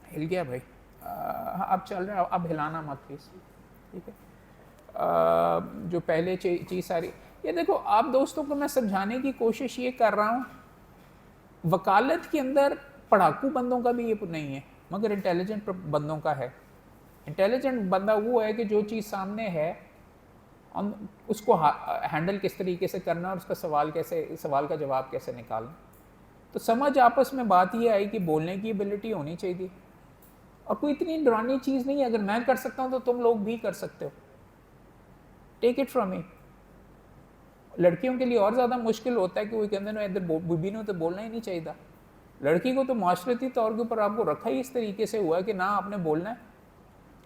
हिल गया भाई। अब चल रहा है, अब हिलाना मत प्लीज, ठीक है। जो पहले चीज़ सारी, ये देखो आप दोस्तों को मैं समझाने की कोशिश ये कर रहा हूँ, वकालत के अंदर पढ़ाकू बंदों का भी ये नहीं है, मगर इंटेलिजेंट बंदों का है। इंटेलिजेंट बंदा वो है कि जो चीज़ सामने है हम उसको हैंडल किस तरीके से करना और उसका सवाल का जवाब कैसे निकालना। तो समझ आपस में बात ये आई कि बोलने की एबिलिटी होनी चाहिए, और कोई इतनी डरावनी चीज़ नहीं है, अगर मैं कर सकता हूँ तो तुम लोग भी कर सकते हो। Take it from me. लड़कियों के लिए और ज़्यादा मुश्किल होता है कि वो कहते हैं इधर बीबी ने तो बोलना ही नहीं चाहिए। लड़की को तो माशरती तौर के ऊपर आपको रखा ही इस तरीके से हुआ है कि ना आपने बोलना है,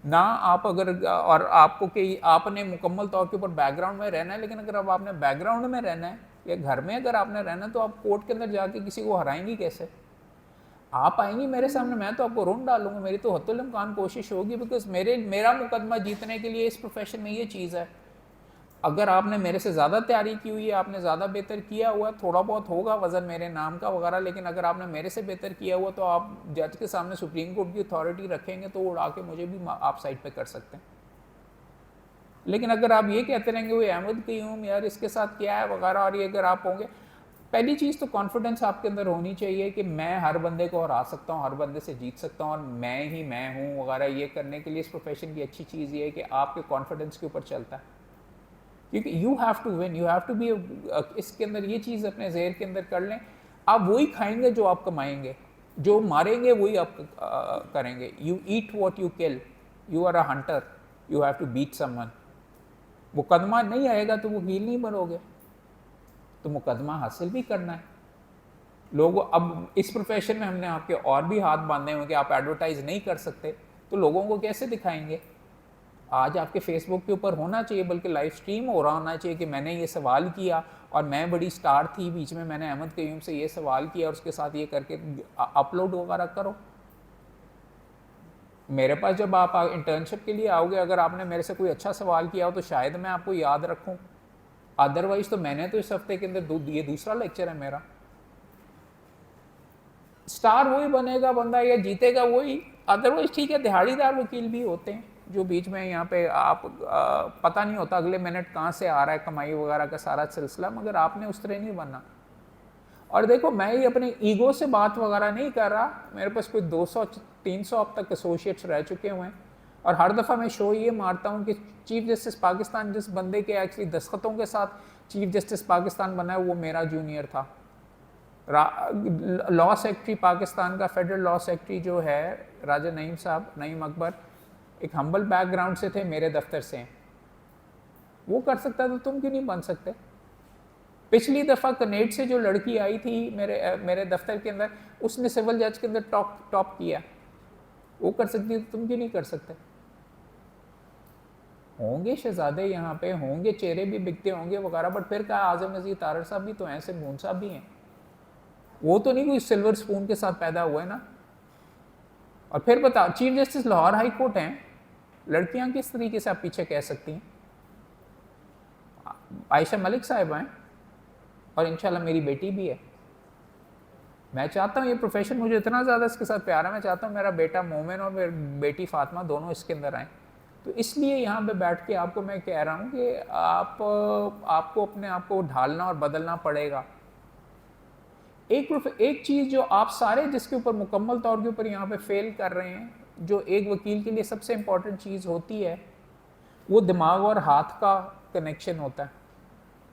ना आप अगर, और आपको कि आपने मुकम्मल तौर के ऊपर बैकग्राउंड में रहना है, लेकिन अगर अब आपने बैकग्राउंड में रहना है या घर में अगर आपने रहना है तो आप कोर्ट के अंदर जाके किसी को हराएंगी कैसे? आप आएंगी मेरे सामने, मैं तो आपको रोन डालूंगा, मेरी तो हत्तुल इम्कान कोशिश होगी, बिकॉज मेरा मुकदमा जीतने के लिए इस प्रोफेशन में ये चीज़ है। अगर आपने मेरे से ज़्यादा तैयारी की हुई है, आपने ज़्यादा बेहतर किया हुआ, थोड़ा बहुत होगा वज़न मेरे नाम का वगैरह, लेकिन अगर आपने मेरे से बेहतर किया हुआ तो आप जज के सामने सुप्रीम कोर्ट की अथॉरिटी रखेंगे तो उड़ा के मुझे भी आप साइड पे कर सकते हैं। लेकिन अगर आप ये कहते रहेंगे वो अहमद क़य्यूम यार इसके साथ क्या है वगैरह, और ये अगर आप होंगे, पहली चीज़ तो कॉन्फिडेंस आपके अंदर होनी चाहिए कि मैं हर बंदे को हरा सकता हूँ, हर बंदे से जीत सकता हूँ, और मैं ही मैं हूँ वगैरह। ये करने के लिए इस प्रोफेशन की अच्छी चीज़ ये है कि आपके कॉन्फिडेंस के ऊपर चलता है, क्योंकि you have to win, you have to be. इसके अंदर ये चीज़ अपने जहर के अंदर कर लें, आप वही खाएंगे जो आप कमाएंगे, जो मारेंगे वही आप करेंगे। You eat what you kill, you are a hunter, you have to beat someone. मुकदमा नहीं आएगा तो वो हील नहीं बनोगे, तो मुकदमा हासिल भी करना है। लोगों, अब इस प्रोफेशन में हमने आपके और भी हाथ बांधे हुए कि आप एडवर्टाइज नहीं कर सकते, तो लोगों को कैसे दिखाएंगे? आज आपके फेसबुक के ऊपर होना चाहिए, बल्कि लाइव स्ट्रीम हो रहा होना चाहिए कि मैंने ये सवाल किया और मैं बड़ी स्टार थी बीच में, मैंने अहमद क़य्यूम से ये सवाल किया और उसके साथ ये करके अपलोड वगैरह करो। मेरे पास जब आप इंटर्नशिप के लिए आओगे, अगर आपने मेरे से कोई अच्छा सवाल किया हो तो शायद मैं आपको याद रखूं, अदरवाइज तो मैंने तो इस हफ्ते के अंदर ये दूसरा लेक्चर है मेरा। स्टार वही बनेगा बंदा या जीतेगा वही, अदरवाइज ठीक है, दिहाड़ीदार वकील भी होते हैं जो बीच में यहाँ पे आप पता नहीं होता अगले मिनट कहाँ से आ रहा है कमाई वगैरह का सारा सिलसिला, मगर आपने उस तरह नहीं बनना। और देखो मैं ही अपने ईगो से बात वगैरह नहीं कर रहा, मेरे पास कोई 200-300 अब तक एसोसिएट्स रह चुके हुए हैं, और हर दफ़ा मैं शो ये मारता हूँ कि चीफ जस्टिस पाकिस्तान जिस बंदे के एक्चुअली दस्तखतों के साथ चीफ जस्टिस पाकिस्तान बना है वो मेरा जूनियर था। लॉ सेक्रेटरी पाकिस्तान का, फेडरल लॉ सेक्रेटरी जो है राजा नईम साहब, नईम अकबर, एक हम्बल बैकग्राउंड से थे, मेरे दफ्तर से। वो कर सकता तो तुम क्यों नहीं बन सकते? पिछली दफ़ा कनेट से जो लड़की आई थी मेरे दफ्तर के अंदर, उसने सिविल जज के अंदर टॉप किया, वो कर सकती तो तुम क्यों नहीं कर सकते? होंगे शहजादे यहाँ पे, होंगे चेहरे भी बिकते होंगे वगैरह, बट फिर कहा आजम नज़ीर तारड़ साहब भी तो हैं, सिमून साहब भी हैं, वो तो नहीं कोई सिल्वर स्पून के साथ पैदा हुए ना। और फिर बता, chief justice Lahore high court हैं, लड़कियां किस तरीके से आप पीछे कह सकती हैं? आयशा मलिक साहिबा हैं, और इंशाल्लाह मेरी बेटी भी है। मैं चाहता हूँ ये प्रोफेशन, मुझे इतना ज़्यादा इसके साथ प्यार है, मैं चाहता हूँ मेरा बेटा मोमिन और मेरी बेटी फातिमा दोनों इसके अंदर आएँ। तो इसलिए यहाँ पे बैठ के आपको मैं कह रहा हूँ कि आपको अपने आप को ढालना और बदलना पड़ेगा। एक चीज़ जो आप सारे जिसके ऊपर मुकम्मल तौर के ऊपर यहाँ पे फेल कर रहे हैं, जो एक वकील के लिए सबसे इम्पॉर्टेंट चीज़ होती है, वो दिमाग और हाथ का कनेक्शन होता है,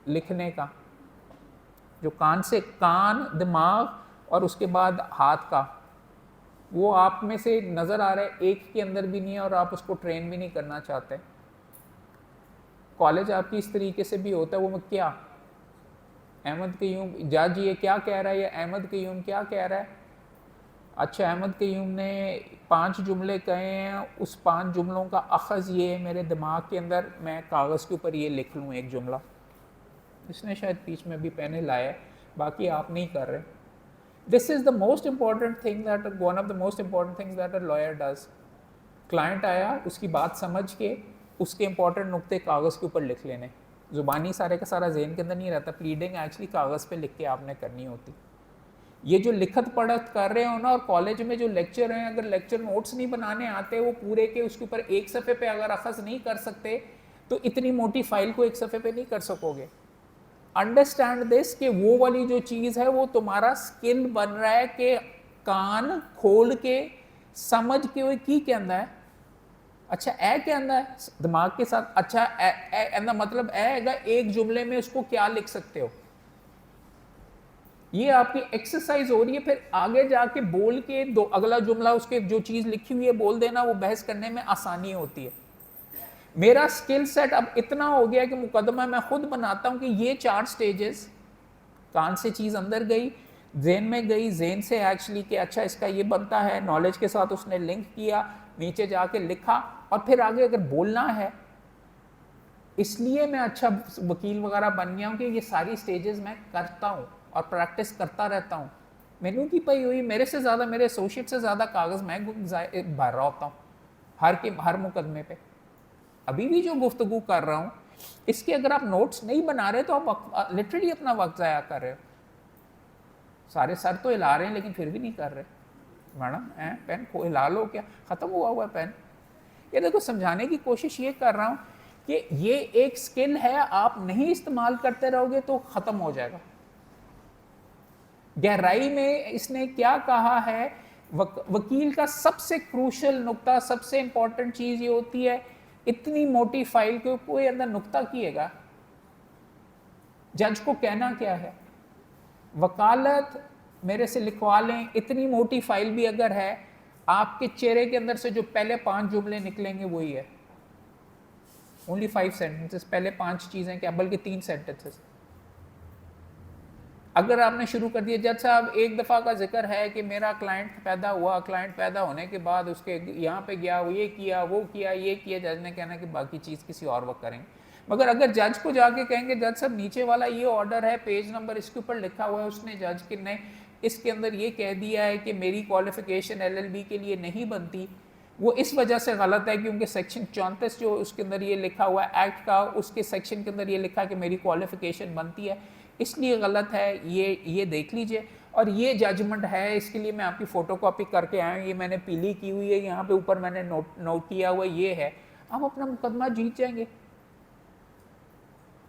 लिखने का। जो कान से, कान, दिमाग और उसके बाद हाथ का, वो आप में से नज़र आ रहा है एक के अंदर भी नहीं है, और आप उसको ट्रेन भी नहीं करना चाहते। कॉलेज आपकी इस तरीके से भी होता है, वो क्या अहमद क़य्यूम जज ये क्या कह रहा है, या अहमद क़य्यूम क्या कह रहा है? अच्छा, अहमद क़य्यूम ने 5 जुमले कहे हैं, उस 5 जुमलों का अखज़ ये है मेरे दिमाग के अंदर, मैं कागज़ के ऊपर ये लिख लूँ एक जुमला। इसने शायद बीच में भी पेन लाया, बाकी आप नहीं कर रहे। This is the most important thing that, one of the most important things that a lawyer does. Client आया, उसकी बात समझ के उसके इंपॉर्टेंट नुक्ते कागज़ के ऊपर लिख लेने। ज़ुबानी सारे का सारा जहन के अंदर नहीं रहता, प्लीडिंग एक्चुअली कागज़ पे लिख के आपने करनी होती। ये जो लिखत पढ़त कर रहे हो ना, और कॉलेज में जो लेक्चर हैं, अगर लेक्चर नोट्स नहीं बनाने आते, वो पूरे के उसके ऊपर एक सफ़े पे अगर अखज़ नहीं कर सकते, तो इतनी मोटी फाइल को एक सफ़े पे नहीं कर सकोगे। अंडरस्टैंड दिस कि वो वाली जो चीज़ है वो तुम्हारा स्किल बन रहा है कि कान खोल के समझ के वो की के अंदर है, अच्छा ए के अंदर है दिमाग के साथ, अच्छा ए मतलब ए एक जुमले में उसको क्या लिख सकते हो, ये आपकी एक्सरसाइज हो रही है। फिर आगे जाके बोल के दो अगला जुमला उसके जो चीज लिखी हुई है बोल देना, वो बहस करने में आसानी होती है। मेरा स्किल सेट अब इतना हो गया कि मुकदमा मैं खुद बनाता हूं कि ये 4 स्टेजेस, कान से चीज अंदर गई, जेन में गई, जेन से एक्चुअली कि अच्छा इसका ये बनता है, नॉलेज के साथ उसने लिंक किया, नीचे जाके लिखा, और फिर आगे अगर बोलना है। इसलिए मैं अच्छा वकील वगैरह बन गया हूं कि ये सारी स्टेजेस मैं करता हूं और प्रैक्टिस करता रहता हूं। मैनू की पई हुई, मेरे से ज़्यादा, मेरे एसोसिएट से ज़्यादा कागज़ मैं भर रहा होता हूँ हर मुकदमे पे। अभी भी जो गुफ्तगू कर रहा हूँ, इसके अगर आप नोट्स नहीं बना रहे तो आप लिटरली अपना वक्त ज़ाया कर रहे हो। सारे सर तो हिला रहे हैं लेकिन फिर भी नहीं कर रहे। मैडम पेन को हिला लो, क्या ख़त्म हुआ है पेन? ये देखो, समझाने की कोशिश ये कर रहा हूँ कि ये एक स्किल है, आप नहीं इस्तेमाल करते रहोगे तो ख़त्म हो जाएगा। गहराई में इसने क्या कहा है, वकील का सबसे क्रूशल नुक्ता, सबसे इंपॉर्टेंट चीज़ ये होती है, इतनी मोटी फाइल को कोई अंदर नुक्ता किएगा, जज को कहना क्या है, वकालत मेरे से लिखवा लें, इतनी मोटी फाइल भी अगर है, आपके चेहरे के अंदर से जो पहले 5 जुमले निकलेंगे वही है। ओनली 5 सेंटेंसेस, पहले 5 चीज़ें क्या, बल्कि 3 सेंटेंसेस। अगर आपने शुरू कर दिया, जज साहब एक दफ़ा का जिक्र है कि मेरा क्लाइंट पैदा हुआ, क्लाइंट पैदा होने के बाद उसके यहाँ पे गया, वो ये किया, वो किया, ये किया, जज ने कहना कि बाकी चीज़ किसी और वक्त करेंगे। मगर अगर जज को जाके कहेंगे जज साहब नीचे वाला ये ऑर्डर है, पेज नंबर इसके ऊपर लिखा हुआ है, उसने जज के ने इसके अंदर ये कह दिया है कि मेरी क्वालिफिकेशन LLB के लिए नहीं बनती, वो इस वजह से गलत है क्योंकि सेक्शन 34 जो उसके अंदर ये लिखा हुआ है एक्ट का, उसके सेक्शन के अंदर ये लिखा है कि मेरी क्वालिफिकेशन बनती है, इसलिए गलत है, ये देख लीजिए, और ये जजमेंट है, इसके लिए मैं आपकी फ़ोटोकॉपी करके आया हूँ, ये मैंने पीली की हुई है, यहाँ पे ऊपर मैंने नोट किया हुआ ये है, आप अपना मुकदमा जीत जाएंगे।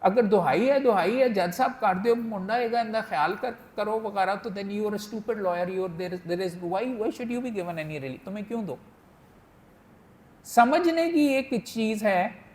अगर दुहाई है, जज साहब कर दो मुंडा है इंदा ख्याल करो वगैरह, तो then you are a stupid lawyer, you there is why should you be given any relief, तुम्हें क्यों दो? समझने की एक चीज़ है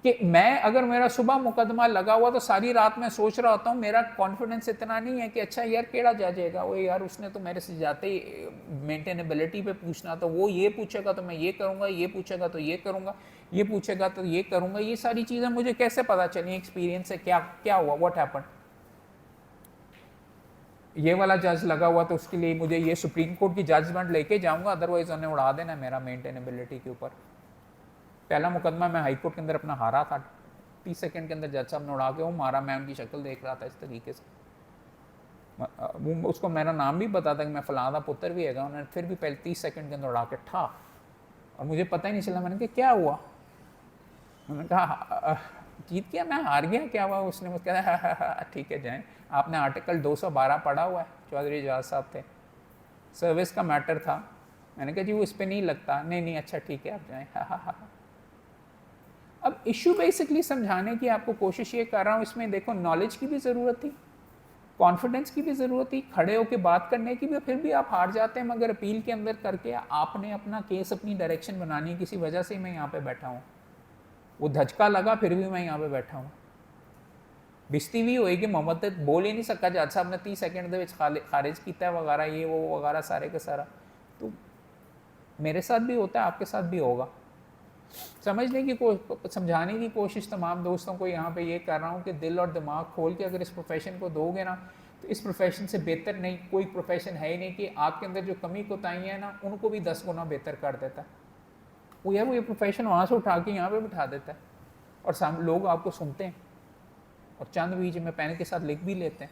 कि मैं अगर मेरा सुबह मुकदमा लगा हुआ तो सारी रात मैं सोच रहा होता हूँ, मेरा कॉन्फिडेंस इतना नहीं है कि अच्छा यार केड़ा जजेगा, वो यार उसने तो मेरे से जाते ही मेंटेनेबिलिटी पे पूछना, तो वो ये पूछेगा तो मैं ये करूँगा, ये पूछेगा तो ये करूँगा, ये पूछेगा तो ये करूँगा, ये सारी चीज़ें मुझे कैसे पता चली एक्सपीरियंस से क्या हुआ, व्हाट हैपन। ये वाला जज लगा हुआ तो उसके लिए मुझे ये सुप्रीम कोर्ट की जजमेंट लेके जाऊँगा, अदरवाइज उन्हें उड़ा देना मेरा मेंटेनेबिलिटी के ऊपर। पहला मुकदमा मैं हाई कोर्ट के अंदर अपना हारा था, 30 सेकंड के अंदर जज साहब ने उड़ा के वो मारा, मैं उनकी शक्ल देख रहा था इस तरीके से, उसको मेरा नाम भी पता था कि मैं फलां दा पुत्र भी है, उन्होंने फिर भी पहले 30 सेकंड के अंदर उड़ा के ठा, और मुझे पता ही नहीं चला। मैंने कहा क्या हुआ, उन्होंने कहा जीत गया, मैं हार गया, क्या हुआ? उसने मुझे कहा ठीक है जाएँ, आपने आर्टिकल 212 पढ़ा हुआ है, चौधरी जवाज साहब थे, सर्विस का मैटर था। मैंने कहा जी वो इस पर नहीं लगता, नहीं अच्छा ठीक है आप जाएँ। अब इशू बेसिकली समझाने की आपको कोशिश ये कर रहा हूँ, इसमें देखो नॉलेज की भी ज़रूरत थी, कॉन्फिडेंस की भी ज़रूरत थी, खड़े होकर बात करने की भी, फिर भी आप हार जाते हैं। मगर अपील के अंदर करके आपने अपना केस, अपनी डायरेक्शन बनानी है, किसी वजह से ही मैं यहाँ पे बैठा हूँ, वो धचका लगा फिर भी मैं यहाँ पे बैठा हूँ। बिस्ती भी होएगी, मोहम्मद बोल ही नहीं सका जज साहब ने 30 सेकंड खारिज किया वगैरह, ये वो वगैरह सारे का सारा। तो मेरे साथ भी होता है, आपके साथ भी होगा। समझने की समझाने की कोशिश तमाम दोस्तों को यहाँ पे ये कर रहा हूँ कि दिल और दिमाग खोल के अगर इस प्रोफेशन को दोगे ना, तो इस प्रोफेशन से बेहतर नहीं कोई प्रोफेशन है ही नहीं, कि आपके अंदर जो कमी कोताही है ना, उनको भी 10 गुना बेहतर कर देता है वो। यार वो ये प्रोफेशन वहाँ से उठा के यहाँ पे बिठा देता है, और लोग आपको सुनते हैं और चंद बीच में पेन के साथ लिख भी लेते हैं।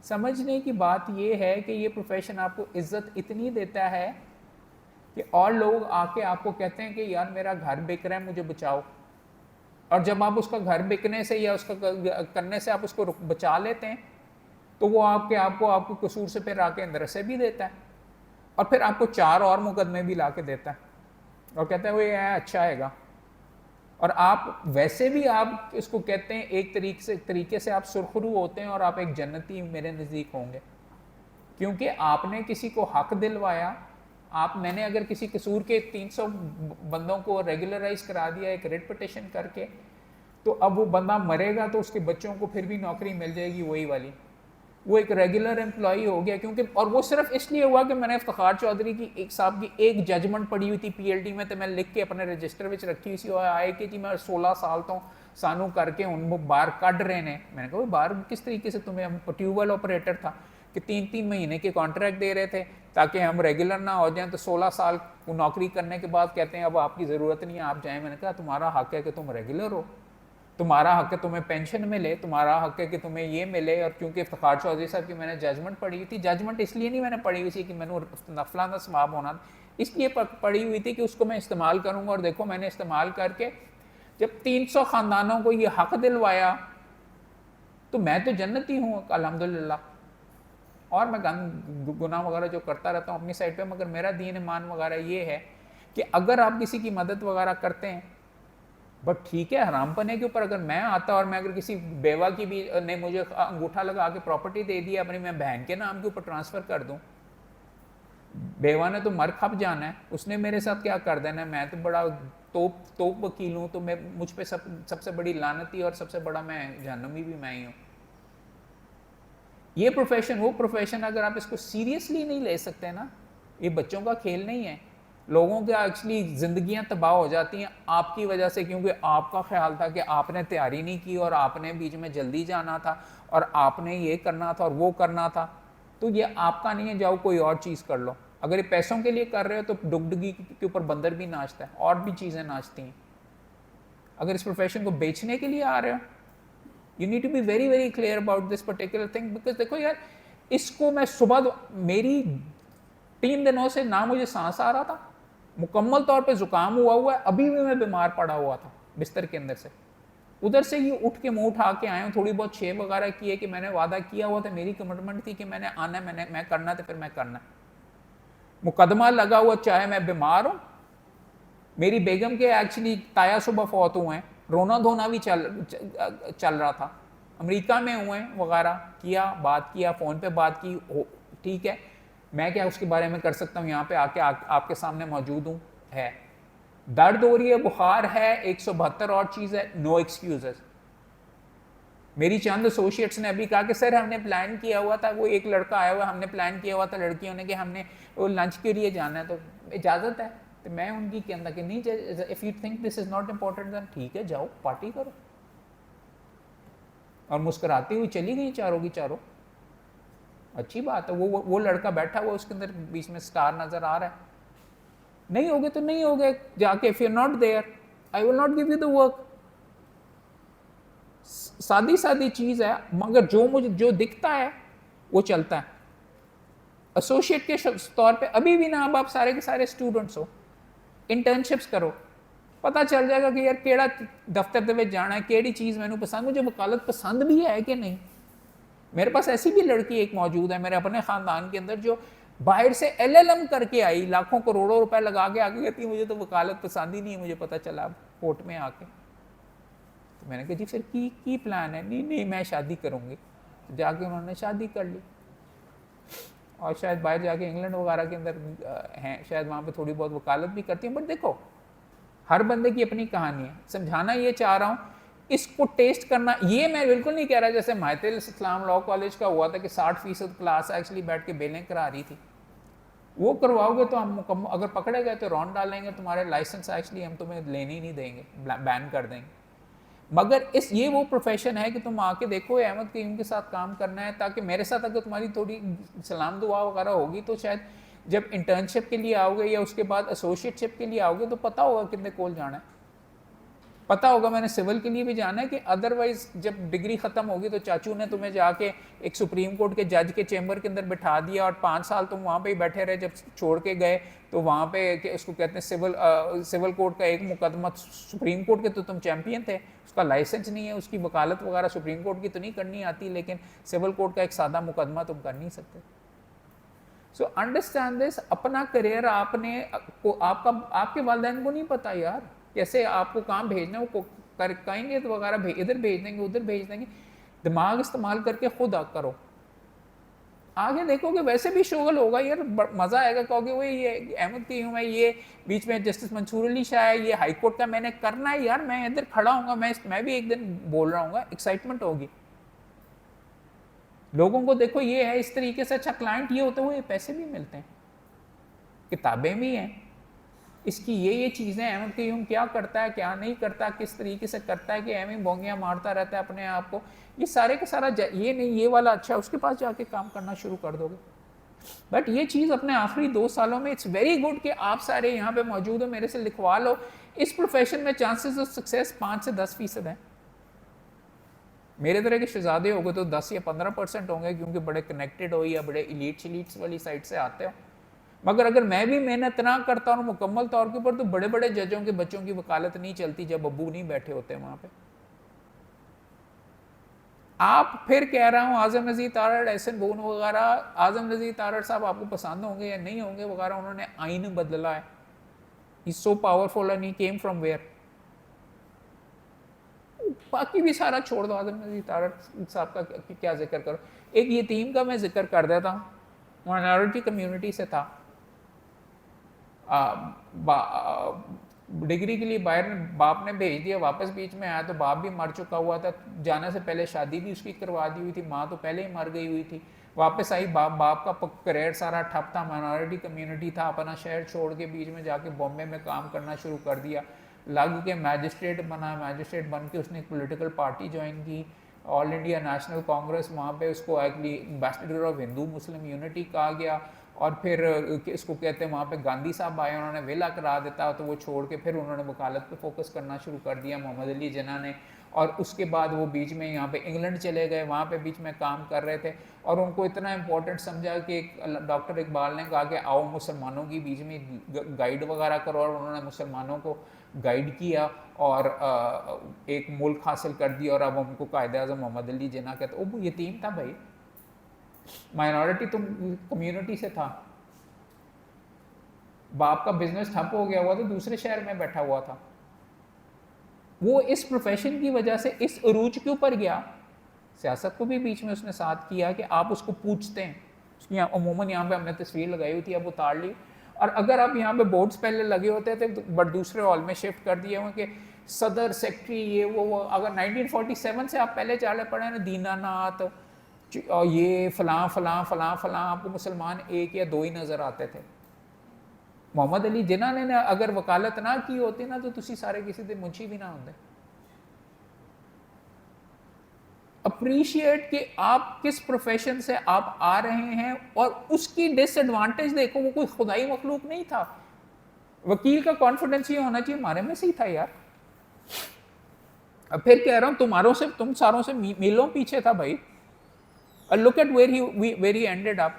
समझने की बात ये है कि ये प्रोफेशन आपको इज्जत इतनी देता है कि और लोग आके आपको कहते हैं कि यार मेरा घर बिक रहा है, मुझे बचाओ, और जब आप उसका घर बिकने से या उसका करने से आप उसको बचा लेते हैं, तो वो आपको कसूर से फिर आके अंदर से भी देता है और फिर आपको 4 और मुकदमे भी ला के देता है और कहता है वो ये अच्छा आएगा। और आप वैसे भी आप इसको कहते हैं एक तरीके से आप सुरखरू होते हैं और आप एक जन्नती मेरे नज़दीक होंगे, क्योंकि आपने किसी को हक दिलवाया। मैंने अगर किसी कसूर के 300 बंदों को रेगुलराइज करा दिया एक रिट पिटिशन करके, तो अब वो बंदा मरेगा तो उसके बच्चों को फिर भी नौकरी मिल जाएगी वही वाली, वो एक रेगुलर एम्प्लॉई हो गया। क्योंकि और वो सिर्फ इसलिए हुआ कि मैंने इफ्तिखार चौधरी की एक साहब की एक जजमेंट पड़ी हुई थी पीएलडी में, तो मैं लिख के अपने रजिस्टर में रखी हुई आए कि जी मैं 16 साल तो सानू करके उनको बाहर कढ़ रहे हैं। मैंने कहा बाहर किस तरीके से, तुम्हें हम ट्यूबवेल ऑपरेटर था कि 3-3 महीने के कॉन्ट्रैक्ट दे रहे थे ताकि हम रेगुलर ना हो जाएं, तो 16 साल नौकरी करने के बाद कहते हैं अब आपकी ज़रूरत नहीं है आप जाएं। मैंने कहा तुम्हारा हक है कि तुम रेगुलर हो, तुम्हारा हक है तुम्हें पेंशन मिले, तुम्हारा हक है कि तुम्हें ये मिले। और क्योंकि इफ्तिखार चौधरी साहब की मैंने जजमेंट पढ़ी हुई थी, जजमेंट इसलिए नहीं मैंने पढ़ी हुई थी कि मैंने नफलाना सवाब होना, इसलिए पढ़ी हुई थी कि उसको मैं इस्तेमाल करूँगा। और देखो मैंने इस्तेमाल करके जब 300 ख़ानदानों को ये हक दिलवाया तो मैं तो जन्नती हूँ अल्हम्दुलिल्लाह। और मैं गुनाह वगैरह जो करता रहता हूँ अपनी साइड पे, मगर मेरा दीन ईमान वगैरह ये है कि अगर आप किसी की मदद वगैरह करते हैं, बट ठीक है हराम पने के ऊपर अगर मैं आता और मैं अगर किसी बेवा की भी ने मुझे अंगूठा लगा के प्रॉपर्टी दे दी अपनी, मैं बहन के नाम के ऊपर ट्रांसफ़र कर दूँ, बेवा ने तो मर खप जाना है, उसने मेरे साथ क्या कर देना है। मैं तो बड़ा तोप वकील हूँ, तो मैं मुझ पे सबसे बड़ी लानती और सबसे बड़ा मैं जहन्नमी भी मैं ही हूँ। ये प्रोफेशन वो प्रोफेशन अगर आप इसको सीरियसली नहीं ले सकते ना, ये बच्चों का खेल नहीं है। लोगों के एक्चुअली ज़िंदगियां तबाह हो जाती हैं आपकी वजह से, क्योंकि आपका ख्याल था कि आपने तैयारी नहीं की और आपने बीच में जल्दी जाना था और आपने ये करना था और वो करना था। तो ये आपका नहीं है, जाओ कोई और चीज़ कर लो। अगर ये पैसों के लिए कर रहे हो तो डुगडुगी के ऊपर बंदर भी नाचता है और भी चीज़ें नाचती हैं। अगर इस प्रोफेशन को बेचने के लिए आ रहे हो, you need to be very very clear about this particular thing. Because देखो यार, इसको मैं सुबह मेरी 3 दिनों से ना मुझे सांस आ रहा था, मुकम्मल तौर पे जुकाम हुआ है, अभी भी मैं बीमार पड़ा हुआ था बिस्तर के अंदर से। उधर से ये उठ के मुंह उठा के आया हूँ, थोड़ी बहुत शेव वगैरह की है कि मैंने वादा किया हुआ था, मेरी कमिटमेंट थी कि मैंने आना है, मैं करना तो फिर मैं करना। मुकदमा लगा हुआ, चाहे मैं बीमार हूँ। मेरी बेगम के एक्चुअली ताया सुबह फौत हुए हैं, रोना धोना भी चल रहा था, अमेरिका में हुए वगैरह किया, बात किया, फ़ोन पे बात की, ठीक है मैं क्या उसके बारे में कर सकता हूँ, यहाँ पे आके आपके सामने मौजूद हूँ। है दर्द हो रही है, बुखार है, 172 और चीज़ है, नो एक्सक्यूजेस। मेरी चंद एसोसिएट्स ने अभी कहा कि सर हमने प्लान किया हुआ था, वो एक लड़का आया हुआ, हमने प्लान किया हुआ था लड़कियों ने कि हमने वो लंच के लिए जाना है, तो इजाज़त है। तो मैं उनकी कहता कि नहीं, if you think this is not important then ठीक है जाओ पार्टी करो। और मुस्कुराती हुई चली गई चारों की चारों। अच्छी बात है। वो लड़का बैठा हुआ उसके अंदर बीच में स्टार नज़र आ रहा है। नहीं होगे तो नहीं होगे, जाके if you are not there I will not give you the work. सादी सादी चीज़ है, मगर जो दिखता है वो चलता है। एसोसिएट के तौर पे अभी भी ना, अब आप सारे के सारे स्टूडेंट्स हो, इंटर्नशिप्स करो, पता चल जाएगा कि यार केड़ा दफ्तर दे जाना है, केड़ी चीज़ मैंने पसंद, मुझे वकालत पसंद भी है कि नहीं। मेरे पास ऐसी भी लड़की एक मौजूद है मेरे अपने ख़ानदान के अंदर, जो बाहर से LLM करके आई, लाखों करोड़ों रुपए लगा के आके कहती है मुझे तो वकालत पसंद ही नहीं है, मुझे पता चला अब कोर्ट में आके। तो मैंने कहा जी फिर की प्लान है? नहीं मैं शादी करूँगी। तो जाके उन्होंने शादी कर ली और शायद बाहर जाके इंग्लैंड वगैरह के अंदर हैं, शायद वहाँ पे थोड़ी बहुत वकालत भी करती हैं। बट देखो हर बंदे की अपनी कहानी है। समझाना ये चाह रहा हूँ, इसको टेस्ट करना, ये मैं बिल्कुल नहीं कह रहा जैसे माहितुल इस्लाम लॉ कॉलेज का हुआ था कि 60% क्लास एक्चुअली बैठ के बेलें करा रही थी। वो करवाओगे तो हम अगर पकड़े गए तो रौन डालेंगे, तुम्हारे लाइसेंस एक्चुअली हम तुम्हें लेने ही नहीं देंगे, बैन कर देंगे। मगर ये वो प्रोफेशन है कि तुम आके देखो अहमद करीम के साथ काम करना है, ताकि मेरे साथ अगर तुम्हारी थोड़ी सलाम दुआ वगैरह होगी तो शायद जब इंटर्नशिप के लिए आओगे या उसके बाद एसोसिएटशिप के लिए आओगे तो पता होगा कितने कोल जाना है। पता होगा मैंने सिविल के लिए भी जाना है कि अदरवाइज जब डिग्री खत्म होगी तो चाचू ने तुम्हें जाके एक सुप्रीम कोर्ट के जज के चेंबर के अंदर बिठा दिया और 5 साल तुम वहाँ पे ही बैठे रहे, जब छोड़ के गए तो वहाँ पे उसको कहते हैं सिविल कोर्ट का एक मुकदमा, सुप्रीम कोर्ट के तो तुम चैंपियन थे, उसका लाइसेंस नहीं है, उसकी वकालत वगैरह सुप्रीम कोर्ट की तो नहीं करनी आती, लेकिन सिविल कोर्ट का एक सादा मुकदमा तुम कर नहीं सकते। सो अंडरस्टैंड दिस, अपना करियर आपने आपके वालिदैन को नहीं पता यार कैसे आपको काम भेजना, वो कहेंगे तो वगैरह इधर भेज देंगे उधर भेज देंगे, दिमाग इस्तेमाल करके खुद करो, आगे देखोगे वैसे भी शोगल होगा यार, मजा आएगा, कहोगे वो ये अहमद की हूँ मैं, ये बीच में जस्टिस मंसूर अली शाह है, ये हाई कोर्ट का मैंने करना है यार, मैं इधर खड़ा हूँ, मैं भी एक दिन बोल रहा हूँ, एक्साइटमेंट होगी लोगों को, देखो ये है इस तरीके से, अच्छा क्लाइंट ये होते हुए पैसे भी मिलते हैं, किताबें भी हैं, इसकी ये चीज़ें, अहमद क़य्यूम क्या करता है क्या नहीं करता, किस तरीके से करता है कि एम बोंगियाँ मारता रहता है अपने आप को, ये सारे का सारा ये नहीं ये वाला अच्छा है, उसके पास जाके काम करना शुरू कर दोगे। बट ये चीज़ अपने आखिरी 2 सालों में इट्स वेरी गुड कि आप सारे यहाँ पे मौजूद हो, मेरे से लिखवा लो, इस प्रोफेशन में चांसेस ऑफ सक्सेस 5 से 10% हैं, मेरे तरह के शहजादे हो गए तो 10 या 15% होंगे, क्योंकि बड़े कनेक्टेड हो या बड़े इलीट्स वाली साइड से आते हो, मगर अगर मैं भी मेहनत ना करता हूँ मुकम्मल तौर के ऊपर तो बड़े बड़े जजों के बच्चों की वकालत नहीं चलती जब अब्बू नहीं बैठे होते वहां पे। आप फिर कह रहा हूँ आजम नज़ीर तारड़, एहसन बोन वगैरह, आजम नज़ीर तारड़ साहब आपको पसंद होंगे या नहीं होंगे वगैरह, उन्होंने आइन बदला है, he so powerful and he came from where, बाकी भी सारा छोड़ दो, आजम नज़ीर तारड़ साहब का क्या जिक्र करो। एक यतीम का मैं जिक्र कर देता हूँ, माइनॉरिटी कम्युनिटी से था, डिग्री के लिए बाहर बाप ने भेज दिया, वापस बीच में आया तो बाप भी मर चुका हुआ था, जाने से पहले शादी भी उसकी करवा दी हुई थी, माँ तो पहले ही मर गई हुई थी, वापस आई, बाप का करियर सारा ठप था, माइनॉरिटी कम्युनिटी था, अपना शहर छोड़ के बीच में जाके बॉम्बे में काम करना शुरू कर दिया, लग के मैजिस्ट्रेट बना, मैजिस्ट्रेट बन के उसने एक पोलिटिकल पार्टी ज्वाइन की, ऑल इंडिया नेशनल कांग्रेस, वहाँ पे उसको actually ambassador of Hindu Muslim unity कहा गया, और फिर इसको कहते हैं वहाँ पे गांधी साहब आए, उन्होंने वेला करा देता तो वो छोड़ के फिर उन्होंने वकालत पे फोकस करना शुरू कर दिया मोहम्मद अली जिन्ना ने, और उसके बाद वो बीच में यहाँ पे इंग्लैंड चले गए, वहाँ पे बीच में काम कर रहे थे, और उनको इतना इम्पोर्टेंट समझा कि डॉक्टर इकबाल ने कहा कि आओ मुसलमानों की बीच में गाइड वगैरह करो, और उन्होंने मुसलमानों को गाइड किया और एक मुल्क हासिल कर दिया, और अब उनको कायदे आज़म मोहम्मद अली जिन्ना कहते, वो यतीम था भाई, माइनॉरिटी तुम कम्युनिटी से था, बाप का बिजनेस ठप हो गया हुआ तो दूसरे शहर में बैठा हुआ था, वो इस प्रोफेशन की वजह से इस अरूज के ऊपर गया, सियासत को भी बीच में उसने साथ किया कि आप उसको पूछते हैं, उसकी अमूमन यहाँ पे हमने तस्वीर लगाई हुई थी, अब उतार ली, और अगर आप यहाँ पे बोर्ड्स पहले लगे होते थे तो बट दूसरे हॉल में शिफ्ट कर दिए हुए कि सदर सेक्रेटरी ये वो, अगर 1947 से आप पहले चाले पड़े ना, दीनानाथ और ये फलां फलां फलां फलां, आपको मुसलमान 1 या 2 ही नज़र आते थे। मोहम्मद अली जिन्ना ने अगर वकालत ना की होती ना तो तुसी सारे किसी दे मुंशी भी ना होंगे। अप्रिशिएट कि आप किस प्रोफेशन से आप आ रहे हैं और उसकी डिसएडवांटेज देखो, वो कोई खुदाई मखलूक नहीं था। वकील का कॉन्फिडेंस ये होना चाहिए हमारे में से ही था यार। अब फिर कह रहा हूं तुम सारों से मीलों पीछे था भाई। Look at where he ended up.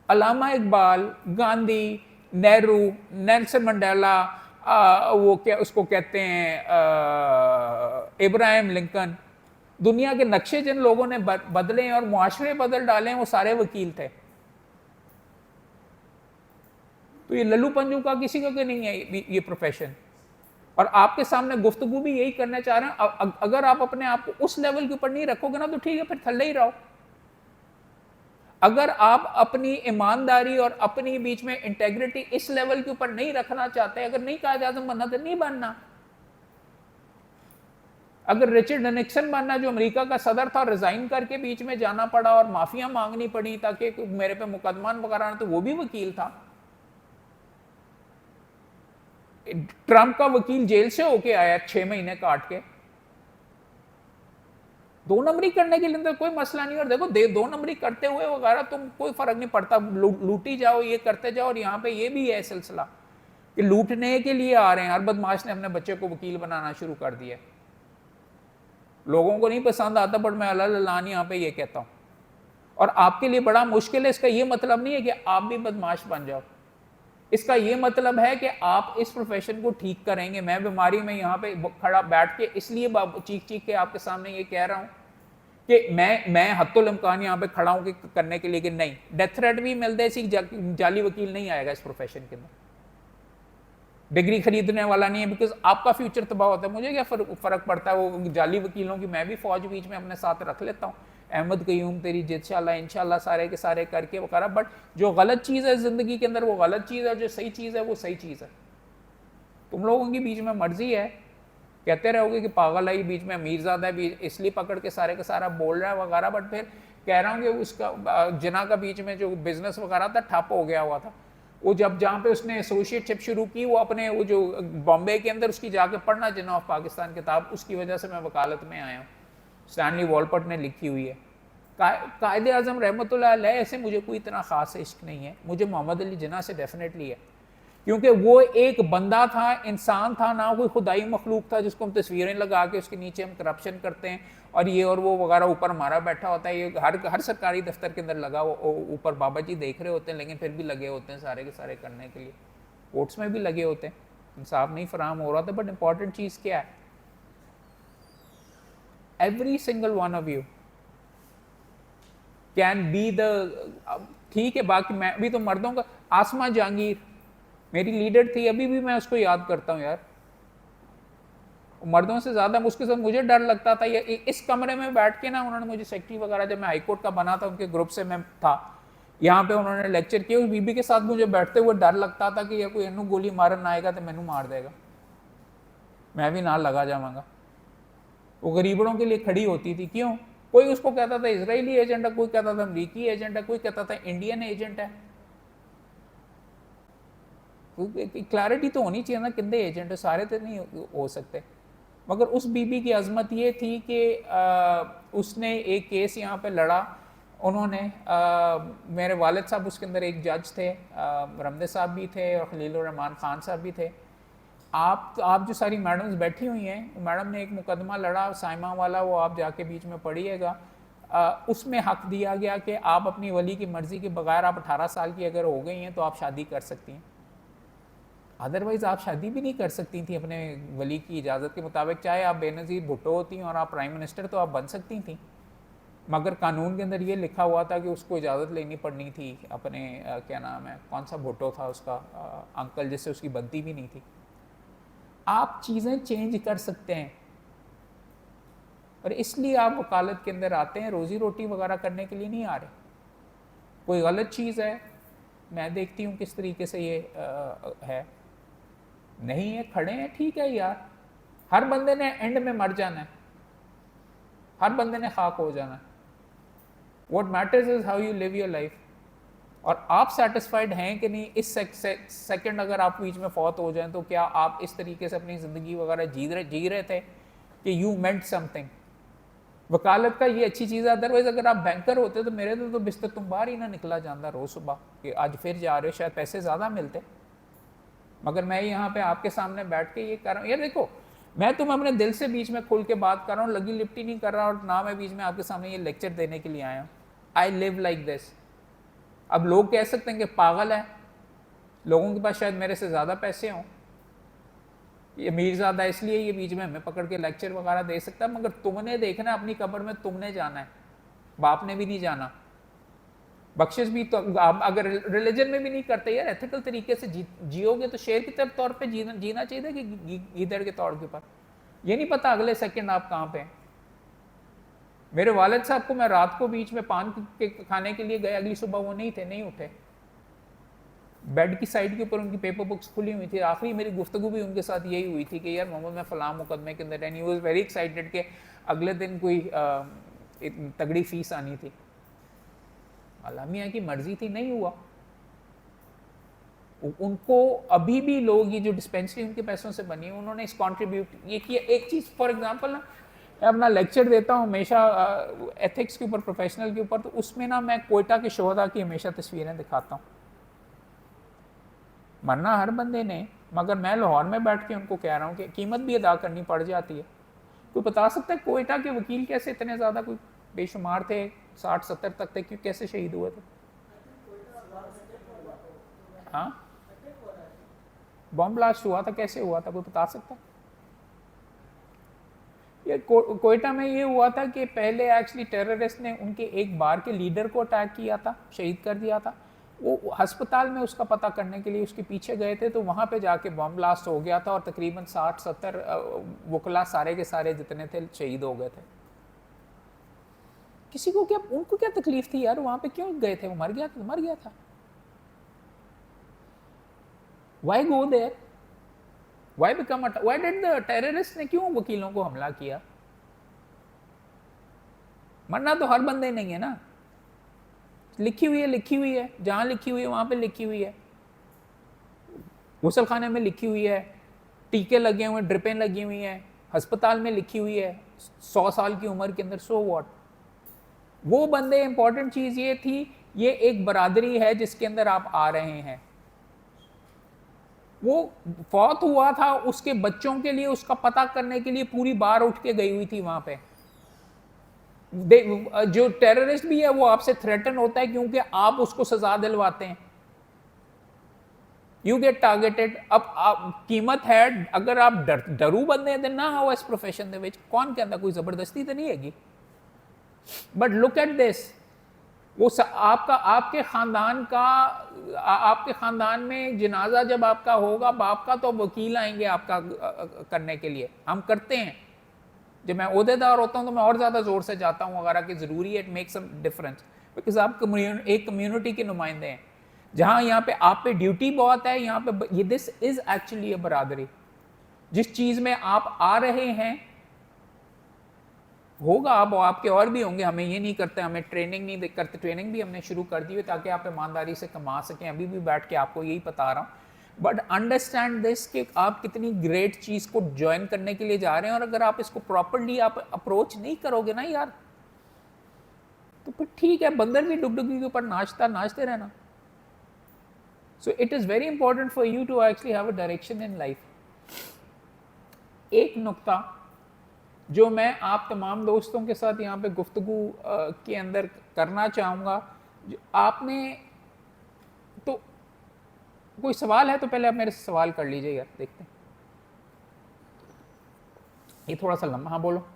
Allama Iqbal, Gandhi, Nehru, Nelson Mandela, वो क्या उसको कहते हैं इब्राहिम लिंकन, दुनिया के नक्शे जिन लोगों ने बदले और मुआशरे बदल डाले वो सारे वकील थे। तो ये लल्लू पंजू का किसी का नहीं है ये प्रोफेशन। और आपके सामने गुफ्तगू भी यही करना चाह रहे हैं। अगर आप अपने आप को उस लेवल के ऊपर नहीं रखोगे ना तो ठीक है, फिर थल्ले ही रहो। अगर आप अपनी ईमानदारी और अपनी बीच में इंटेग्रिटी इस लेवल के ऊपर नहीं रखना चाहते, अगर नहीं कायदे आज़म बनना तो नहीं बनना। अगर रिचर्ड निक्सन बनना जो अमेरिका का सदर था, रिजाइन करके बीच में जाना पड़ा और माफिया मांगनी पड़ी ताकि मेरे पे मुकदमा वगैरह, तो वो भी वकील था। ट्रंप का वकील जेल से होके आया 6 महीने काट के। 2 नंबरी करने के लिए तो कोई मसला नहीं। और देखो 2 नंबरी करते हुए वगैरह तुम कोई फर्क नहीं पड़ता, लूटी जाओ, ये करते जाओ। और यहाँ पे ये भी है सिलसिला कि लूटने के लिए आ रहे हैं। हर बदमाश ने अपने बच्चे को वकील बनाना शुरू कर दिया। लोगों को नहीं पसंद आता, बट मैं अल्लाह यहाँ पे ये कहता हूँ। और आपके लिए बड़ा मुश्किल है। इसका ये मतलब नहीं है कि आप भी बदमाश बन जाओ। इसका ये मतलब है कि आप इस प्रोफेशन को ठीक करेंगे। मैं बीमारी में यहाँ पे खड़ा बैठ के इसलिए चीख चीख के आपके सामने ये कह रहा हूँ कि मैं हत्तुल इम्कान यहाँ पे खड़ा हूँ कि करने के लिए कि नहीं, डेथ थ्रेट भी मिलते सी जाली वकील नहीं आएगा इस प्रोफेशन के अंदर। डिग्री खरीदने वाला नहीं है, बिकॉज आपका फ्यूचर तबाह होता है। मुझे क्या फर्क पड़ता है वो जाली वकीलों की, मैं भी फौज बीच में अपने साथ रख लेता हूँ। अहमद कयूम तेरी जिद इंशाल्लाह सारे के सारे करके वगैरह। बट जो गलत चीज़ है ज़िंदगी के अंदर वो गलत चीज़ है, जो सही चीज़ है वो सही चीज़ है। तुम लोगों की बीच में मर्जी है, कहते रहोगे कि पागल है बीच में अमीरजादा है, इसलिए पकड़ के सारे का सारा बोल रहा है वगैरह। बट फिर कह रहा हूँ कि उसका जना का बीच में जो बिजनेस वगैरह था ठप हो गया हुआ था। वो जब जहाँ पे उसने एसोसिएटशिप शुरू की, वो अपने वो जो बॉम्बे के अंदर उसकी जाके पढ़ना जना ऑफ पाकिस्तान किताब, उसकी वजह से मैं वकालत में आया हूँ। स्टैनली वॉलपट ने लिखी हुई है। कायदे आज़म रहमतुल्लाह अलैह से मुझे कोई इतना ख़ास इश्क नहीं है, मुझे मोहम्मद अली जिन्ना से डेफिनेटली है, क्योंकि वो एक बंदा था, इंसान था, ना कोई खुदाई मखलूक था जिसको हम तस्वीरें लगा के उसके नीचे हम करप्शन करते हैं और ये और वो वगैरह ऊपर हमारा बैठा होता है। ये हर सरकारी दफ्तर के अंदर लगा, ऊपर बाबा जी देख रहे होते हैं, लेकिन फिर भी लगे होते हैं सारे के सारे करने के लिए। कोर्ट्स में भी लगे होते हैं, इंसाफ नहीं फराहम हो रहा था। बट इंपॉर्टेंट चीज़ क्या है, every single one of you can be the, ठीक है बाकी मैं भी तो मर्दों का, आसमा जहांगीर मेरी लीडर थी, अभी भी मैं उसको याद करता हूँ यार। मर्दों से ज़्यादा उसके साथ मुझे डर लगता था। ये इस कमरे में बैठ के ना उन्होंने मुझे सेक्रेटरी वगैरह, जब मैं हाईकोर्ट का बना था उनके ग्रुप से मैं था, यहाँ पे उन्होंने लेक्चर किया। उस बीबी के साथ मुझे बैठते हुए डर लगता था कि ये कोई इनू गोली मारन आएगा तो मैनू मार देगा, मैं भी ना लगा जाऊँगा। वो गरीबों के लिए खड़ी होती थी। क्यों? कोई उसको कहता था इजरायली एजेंट है, कोई कहता था अमरीकी एजेंट है, कोई कहता था इंडियन एजेंट है। क्लैरिटी तो होनी चाहिए ना, कितने एजेंट है, सारे तो नहीं हो सकते। मगर उस बीबी की अजमत ये थी कि उसने एक केस यहाँ पे लड़ा। उन्होंने मेरे वालिद साहब उसके अंदर एक जज थे, रमदे साहब भी थे और खलीलुर रहमान खान साहब भी थे। आप जो सारी मैडम्स बैठी हुई हैं, मैडम ने एक मुकदमा लड़ा साइमा वाला, वो आप जाके बीच में पढ़िएगा। उसमें हक दिया गया कि आप अपनी वली की मर्ज़ी के बगैर, आप 18 साल की अगर हो गई हैं तो आप शादी कर सकती हैं, अदरवाइज़ आप शादी भी नहीं कर सकती थी अपने वली की इजाज़त के मुताबिक। चाहे आप बेनज़ीर भुट्टो होती और आप प्राइम मिनिस्टर तो आप बन सकती थी, मगर कानून के अंदर ये लिखा हुआ था कि उसको इजाज़त लेनी पड़नी थी अपने क्या नाम है, कौन सा भुट्टो था उसका अंकल, जिससे उसकी बनती भी नहीं थी। आप चीज़ें चेंज कर सकते हैं और इसलिए आप वकालत के अंदर आते हैं, रोज़ी रोटी वगैरह करने के लिए नहीं आ रहे। कोई गलत चीज़ है, मैं देखती हूँ किस तरीके से ये है, नहीं है, खड़े हैं, ठीक है यार। हर बंदे ने एंड में मर जाना है, हर बंदे ने खाक हो जाना है। What matters is how you live your life. और आप सेटिस्फाइड हैं कि नहीं। इस सेकंड अगर आप बीच में फौत हो जाएं तो क्या आप इस तरीके से अपनी ज़िंदगी वगैरह जी रहे थे कि यू मेंट समथिंग। वकालत का ये अच्छी चीज़ है। अदरवाइज अगर आप बैंकर होते तो मेरे तो बिस्तर तुम बाहर ही ना निकला जाता रोज़ सुबह कि आज फिर जा रहे हो, शायद पैसे ज़्यादा मिलते। मगर मैं यहाँ पे आपके सामने बैठ के ये कर रहा हूँ, यार देखो मैं तुम अपने दिल से बीच में खुल के बात कर रहा हूँ, लगी लिपटी नहीं कर रहा, और ना मैं बीच में आपके सामने ये लेक्चर देने के लिए आया हूँ। I live like this. अब लोग कह सकते हैं कि पागल है, लोगों के पास शायद मेरे से ज़्यादा पैसे हों, ये मीरज़ादा इसलिए ये बीच में हमें पकड़ के लेक्चर वगैरह दे सकता है। मगर तुमने देखना है अपनी कब्र में, तुमने जाना है, बाप ने भी नहीं जाना। बख्शिश भी तो आप अगर रिलीजन में भी नहीं करते यार, एथिकल तरीके से जियोगे तो शेर के तौर पे जीना चाहिए कि गीदड़ के तौर के ऊपर। ये नहीं पता अगले सेकंड आप कहाँ पे हैं। मेरे वालिद साहब को मैं रात को बीच में पान के खाने के लिए गए, अगली सुबह वो नहीं थे, नहीं उठे। बेड की साइड के ऊपर उनकी पेपर बुक्स खुली हुई थी। आखिरी मेरी गुफ्तगू भी उनके साथ यही हुई थी कि यार मोहम्मद मैं फलां मुकदमे के अंदर, and he was very excited कि अगले दिन कोई तगड़ी फीस आनी थी। अल्लाह मियाँ की मर्जी थी, नहीं हुआ। उनको अभी भी लोग, ये जो डिस्पेंसरी उनके पैसों से बनी है, उन्होंने इस कॉन्ट्रीब्यूट ये किया। एक चीज़ फॉर एग्जांपल ना, मैं अपना लेक्चर देता हूँ हमेशा एथिक्स के ऊपर, प्रोफेशनल के ऊपर, तो उसमें ना मैं कोयटा के शोहदा की हमेशा तस्वीरें दिखाता हूँ। मरना हर बंदे ने, मगर मैं लाहौर में बैठ के उनको कह रहा हूँ कि कीमत भी अदा करनी पड़ जाती है। कोई बता सकता है कोयटा के वकील कैसे इतने ज़्यादा कोई बेशुमार थे, 60-70 तक थे, क्यों कैसे शहीद हुए थे? हाँ, बॉम्ब ब्लास्ट हुआ था, कैसे हुआ था, कोई बता सकता? ये कोयटा में ये हुआ था कि पहले एक्चुअली टेररिस्ट ने उनके एक बार के लीडर को अटैक किया था, शहीद कर दिया था। वो अस्पताल में उसका पता करने के लिए उसके पीछे गए थे, तो वहाँ पे जाके बॉम्ब ब्लास्ट हो गया था और तकरीबन 60-70 वकला सारे के सारे जितने थे शहीद हो गए थे। किसी को क्या, उनको क्या तकलीफ थी यार, वहाँ पे क्यों गए थे? वो मर गया था, मर गया था। Why go there? Why become, why did the terrorist ने क्यों वकीलों को हमला किया? मरना तो हर बंदे नहीं है ना, लिखी हुई है, लिखी हुई है, जहां लिखी हुई है वहां पे लिखी हुई है, गुसल खाने में लिखी हुई है, टीके लगे हुए, ड्रिपें लगी हुई हैं, अस्पताल में लिखी हुई है 100 साल की उम्र के अंदर, सो व्हाट? वो बंदे, इंपॉर्टेंट चीज ये थी, ये एक बरादरी है जिसके अंदर आप आ रहे हैं। वो फौत हुआ था, उसके बच्चों के लिए उसका पता करने के लिए पूरी बार उठ के गई हुई थी वहां पे। जो टेररिस्ट भी है वो आपसे थ्रेटन होता है क्योंकि आप उसको सजा दिलवाते हैं। You get targeted. अब आप कीमत है, अगर आप डरू बंदे हैं ना आओ इस प्रोफेशन दे विच, कौन कहता, कोई जबरदस्ती तो नहीं हैगी। बट लुक एट दिस, वो आपका, आपके खानदान का, आपके खानदान में जनाजा जब आपका होगा बाप का, तो वकील आएंगे आपका करने के लिए। हम करते हैं, जब मैं ओहदेदार होता हूं तो मैं और ज्यादा जोर से जाता हूं अगर कि जरूरी है, it makes some difference, because आप एक कम्युनिटी के नुमाइंदे हैं। जहां यहाँ पे आप पे ड्यूटी बहुत है, यहाँ पे ये दिस इज एक्चुअली अ बरादरी। जिस चीज में आप आ रहे हैं होगा, अब आपके और भी होंगे, हमें ये नहीं करते, हमें ट्रेनिंग नहीं करते, ट्रेनिंग भी हमने शुरू कर दी है ताकि आप ईमानदारी से कमा सकें। अभी भी बैठ के आपको यही बता रहा हूँ, बट अंडरस्टैंड दिस कि आप कितनी ग्रेट चीज को ज्वाइन करने के लिए जा रहे हैं, और अगर आप इसको प्रॉपरली आप अप्रोच नहीं करोगे ना यार, तो फिर ठीक है, बंदर भी डुगडुगी के ऊपर नाचते रहना। So it is very important for you to actually have a direction in life. एक नुक्ता जो मैं आप तमाम दोस्तों के साथ यहाँ पे गुफ्तगू के अंदर करना चाहूँगा, आपने तो कोई सवाल है तो पहले आप मेरे से सवाल कर लीजिए यार, देखते हैं। ये थोड़ा सा लंबा, हाँ बोलो।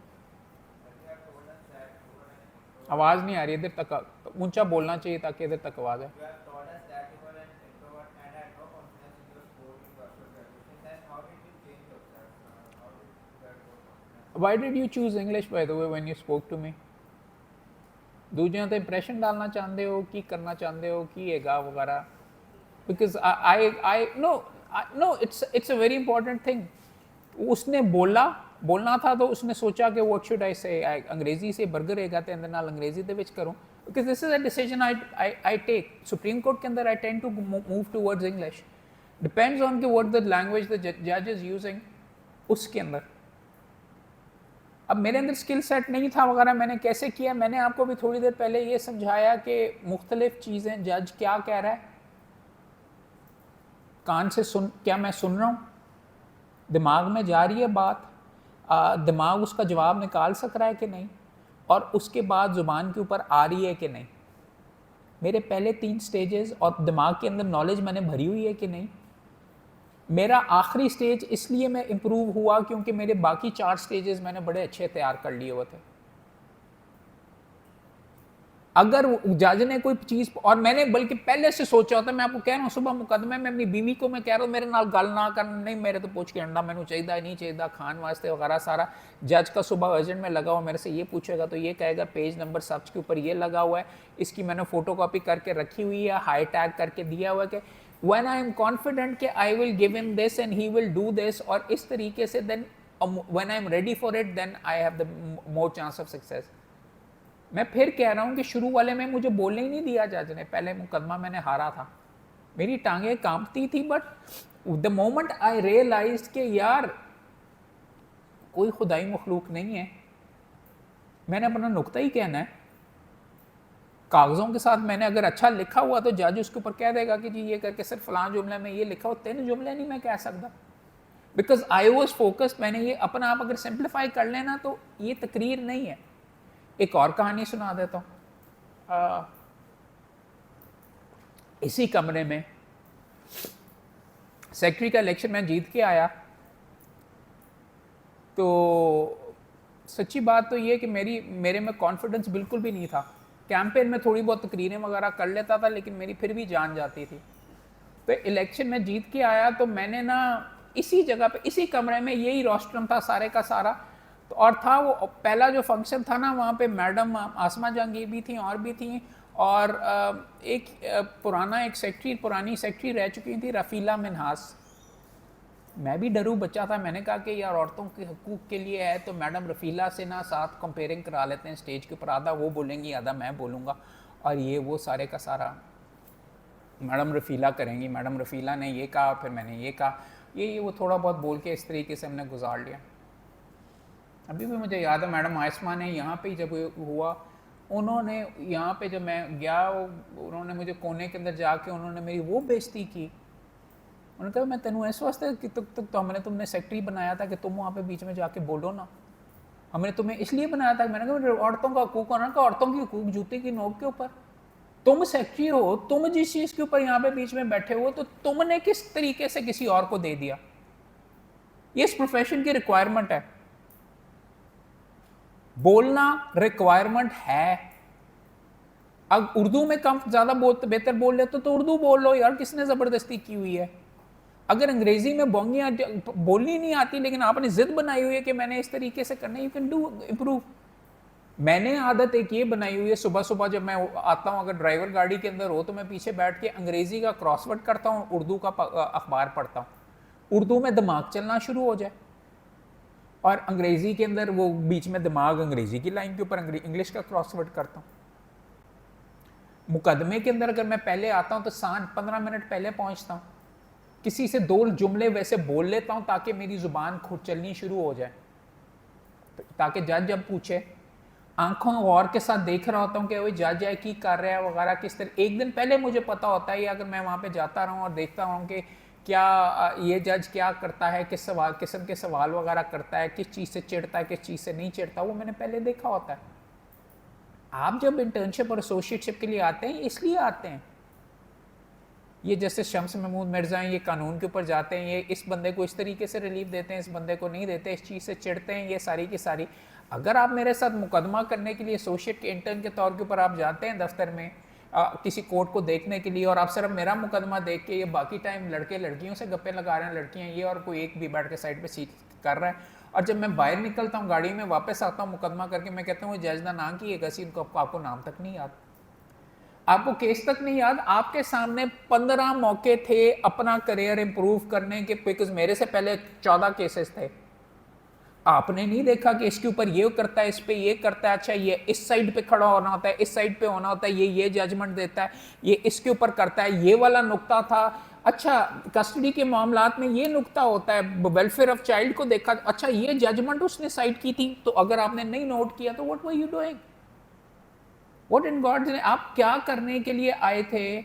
आवाज़ नहीं आ रही, इधर तक ऊंचा बोलना चाहिए ताकि इधर तक आवाज़ है। Why did you choose English by the way when you spoke to me? दूसरों तो इंप्रेशन डालना चाहते हो कि करना चाहते हो कि येगा वगैरह? Because I no it's a very important thing. उसने बोलना था तो उसने सोचा कि what should I say, अंग्रेजी से बर्गर हैगा ते अंदर नाल अंग्रेजी दे विच करूं, because this is a decision I take. Supreme Court के अंदर I tend to move towards English. Depends on कि what the language the judge is using उसके अंदर। अब मेरे अंदर स्किल सेट नहीं था वगैरह, मैंने कैसे किया, मैंने आपको भी थोड़ी देर पहले ये समझाया कि मुख्तलिफ चीज़ें जज क्या कह रहा है, कान से सुन, क्या मैं सुन रहा हूँ, दिमाग में जा रही है बात, दिमाग उसका जवाब निकाल सक रहा है कि नहीं, और उसके बाद ज़ुबान के ऊपर आ रही है कि नहीं, मेरे पहले 3 स्टेजेस, और दिमाग के अंदर नॉलेज मैंने भरी हुई है कि नहीं। मेरा आखिरी स्टेज इसलिए मैं इम्प्रूव हुआ क्योंकि मेरे बाकी 4 स्टेजेस मैंने बड़े अच्छे तैयार कर लिए हुए थे। अगर जज ने कोई चीज़, और मैंने बल्कि पहले से सोचा होता, मैं आपको कह रहा हूँ, सुबह मुकदमे में अपनी बीवी को मैं कह रहा हूँ मेरे नाल गल ना कर, नहीं मेरे तो पूछ के अंडा मैंने चाहिए नहीं चाहिए खान वास्ते वगैरह सारा। जज का सुबह अर्जेंट में लगा हुआ, मेरे से ये पूछेगा तो ये कहेगा पेज नंबर सर्च के ऊपर ये लगा हुआ है, इसकी मैंने फोटो कॉपी करके रखी हुई है, हाई टैग करके दिया हुआ है कि when I am confident कि I will give him this and he will do this, और इस तरीके से then when I am ready for it then I have the more chance of success। मैं फिर कह रहा हूँ कि शुरू वाले में मुझे बोलने ही नहीं दिया जज ने, पहले मुकदमा मैंने हारा था, मेरी टांगें कांपती थी, but the moment I realised कि यार कोई खुदाई मखलूक नहीं है, मैंने अपना नुक्ता ही कहना है, कागज़ों के साथ मैंने अगर अच्छा लिखा हुआ तो जज उसके ऊपर कह देगा कि जी ये करके सिर्फ फलां जुमले में ये लिखा हो, 3 जुमले नहीं मैं कह सकता, बिकॉज आई वॉज फोकस्ड। मैंने ये अपना आप अगर सिंप्लीफाई कर लेना तो ये तकरीर नहीं है। एक और कहानी सुना देता हूँ। इसी कमरे में सेक्रेटरी का इलेक्शन मैं जीत के आया, तो सच्ची बात तो ये कि मेरे में कॉन्फिडेंस बिल्कुल भी नहीं था। कैंपेन में थोड़ी बहुत तकरीरें वगैरह कर लेता था, लेकिन मेरी फिर भी जान जाती थी। तो इलेक्शन में जीत के आया तो मैंने ना इसी जगह पे, इसी कमरे में, यही रोस्ट्रम था सारे का सारा। तो और था वो पहला जो फंक्शन था ना, वहाँ पे मैडम आसमा जहांगीर भी थी और भी थी, और एक पुरानी सेक्रेटरी रह चुकी थी, रफ़ीला मिन्हास। मैं भी डरू बच्चा था, मैंने कहा कि यार औरतों के हकूक़ के लिए है तो मैडम रफ़ीला से ना साथ कंपेयरिंग करा लेते हैं स्टेज के ऊपर, आधा वो बोलेंगी आधा मैं बोलूँगा, और ये वो सारे का सारा मैडम रफ़ीला करेंगी। मैडम रफ़ीला ने ये कहा, फिर मैंने ये कहा, ये वो थोड़ा बहुत बोल के इस तरीके से हमने गुजार लिया। अभी भी मुझे याद है मैडम आसमा ने यहाँ पे जब हुआ, उन्होंने यहाँ पे जब मैं गया, उन्होंने मुझे कोने के अंदर जाके उन्होंने मेरी वो बेइज्जती की। उन्होंने कहा मैं तेनू इस वास्ते कि तो हमने तुमने सेक्रेटरी बनाया था कि तुम वहाँ पे बीच में जाके बोलो ना, हमने तुम्हें इसलिए बनाया था। मैंने कहा औरतों का हकूक़ होना, का औरतों की हकूक़ जूते की नोक के ऊपर, तुम सेक्रेटरी हो, तुम जिस चीज़ के ऊपर यहाँ पे बीच में बैठे हो, तो तुमने किस तरीके से किसी और को दे दिया? ये इस प्रोफेशन की रिक्वायरमेंट है, बोलना रिक्वायरमेंट है। अब उर्दू में कम ज़्यादा बेहतर बोल लेते तो उर्दू बोल लो यार, किसने ज़बरदस्ती की हुई है? अगर अंग्रेजी में बोंगियाँ बोलनी नहीं आती लेकिन आपने जिद बनाई हुई है कि मैंने इस तरीके से करना, यू कैन डू इम्प्रूव। मैंने आदत एक ये बनाई हुई है, सुबह सुबह जब मैं आता हूँ, अगर ड्राइवर गाड़ी के अंदर हो तो मैं पीछे बैठ के अंग्रेजी का क्रॉसवर्ड करता हूँ, उर्दू का अखबार पढ़ता हूँ, उर्दू में दिमाग चलना शुरू हो जाए, और अंग्रेजी के अंदर वो बीच में दिमाग अंग्रेजी की लाइन के ऊपर इंग्लिश का क्रॉसवर्ड करता हूँ। मुकदमे के अंदर अगर मैं पहले आता हूँ तो 15 मिनट पहले पहुँचता हूँ, किसी से 2 जुमले वैसे बोल लेता हूँ ताकि मेरी ज़ुबान खुद चलनी शुरू हो जाए, ताकि जज जब पूछे, आंखों गौर के साथ देख रहा होता हूँ कि वही जज है की कर रहा है वगैरह, किस तरह। एक दिन पहले मुझे पता होता है, अगर मैं वहाँ पे जाता रहूँ और देखता रहूँ कि क्या ये जज क्या करता है, किस किस्म के सवाल वगैरह करता है, किस चीज़ से चिढ़ता है, किस चीज़ से नहीं चिढ़ता, वो मैंने पहले देखा होता है। आप जब इंटर्नशिप और एसोसिएटशिप के लिए आते हैं, इसलिए आते हैं। ये जैसे शम्स महमूद मिर्ज़ा हैं, ये कानून के ऊपर जाते हैं, ये इस बंदे को इस तरीके से रिलीफ देते हैं, इस बंदे को नहीं देते, इस चीज़ से चिढ़ते हैं, ये सारी की सारी। अगर आप मेरे साथ मुकदमा करने के लिए एसोसिएट के इंटर्न के तौर के ऊपर आप जाते हैं दफ्तर में किसी कोर्ट को देखने के लिए, और आप सिर्फ मेरा मुकदमा देख के, ये बाकी टाइम लड़के लड़कियों से गप्पे लगा रहे हैं, लड़कियाँ ये, और कोई एक भी बैठ के साइड पर सीट कर रहा है, और जब मैं बाहर निकलता हूँ गाड़ी में वापस आता हूँ मुकदमा करके, मैं कहता हूँ जज ना नाम की एक ऐसी, आपको नाम तक नहीं याद, आपको केस तक नहीं याद। आपके सामने 15 मौके थे अपना करियर इंप्रूव करने के, बिकॉज मेरे से पहले 14 केसेस थे। आपने नहीं देखा कि इसके ऊपर ये करता है, इस पे ये करता है, अच्छा ये इस साइड पे खड़ा होना होता है, इस साइड पे होना होता है, ये जजमेंट देता है, ये इसके ऊपर करता है, ये वाला नुक्ता था, अच्छा कस्टडी के मामलात में ये नुक्ता होता है, वेलफेयर ऑफ चाइल्ड को देखा, अच्छा ये जजमेंट उसने साइड की थी। तो अगर आपने नहीं नोट किया तो what were you doing, what in God's name, आप क्या करने के लिए आए थे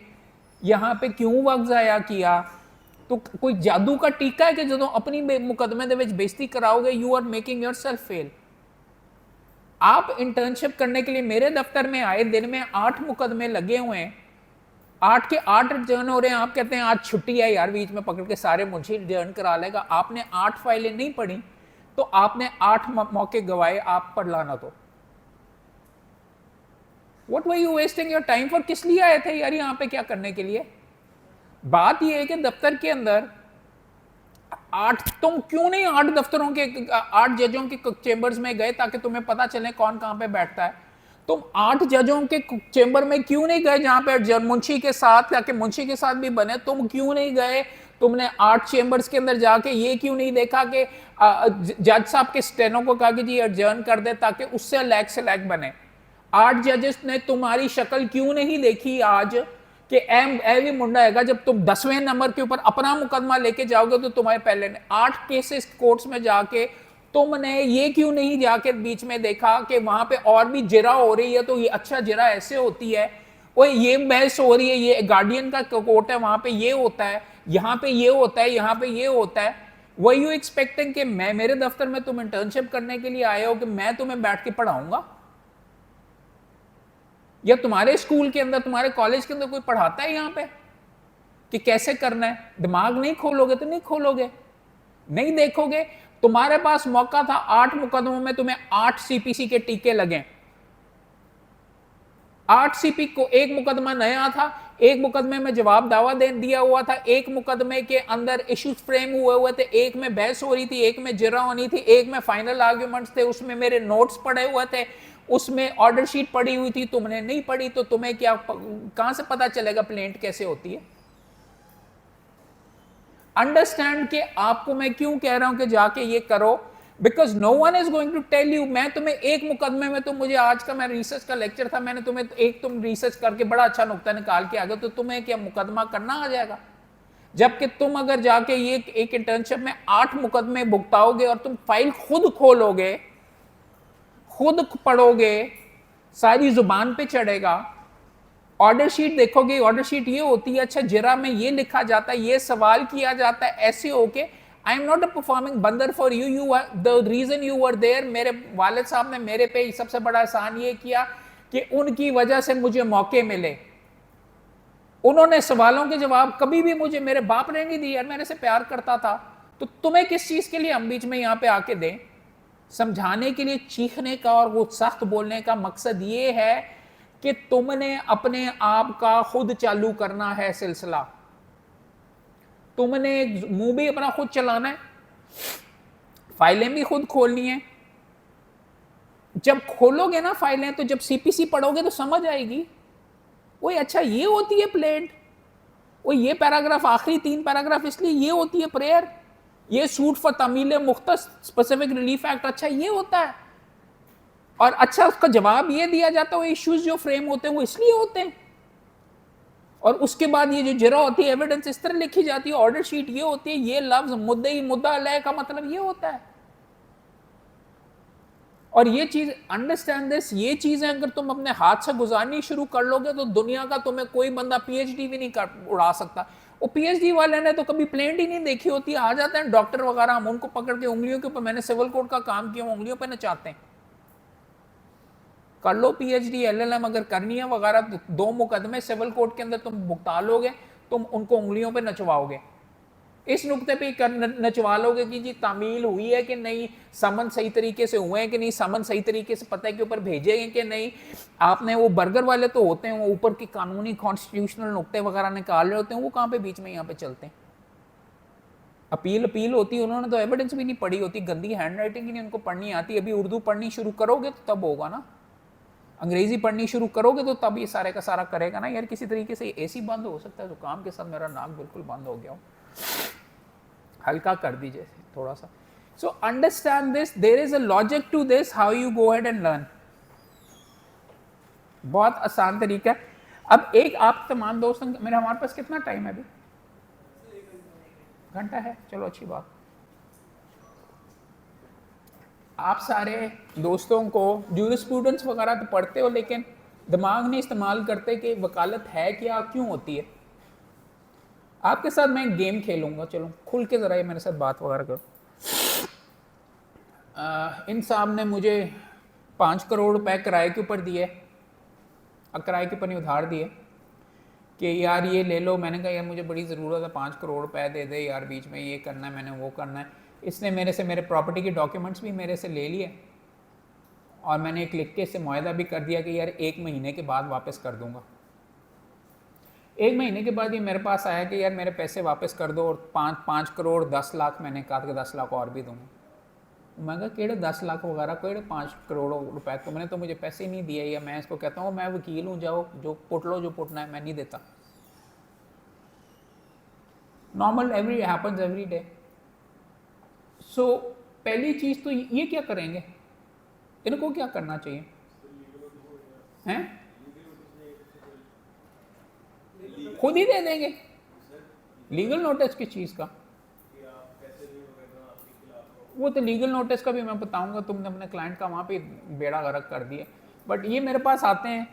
यहाँ पे, क्यों वक्त ज़ाया किया? तो कोई जादू का टीका है कि जो अपनी मुकदमे दे विच बेइज्जती कराओगे, you are making yourself fail. आप इंटर्नशिप करने के लिए मेरे दफ्तर में आए, दिन में 8 मुकदमे लगे हुए हैं, 8 के 8 रिटर्न हो रहे हैं, आप कहते हैं आज छुट्टी है यार, बीच में पकड़ के सारे मुझे रिटर्न करा लेगा। आपने 8 फाइलें नहीं पढ़ी तो आपने 8 मौके गवाए, आप पढ़ लाना। तो what were you wasting your time for? किस लिए आए थे यार यहाँ पे, क्या करने के लिए? बात यह है कि दफ्तर के अंदर 8, तुम क्यों नहीं 8 दफ्तरों के 8 जजों के चेंबर्स में गए ताकि तुम्हें पता चले कौन कहां पे बैठता है? तुम 8 जजों के चेंबर में क्यों नहीं गए जहां पे मुंशी के साथ, ताकि मुंशी के साथ भी बने? तुम क्यों नहीं गए? तुमने 8 चेंबर्स के अंदर जाके ये क्यों नहीं देखा कि जज साहब के स्टेनो को कहा कि जी एडजर्न कर दे ताकि उससे लैग से लैग बने? 8 जजेस ने तुम्हारी शक्ल क्यों नहीं देखी आज कि एवी मुंडा हैगा? जब तुम 10वें नंबर के ऊपर अपना मुकदमा लेके जाओगे तो तुम्हारे पहले 8 केसेस कोर्ट्स में जाके तुमने ये क्यों नहीं जाके बीच में देखा कि वहां पे और भी जिरा हो रही है, तो ये अच्छा जिरा ऐसे होती है, वो ये बहस हो रही है, ये गार्डियन का कोर्ट है, वहां पे ये होता है, यहाँ पे ये होता है, यहाँ पे ये होता है। वो यू एक्सपेक्टिंग कि मैं, मेरे दफ्तर में तुम इंटर्नशिप करने के लिए आए हो कि मैं तुम्हें बैठ के पढ़ाऊंगा? या तुम्हारे स्कूल के अंदर, तुम्हारे कॉलेज के अंदर कोई पढ़ाता है यहां पे कि कैसे करना है? दिमाग नहीं खोलोगे तो नहीं खोलोगे, नहीं देखोगे। तुम्हारे पास मौका था 8 मुकदमों में तुम्हें 8 सीपीसी के टीके लगे। 8 सीपी को, एक मुकदमा नया था, एक मुकदमे में जवाब दावा दे दिया हुआ था, एक मुकदमे के अंदर इश्यूज फ्रेम हुए हुए थे, एक में बहस हो रही थी, एक में जिरा होनी थी, एक में फाइनल आर्ग्यूमेंट्स थे, उसमें मेरे नोट्स पड़े हुए थे, उसमें ऑर्डर शीट पड़ी हुई थी, तुमने नहीं पढ़ी, तो तुम्हें क्या, कहां से पता चलेगा प्लेंट कैसे होती है? अंडरस्टैंड कि आपको मैं क्यों कह रहा हूं कि जाके ये करो, because no one is going to tell you. मैं तुम्हें एक मुकदमे में, तो मुझे आज का, मैं रिसर्च का लेक्चर था, मैंने तुम्हें एक, तुम रिसर्च करके बड़ा अच्छा नुक्ता निकाल के आ गए, तो तुम्हें क्या मुकदमा करना आ जाएगा? जबकि तुम अगर जाके ये एक इंटर्नशिप में 8 मुकदमे भुगताओगे और तुम फाइल खुद खोलोगे, खुद पढ़ोगे, सारी जुबान पे चढ़ेगा, ऑर्डर शीट देखोगे, ऑर्डर शीट ये होती है, अच्छा जिरा में ये लिखा जाता है, ये सवाल किया जाता है, ऐसे होके I am not a performing बंदर for you, you are the reason you were there. मेरे वालिद साहब ने मेरे पे सबसे बड़ा एहसान ये किया कि उनकी वजह से मुझे मौके मिले। उन्होंने सवालों के जवाब कभी भी मुझे, मेरे बाप ने नहीं दिए यार, मेरे से प्यार करता था, तो तुम्हें किस चीज के लिए हम बीच में यहां पे आके दें? समझाने के लिए, चीखने का और वो सख्त बोलने का मकसद ये है कि तुमने अपने आप का खुद चालू करना है सिलसिला, तुमने मुंह भी अपना खुद चलाना है, फाइलें भी खुद खोलनी है। जब खोलोगे ना फाइलें, तो जब सीपीसी पढ़ोगे तो समझ आएगी, वो अच्छा ये होती है प्लेंट, वो ये पैराग्राफ, आखिरी 3 पैराग्राफ इसलिए ये होती है प्रेयर, ये सूट फॉर तमील मुख्तस स्पेसिफिक रिलीफ एक्ट, अच्छा ये होता है, और अच्छा उसका जवाब ये दिया जाता है, वो इश्यूज जो फ्रेम होते हैं वो इसलिए होते हैं, और उसके बाद ये जो जिरा होती है, एविडेंस इस तरह लिखी जाती है, ऑर्डर शीट ये होती है, ये लफ्ज मुद्दई मुद्दा अलह का मतलब ये होता है। और ये चीज, अंडरस्टैंड दिस, ये चीजें अगर तुम अपने हाथ से गुजारनी शुरू कर लोगे तो दुनिया का तुम्हें कोई बंदा पीएचडी भी नहीं उड़ा सकता। वो पीएचडी वाले ने तो कभी प्लेंट ही नहीं देखी होती, आ जाते हैं डॉक्टर वगैरह, हम उनको पकड़ के उंगलियों के ऊपर, मैंने सिविल कोड का काम किया, उंगलियों पर नचाते हैं। कर लो पीएचडी एलएलएम अगर करनी है वगैरह, 2 मुकदमे सिविल कोर्ट के अंदर तुम भुगता लोगे, तुम उनको उंगलियों पे नचवाओगे, इस नुक्ते पे नचवा लोगे कि जी तामील हुई है कि नहीं, समन सही तरीके से हुए हैं कि नहीं, समन सही तरीके से पता के ऊपर भेजे हैं कि नहीं। आपने वो बर्गर वाले तो होते हैं, वो ऊपर की कानूनी कॉन्स्टिट्यूशनल नुक्ते वगैरह निकाल रहे होते हैं, वो कहाँ पे बीच में यहाँ पे चलते हैं। अपील होती है, उन्होंने तो एविडेंस भी नहीं पढ़ी होती, गंदी हैंड राइटिंग ही नहीं उनको पढ़नी आती। अभी उर्दू पढ़नी शुरू करोगे तो तब होगा ना, अंग्रेजी पढ़नी शुरू करोगे तो तब ये सारे का सारा करेगा ना। यार किसी तरीके से एसी बंद हो सकता है, तो काम के साथ मेरा नाक बिल्कुल बंद हो गया हो, हल्का कर दीजिए थोड़ा सा। So understand this, there is a logic to this, how you go ahead and learn. बहुत आसान तरीका। अब एक आप तमाम दोस्तों, मेरे हमारे पास कितना टाइम है अभी? घंटा है, चलो अच्छी बात। आप सारे दोस्तों को जूरिस्प्रूडेंस वगैरह तो पढ़ते हो, लेकिन दिमाग नहीं इस्तेमाल करते कि वकालत है क्या, क्यों होती है। आपके साथ मैं गेम खेलूंगा, चलो खुल के ज़रा ये मेरे साथ बात वगैरह करो। इन साहब ने मुझे 5 करोड़ रुपए किराए के ऊपर दिए, किराए के ऊपर नहीं उधार दिए कि यार ये ले लो। मैंने कहा यार मुझे बड़ी ज़रूरत है, 5 करोड़ रुपए दे दे यार, बीच में ये करना है, मैंने वो करना है। इसने मेरे से मेरे प्रॉपर्टी के डॉक्यूमेंट्स भी मेरे से ले लिए, और मैंने एक लिख के इससे मुआहदा भी कर दिया कि यार 1 महीने के बाद वापस कर दूंगा। 1 महीने के बाद ये मेरे पास आया कि यार मेरे पैसे वापस कर दो, और 5 करोड़ 10 लाख, मैंने कहा कि 10 लाख और भी दूंगा। मैं कहा केड़े 10 लाख वगैरह, केड़े 5 करोड़ रुपए, तुमने तो मुझे पैसे नहीं दिए। या मैं इसको कहता हूँ मैं वकील हूँ, जाओ जो पुट लो, जो पुटना है, मैं नहीं देता। Normal every happens every day. So पहली चीज तो ये क्या करेंगे, इनको क्या करना चाहिए हैं? खुद ही दे देंगे लीगल नोटिस किस चीज का? वो तो लीगल नोटिस का भी मैं बताऊंगा, तुमने अपने क्लाइंट का वहाँ पे बेड़ा गर्क कर दिया। बट ये मेरे पास आते हैं,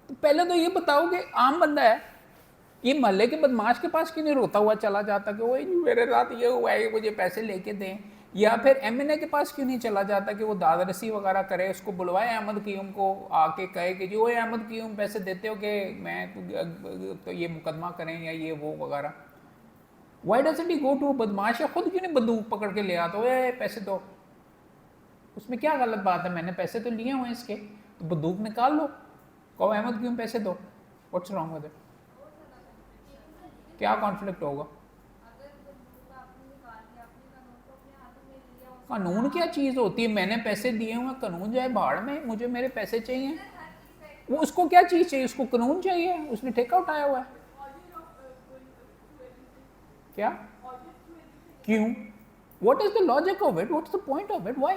तो पहले तो ये बताओ कि आम बंदा है, ये मोहल्ले के बदमाश के पास क्यों नहीं रोता हुआ चला जाता कि वो मेरे साथ ये हुआ है, मुझे पैसे लेके दें? या फिर एमएनए के पास क्यों नहीं चला जाता कि वो दादरसी वगैरह करे, उसको बुलवाए अहमद कीम को, आके कहे कि जो अहमद कीम पैसे देते हो कि मैं तो ये मुकदमा करें या ये वो वगैरह। Why doesn't he go to बदमाश, या खुद क्यों नहीं बंदूक पकड़ के ले आता, ओए पैसे दो? उसमें क्या गलत बात है? मैंने पैसे तो लिए हुए इसके, तो बंदूक निकाल लो, कहो अहमद क्यों पैसे दो, व्हाट्स रॉन्ग विद इट? क्या कॉन्फ्लिक्ट होगा? कानून क्या चीज़ होती है? मैंने पैसे दिए हुए, कानून जाए भाड़ में, मुझे मेरे पैसे चाहिए। वो उसको क्या चीज़ चाहिए? उसको कानून चाहिए, उसने ठेका उठाया हुआ है। क्या? क्यों? What is the logic of it? What's the point of it? Why?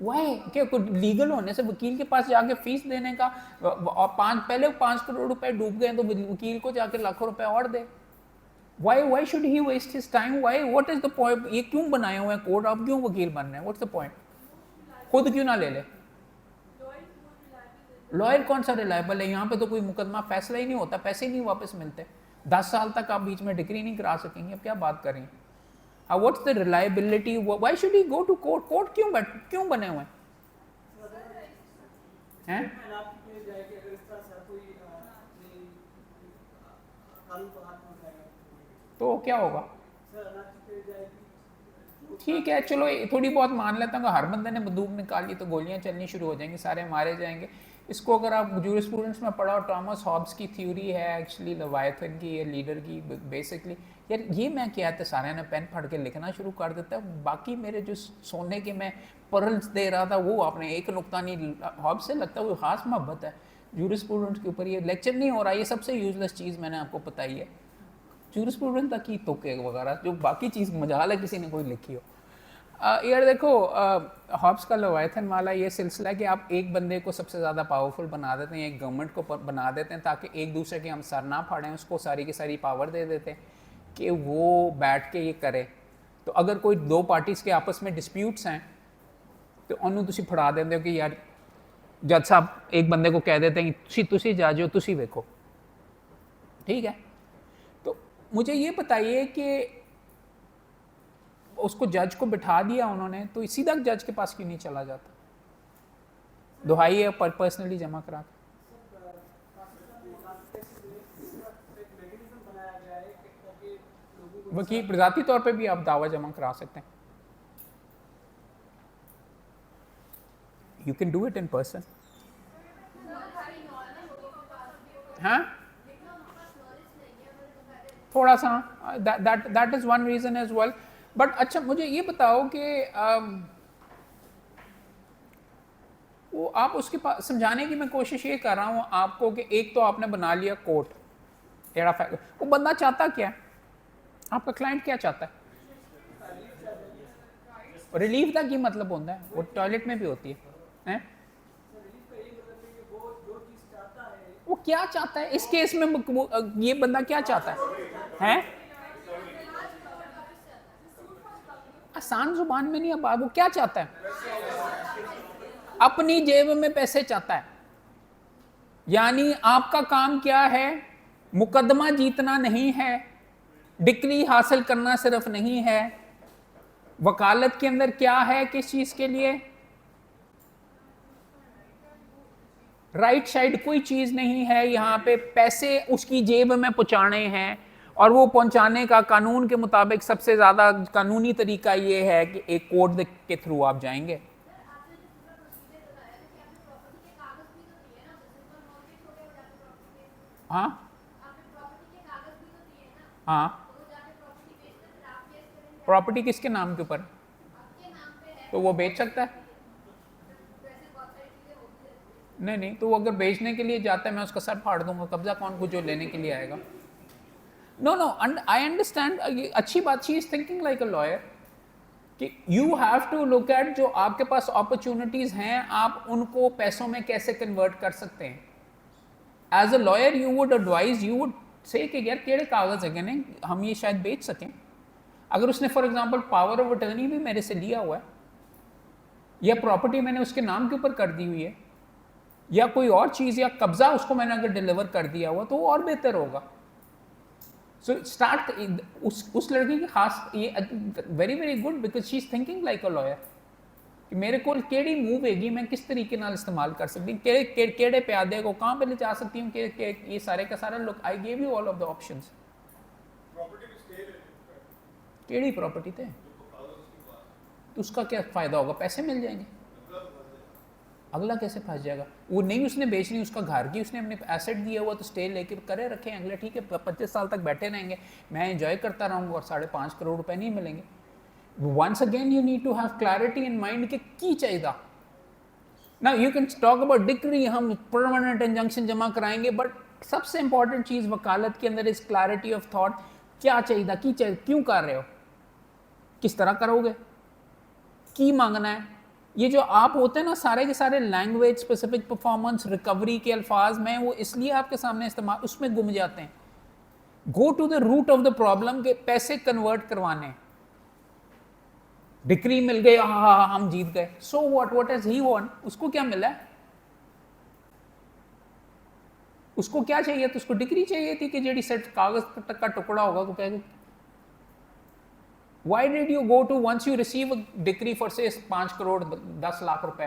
Why? क्या कोई लीगल होने से वकील के पास जाके फीस देने का, और पहले 5 करोड़ रुपए डूब गए तो वकील को जाके लाखों रुपए और दे? Why should he waste his time? Why? What is the point? ये क्यों बनाए हुए हैं कोर्ट? आप क्यों वकील बन रहे हैं? What's the point? खुद क्यों ना ले ले? लॉयर कौन सा रिलायबल है? यहाँ पे तो कोई मुकदमा फैसला ही नहीं होता, पैसे ही नहीं वापस मिलते, 10 साल तक आप बीच में डिग्री नहीं करा सकेंगे। अब क्या बात करें? What's the reliability? Why should he go to court? Court क्यों बने हुए हैं? तो क्या होगा? ठीक है, चलो थोड़ी बहुत मान लेता हूँ, हर बंदे ने बंदूक निकाली तो गोलियां चलनी शुरू हो जाएंगी, सारे मारे जाएंगे। इसको अगर आप जूरिस्प्रूडेंस में पढ़ा, टॉमस हॉब्स की थ्योरी है एक्चुअली लेवियाथन की, ये लीडर की बेसिकली। यार ये मैं क्या है, सारे ने पेन फाड़ के लिखना शुरू कर देता है। बाकी मेरे जो सोने के मैं पर्ल्स दे रहा था वो आपने एक नुक्ता नहीं, हॉब्स से लगता है वो खास मोहब्बत है जूरिस्प्रूडेंस के ऊपर। ये लेक्चर नहीं हो रहा, ये सबसे यूजलेस चीज़ मैंने आपको बताई है, जूरिस्प्रूडेंस तक की तुक्के वगैरह, जो बाकी चीज़ मजाल है किसी ने कोई लिखी हो। यार देखो, हॉब्स का लेवियाथन वाला ये सिलसिला है कि आप एक बंदे को सबसे ज़्यादा पावरफुल बना देते हैं, एक गवर्नमेंट को बना देते हैं ताकि एक दूसरे के हम सर ना फाड़ें, उसको सारी की सारी पावर दे देते हैं कि वो बैठ के ये करे। तो अगर कोई दो पार्टीज़ के आपस में डिस्प्यूट्स हैं तो उन्होंने तुसी फड़ा देते हो कि यार जज साहब एक बंदे को कह देते हैं कि तुसी जज हो, तुसी देखो, ठीक है। तो मुझे ये बताइए कि उसको जज को बिठा दिया उन्होंने, तो सीधा जज के पास क्यों नहीं चला जाता? दुहाई है पर्सनली जमा करा के। वकील प्रजाती तौर पे भी आप दावा जमा करा सकते हैं, you can do it in person. हाँ, थोड़ा सा that is one reason as well. But अच्छा मुझे ये बताओ कि वो आप उसके पास समझाने की मैं कोशिश ये कर रहा हूँ आपको कि एक तो आपने बना लिया कोर्ट, वो बंदा चाहता क्या है, आपका क्लाइंट क्या चाहता है? रिलीफ का क्या मतलब होता है? वो टॉयलेट में भी होती है? वो क्या चाहता है इस केस में? ये बंदा क्या चाहता है? आसान जुबान में नहीं, अब वो क्या चाहता है? अपनी जेब में पैसे चाहता है। यानी आपका काम क्या है? मुकदमा जीतना नहीं है, डिग्री हासिल करना सिर्फ नहीं है। वकालत के अंदर क्या है, किस चीज के लिए? राइट साइड कोई चीज नहीं है, यहाँ पे पैसे उसकी जेब में पहुंचाने हैं, और वो पहुंचाने का कानून के मुताबिक सबसे ज्यादा कानूनी तरीका ये है कि एक कोर्ट के थ्रू आप जाएंगे। हाँ हाँ, प्रॉपर्टी किसके नाम के ऊपर? तो वो बेच सकता है? नहीं, तो वो अगर बेचने के लिए जाता है मैं उसका सर फाड़ दूंगा, कब्जा कौन को जो लेने के लिए आएगा? नो, आई अंडरस्टैंड, अच्छी बात, she is thinking like a lawyer कि you have to look at जो आपके पास अपॉर्चुनिटीज हैं, आप उनको पैसों में कैसे कन्वर्ट कर सकते हैं। As a lawyer you would advise, you would say कि यार केड़े कागज है नहीं हम ये शायद बेच सकें। अगर उसने for example power of attorney भी मेरे से लिया हुआ है, या प्रॉपर्टी मैंने उसके नाम के ऊपर कर दी हुई है, या कोई और चीज़ या कब्जा उसको मैंने अगर डिलीवर कर दिया हुआ, तो वो और बेहतर होगा। सो स्टार्ट उस लड़की की खास ये very very good because she is thinking like a lawyer कि मेरे को केड़ी मूव हैगी, मैं किस तरीके नाल इस्तेमाल कर सकती हूँ, केड़े प्यादे को कहाँ पे ले जा सकती हूँ, ये सारे का सारा look I gave you all of the options. केड़ी प्रॉपर्टी थे तो उसका क्या फ़ायदा होगा, पैसे मिल जाएंगे। अगला कैसे फंस जाएगा, वो नहीं उसने बेचनी, उसका घर की उसने अपने एसेट दिया हुआ, तो स्टे लेके करे रखे अगले, ठीक है 25 साल तक बैठे रहेंगे, मैं एंजॉय करता रहूँगा और 5.5 करोड़ रुपए नहीं मिलेंगे। Once again you need to have clarity in mind कि की चाहिए। Now you can talk about decree, हम परमानेंट इंजंक्शन जमा कराएंगे, बट सबसे इंपॉर्टेंट चीज़ वकालत के अंदर इज क्लैरिटी ऑफ थॉट। क्या चाहिए, की चाहिए, क्यों कर रहे हो, किस तरह करोगे, की मांगना है। ये जो आप होते हैं ना सारे के सारे लैंग्वेज स्पेसिफिक परफॉर्मेंस रिकवरी के अल्फाज में वो इसलिए आपके सामने इस्तेमाल उसमें गुम जाते हैं। Go to the root of the problem के पैसे कन्वर्ट करवाने, डिक्री मिल गई, हाँ हम जीत गए, so what has he won, उसको क्या मिला है, उसको क्या चाहिए, तो उसको डिक्री चाहिए थी कि जेडी सेट कागज तक का टुकड़ा होगा तो कहेगा why did you go to once you receive a decree for say 5 crore 10 lakh रुपए,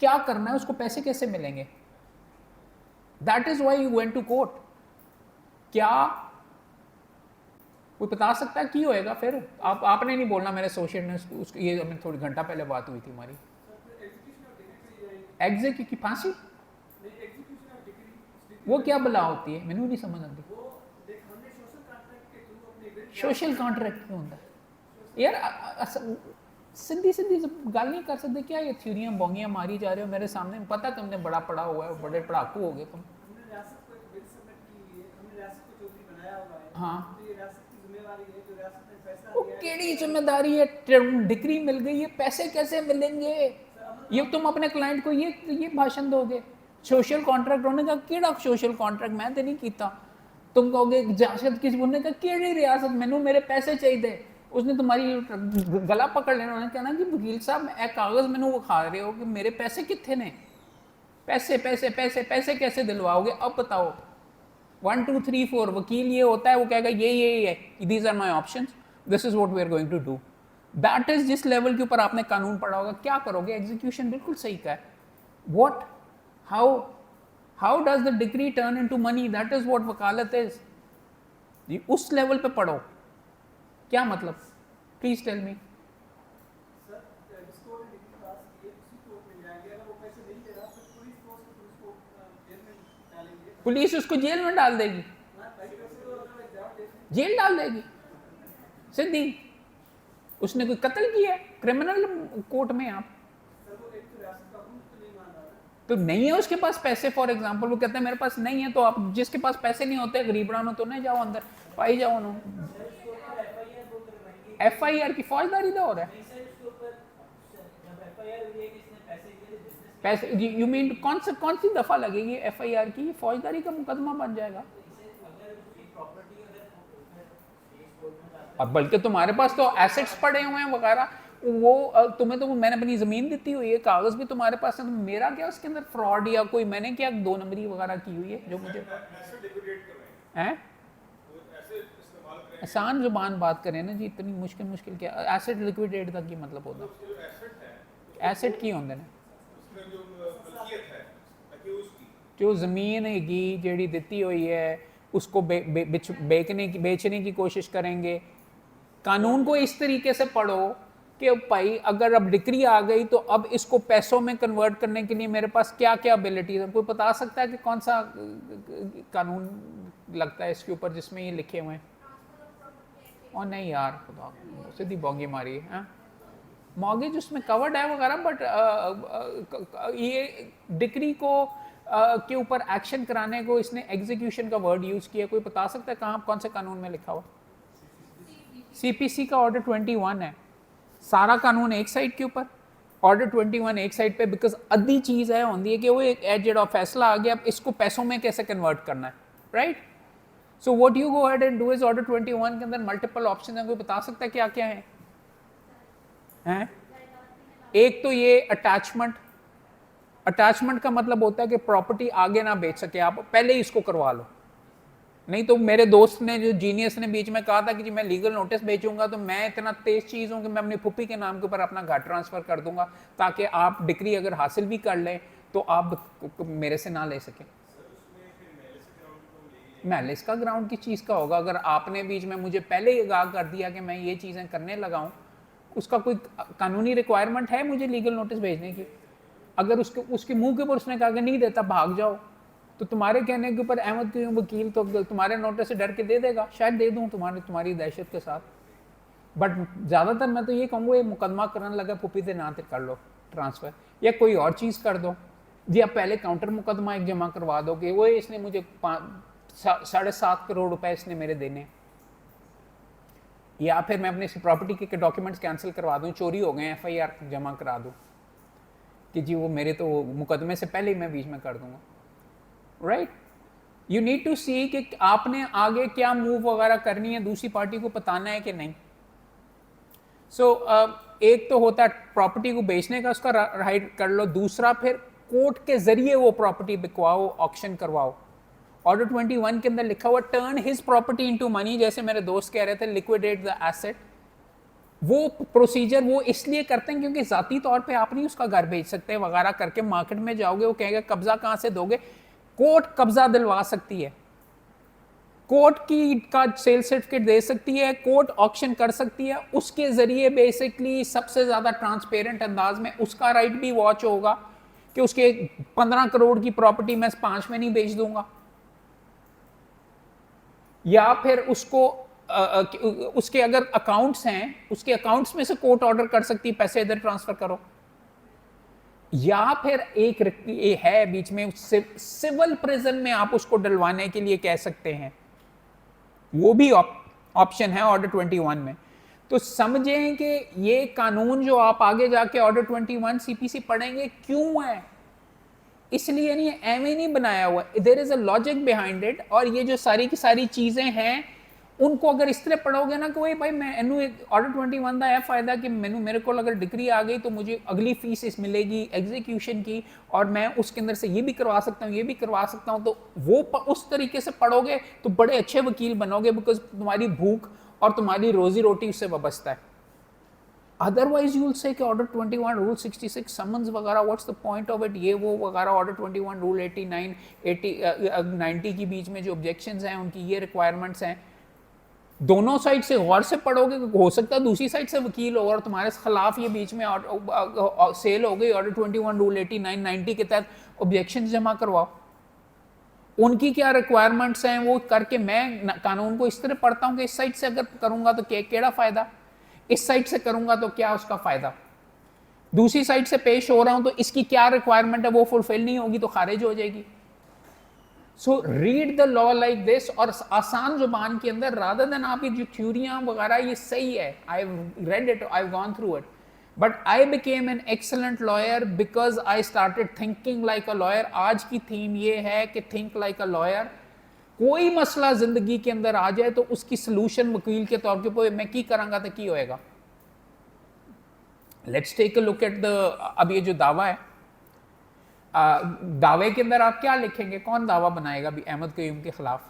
क्या करना है उसको, पैसे कैसे मिलेंगे, that is why you went to court। क्या कोई बता सकता है की होएगा फिर, आपने नहीं बोलना, मेरे सोशल ने उसको ये हमें थोड़ी घंटा पहले बात हुई थी हमारी, एग्जिट की फांसी, वो क्या बला होती है, मैंने नहीं समझ आती, सोशल कॉन्ट्रैक्ट क्यों होता है यार, सीधी सीधी गल नहीं कर सकते क्या, ये थ्योरियां बोंगियां मारी जा रहे हो मेरे सामने, पता तुमने बड़ा पढ़ा हुआ है, बड़े पढ़ाकू हो गए तुम। हाँ वो केड़ी जिम्मेदारी है, डिग्री मिल गई है, पैसे कैसे मिलेंगे, ये तुम अपने क्लाइंट को ये भाषण दोगे, सोशल कॉन्ट्रैक्ट होने का केड़ा सोशल कॉन्ट्रैक्ट, मैं तो नहीं किया, तुम कहोगे रियासत किस बोलने का, केड़ी रियासत, मैनू मेरे पैसे चाहिए, उसने तुम्हारी गला पकड़ लेना, उन्होंने कहना कि वकील साहब ए कागज मैनू विखा रहे हो कि मेरे पैसे कितने ने, पैसे पैसे पैसे पैसे कैसे दिलवाओगे, अब बताओ। 1 2 3 4 वकील ये होता है, वो कहेगा ये है, these are my option, this is what we are going to do, that is जिस लेवल के ऊपर आपने कानून पढ़ा होगा, क्या करोगे, एग्जीक्यूशन बिल्कुल सही का है, what how does the degree turn into money, that is what वकालत इज, उस लेवल पे पढ़ो, क्या मतलब, प्लीज टेल मी। पुलिस उसको जेल में डाल देगी, जेल डाल देगी सीधी, उसने कोई कत्ल किया है क्रिमिनल कोर्ट में, आप तो नहीं है उसके पास पैसे, फॉर एग्जांपल वो कहते हैं मेरे पास नहीं है, तो आप जिसके पास पैसे नहीं होते गरीबड़ा तो नहीं जाओ अंदर, पाई जाओ ना, FIR की फौजदारी का हो रहा है, पैसे यू मीन कौन सी दफा लगेगी FIR की, फौजदारी का मुकदमा बन जाएगा, और बल्कि तुम्हारे पास तो एसेट्स पड़े हुए हैं वगैरह, वो तुम्हें तो मैंने अपनी ज़मीन देती हुई है, कागज़ भी तुम्हारे पास है, तो मेरा क्या उसके अंदर फ्रॉड या कोई मैंने क्या 2 नंबरी वगैरह की हुई है जो मुझे हैं, आसान जुबान बात करें ना जी, इतनी मुश्किल क्या, एसेट लिक्विडेट तक की मतलब होता है, एसेट की होंगे ना, जो ज़मीन हैगी जेड़ी दिती हुई है उसको बेचने की कोशिश करेंगे। कानून को इस तरीके से पढ़ो कि भाई अगर अब डिक्री आ गई तो अब इसको पैसों में कन्वर्ट करने के लिए मेरे पास क्या क्या एबिलिटीज है, कोई बता सकता है कि कौन सा कानून लगता है इसके ऊपर जिसमें ये लिखे हुए हैं, और नहीं यार खुदा सीधी बॉगी मारी है, मॉर्गेज उसमें कवर्ड है वगैरह, बट ये डिक्री को के ऊपर एक्शन कराने को इसने एग्जीक्यूशन का वर्ड यूज किया, कोई बता सकता है कहाँ कौन से कानून में लिखा हुआ, CPC का ऑर्डर 21 है, सारा कानून एक साइड के ऊपर, ऑर्डर 21 एक साइड पे, बिकॉज अद्धी चीज़ है होती है कि वो एक जो फैसला आ गया अब इसको पैसों में कैसे कन्वर्ट करना है, right. So what you go ahead and do is order 21 के अंदर मल्टीपल ऑप्शन है, कोई बता सकता है क्या क्या है? हैं? एक तो ये अटैचमेंट, अटैचमेंट का मतलब होता है कि प्रॉपर्टी आगे ना बेच सके, आप पहले ही इसको करवा लो। नहीं तो मेरे दोस्त ने, जो जीनियस ने, बीच में कहा था कि जी मैं लीगल नोटिस बेचूंगा तो मैं इतना तेज चीज हूं कि मैं अपनी फुप्पी के नाम के ऊपर अपना घर ट्रांसफर कर दूंगा, ताकि आप डिग्री अगर हासिल भी कर लें तो आप मेरे से ना ले सकें। मैलिस का ग्राउंड किस चीज़ का होगा? अगर आपने बीच में मुझे पहले ही आगाह कर दिया कि मैं ये चीज़ें करने लगा हूँ, उसका कोई कानूनी रिक्वायरमेंट है मुझे लीगल नोटिस भेजने की? अगर उसके मुंह के ऊपर उसने कहा कि नहीं देता भाग जाओ, तो तुम्हारे कहने के ऊपर अहमद के वकील तो तुम्हारे नोटिस से डर के दे देगा, शायद दे दूँ तुम्हारी दहशत के साथ। बट ज़्यादातर मैं तो ये कहूँगा ये मुकदमा करने लगा पुप्पी से ना कर लो ट्रांसफ़र, या कोई और चीज़ कर दो जी। आप पहले काउंटर मुकदमा एक जमा करवा दो कि वो इसने मुझे 7.5 करोड़ रुपए इसने मेरे देने, या फिर मैं अपने प्रॉपर्टी के डॉक्यूमेंट्स कैंसिल करवा दूं, चोरी हो गए FIR जमा करा दूं कि जी वो मेरे तो मुकदमे से पहले ही मैं बीच में कर दूंगा। राइट, यू नीड टू सी कि आपने आगे क्या मूव वगैरह करनी है, दूसरी पार्टी को बताना है कि नहीं। एक तो होता है प्रॉपर्टी को बेचने का, उसका राइट कर लो। दूसरा फिर कोर्ट के जरिए वो प्रॉपर्टी बिकवाओ, ऑक्शन करवाओ। ऑर्डर 21 के अंदर लिखा हुआ turn his property into money, जैसे मेरे दोस्त कह रहे थे लिक्विडेट द एसेट। वो प्रोसीजर वो इसलिए करते हैं क्योंकि जाती तौर पे आप नहीं उसका घर बेच सकते वगैरह करके, मार्केट में जाओगे वो कहेगा कब्जा कहां से दोगे, कोर्ट कब्जा दिलवा सकती है, कोर्ट की का सेल सर्टिफिकेट दे सकती है, कोर्ट ऑक्शन कर सकती है, उसके जरिए बेसिकली सबसे ज्यादा ट्रांसपेरेंट अंदाज में उसका राइट भी वॉच होगा कि उसके 15 करोड़ की प्रॉपर्टी मैं 5 में नहीं बेच दूंगा, या फिर उसको उसके अगर अकाउंट्स हैं उसके अकाउंट्स में से कोर्ट ऑर्डर कर सकती है पैसे इधर ट्रांसफर करो, या फिर एक है बीच में सिविल प्रिजन में आप उसको डलवाने के लिए कह सकते हैं, वो भी ऑप्शन है ऑर्डर 21 में। तो समझें कि ये कानून जो आप आगे जाके ऑर्डर 21 CPC पढ़ेंगे क्यों है, इसलिए नहीं, एवं नहीं बनाया हुआ, there is a logic behind it. और ये जो सारी की सारी चीजें हैं उनको अगर इस तरह पढ़ोगे ना कि वही भाई मैं ऑर्डर 21 का यह फायदा कि मेरे को अगर डिग्री आ गई तो मुझे अगली फीस इस मिलेगी एग्जीक्यूशन की, और मैं उसके अंदर से ये भी करवा सकता हूँ ये भी करवा सकता हूँ, तो वो उस तरीके से पढ़ोगे तो बड़े अच्छे वकील बनोगे, बिकॉज तुम्हारी भूख और तुम्हारी रोजी रोटी उससे वाबस्ता है। अदरवाइज यू विल से कि ऑर्डर 21 रूल 66 समन्स वगैरह, what's the point of it, ये वो वगैरह, ऑर्डर 21 रूल 89 90 के बीच में जो ऑब्जेक्शंस हैं उनकी ये रिक्वायरमेंट्स हैं। दोनों साइड से गौर से पढ़ोगे, हो सकता है दूसरी साइड से वकील हो और तुम्हारे खिलाफ ये बीच में सेल हो गई, ऑर्डर 21 रूल 89 90 के तहत ऑब्जेक्शन जमा करवाओ, उनकी क्या रिक्वायरमेंट्स हैं वो करके मैं कानून को इस तरह पढ़ता हूं कि इस साइड से अगर करूंगा तो केड़ा फायदा, इस साइड से करूंगा तो क्या उसका फायदा, दूसरी साइड से पेश हो रहा हूं तो इसकी क्या रिक्वायरमेंट है वो फुलफिल नहीं होगी तो खारिज हो जाएगी। So read the law like this, और आसान जुबान के अंदर, रादर देन आप ये जो थ्योरियां वगैरह ये सही है, I read it, I gone through it, but I became an excellent lawyer because I started thinking like a lawyer. आज की थीम ये है कि थिंक लाइक अ लॉयर। कोई मसला जिंदगी के अंदर आ जाए तो उसकी सोल्यूशन वकील के तौर पे मैं की करांगा तो की होएगा। Let's take a look at the, अब ये जो दावा है, दावे के अंदर आप क्या लिखेंगे, कौन दावा बनाएगा भी अहमद कयूम के खिलाफ,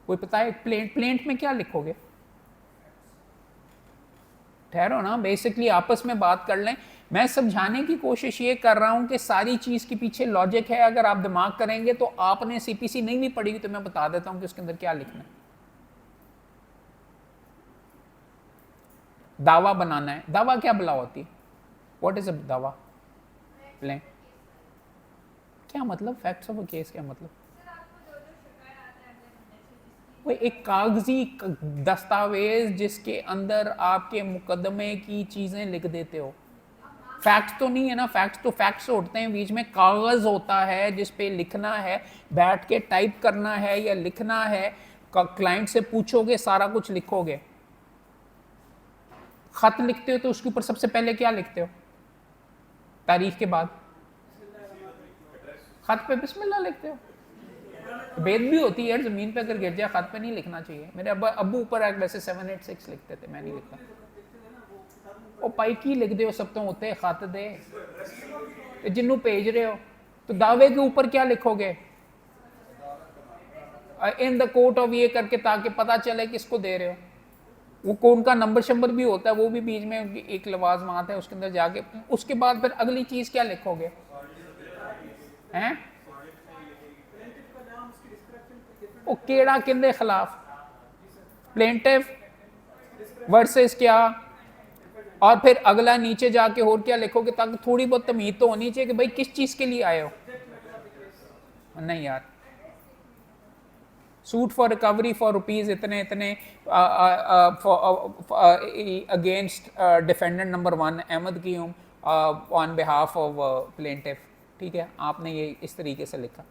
कोई पता है? प्लेंट में क्या लिखोगे? ठहरो ना, बेसिकली आपस में बात कर लें। मैं समझाने की कोशिश ये कर रहा हूं कि सारी चीज के पीछे लॉजिक है, अगर आप दिमाग करेंगे तो आपने CPC नहीं भी पढ़ी तो मैं बता देता हूं कि उसके अंदर क्या लिखना है। दावा बनाना है, दावा क्या बला होती है, व्हाट इज अ दावा? प्लेन क्या मतलब, फैक्ट्स ऑफ अ केस क्या मतलब? वो एक कागजी दस्तावेज जिसके अंदर आपके मुकदमे की चीजें लिख देते हो। फैक्ट्स तो नहीं है ना, फैक्ट्स होते हैं बीच में, कागज होता है जिस पे लिखना है, बैठ के टाइप करना है या लिखना है, क्लाइंट से पूछोगे सारा कुछ लिखोगे। खत लिखते हो तो उसके ऊपर सबसे पहले क्या लिखते हो तारीख के बाद? खत पे बिस्मिल्लाह लिखते हो? बेद भी होती है यार, जमीन पे अगर गिर जाए खत पे नहीं लिखना चाहिए। मेरे अब्बू ऊपर आके वैसे 786 लिखते थे, मैं नहीं लिखता। ਉਹ ਭਾਈ ਕੀ लिखते हो, सब तो होते खत दे जिन्हों भेज रहे हो, तो दावे के ऊपर क्या लिखोगे? इन द कोर्ट ऑफ ये करके, ताकि पता चले किसको दे रहे हो। वो कौन का नंबर शंबर भी होता है, वो भी बीच में एक लवाजमात है, उसके अंदर जाके उसके बाद फिर अगली चीज क्या लिखोगे हैं? वो केड़ा किंदे खिलाफ? प्लेंटिफ वर्सेस क्या, और फिर अगला नीचे जाके और क्या लिखोगे, ताकि थोड़ी बहुत तमीज तो होनी चाहिए कि भाई किस चीज के लिए आए हो। नहीं यार, suit for recovery for rupees इतने इतने अगेंस्ट डिफेंडेंट नंबर 1 अहमद कीम ऑन बिहाफ ऑफ प्लेंटिफ। ठीक है, आपने ये इस तरीके से लिखा।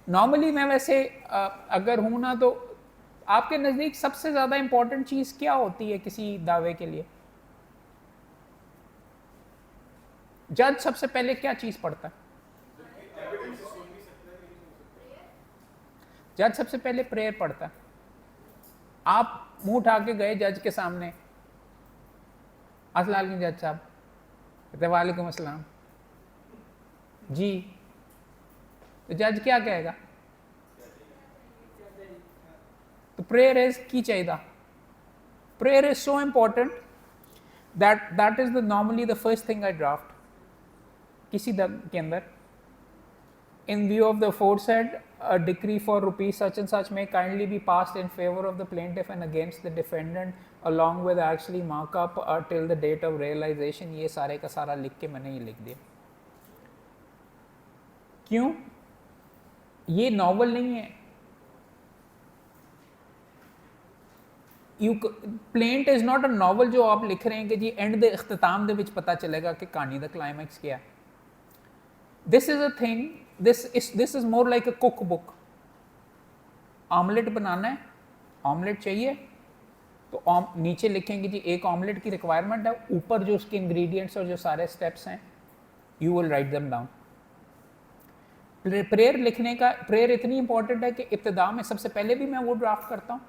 नॉर्मली मैं वैसे अगर हूं ना, तो आपके नज़दीक सबसे ज़्यादा इंपॉर्टेंट चीज़ क्या होती है किसी दावे के लिए? जज सबसे पहले क्या चीज़ पढ़ता है? जज सबसे पहले प्रेयर पढ़ता है। आप मुंह उठा के गए जज के सामने, अस्सलाम वालेकुम जज साहब, कहते वालेकुम अस्सलाम जी, तो जज क्या कहेगा? तो प्रेयर इज की चाहिए। Prayer is so important that is the normally the first thing I draft किसी के अंदर। इन view of the aforesaid, a decree for rupees such and such may kindly be passed in favor of the plaintiff and against the defendant along with actually markup till the date of realization। ये सारे का सारा लिख के मैंने ये लिख दिया। क्यों? ये नॉवल नहीं है। Plaint is not a novel जो आप लिख रहे हैं कि जी एंड द इख्तिताम दे विच पता चलेगा कि कहानी दा क्लाइमैक्स क्या है। This is a thing, this is more like a cook book. Omelette बनाना है, ऑमलेट चाहिए, तो नीचे लिखेंगे जी एक ऑमलेट की रिक्वायरमेंट है, ऊपर जो उसके इंग्रेडिएंट्स और जो सारे स्टेप्स हैं you will write them down. Prayer लिखने का, प्रेयर इतनी इंपॉर्टेंट है कि इब्तिदा में सबसे पहले भी मैं वो ड्राफ्ट करता हूँ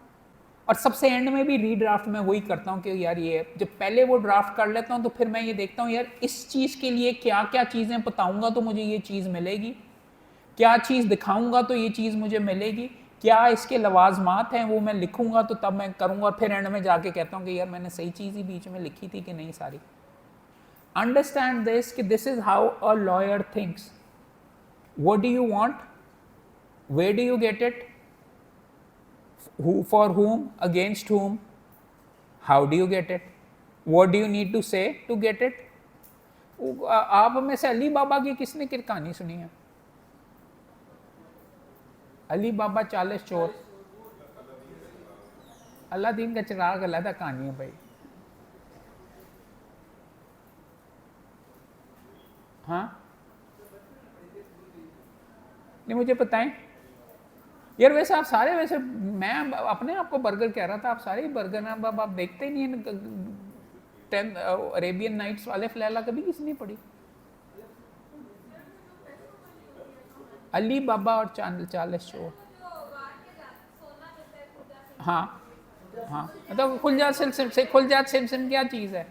और सबसे एंड में भी रीड्राफ्ट में वही करता हूँ कि यार ये जब पहले वो ड्राफ्ट कर लेता हूँ तो फिर मैं ये देखता हूँ यार इस चीज़ के लिए क्या क्या चीज़ें बताऊँगा तो मुझे ये चीज़ मिलेगी, क्या चीज़ दिखाऊँगा तो ये चीज़ मुझे मिलेगी, क्या इसके लवाजमात हैं वो मैं लिखूँगा तो तब मैं करूँगा, और फिर एंड में जाके कहता हूँ कि यार मैंने सही चीज़ ही बीच में लिखी थी कि नहीं सारी। अंडरस्टैंड दिस कि this is how a lawyer thinks. What do you want? Where do you get it? Who, for whom? Against whom? How do you get it? What do you need to say to get it? आप में से अली बाबा की किसने कहानी सुनी है? अली बाबा 40 चोर, Aladdin का चिराग अलग कहानी है भाई। हाँ नहीं, मुझे बताएं यार। वैसे आप सारे, वैसे मैं अपने आप को बर्गर कह रहा था, आप सारे ही बर्गर हैं। अब आप देखते ही नहीं हैं। 10 अरेबियन नाइट्स वाले फ्लैला कभी किसी नहीं पढ़ी? अली बाबा और 40 चोर। हाँ हाँ, मतलब खुलजात सिमसिम क्या चीज़ है?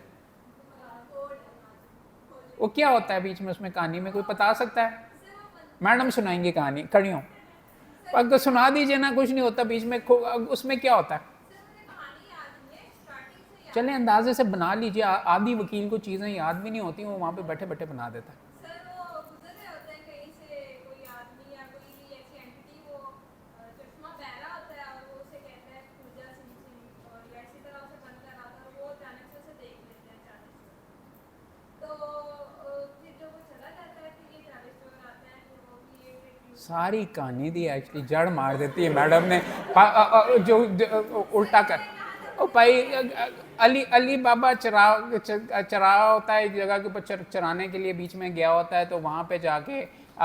वो क्या होता है बीच में उसमें कहानी में, कोई बता सकता है? मैडम सुनाएंगे कहानी, खड़ी हो, अगर सुना दीजिए ना, कुछ नहीं होता बीच में। उसमें क्या होता है? चले अंदाजे से बना लीजिए। आदि वकील को चीज़ें याद भी नहीं होती, वो वहाँ पे बैठे बैठे बना देता है। सारी कहानी दी एक्चुअली जड़ मार देती है मैडम ने, जो उल्टा कर। ओ भाई, अली बाबा चरा होता है एक जगह के ऊपर, चराने के लिए बीच में गया होता है, तो वहाँ पे जाके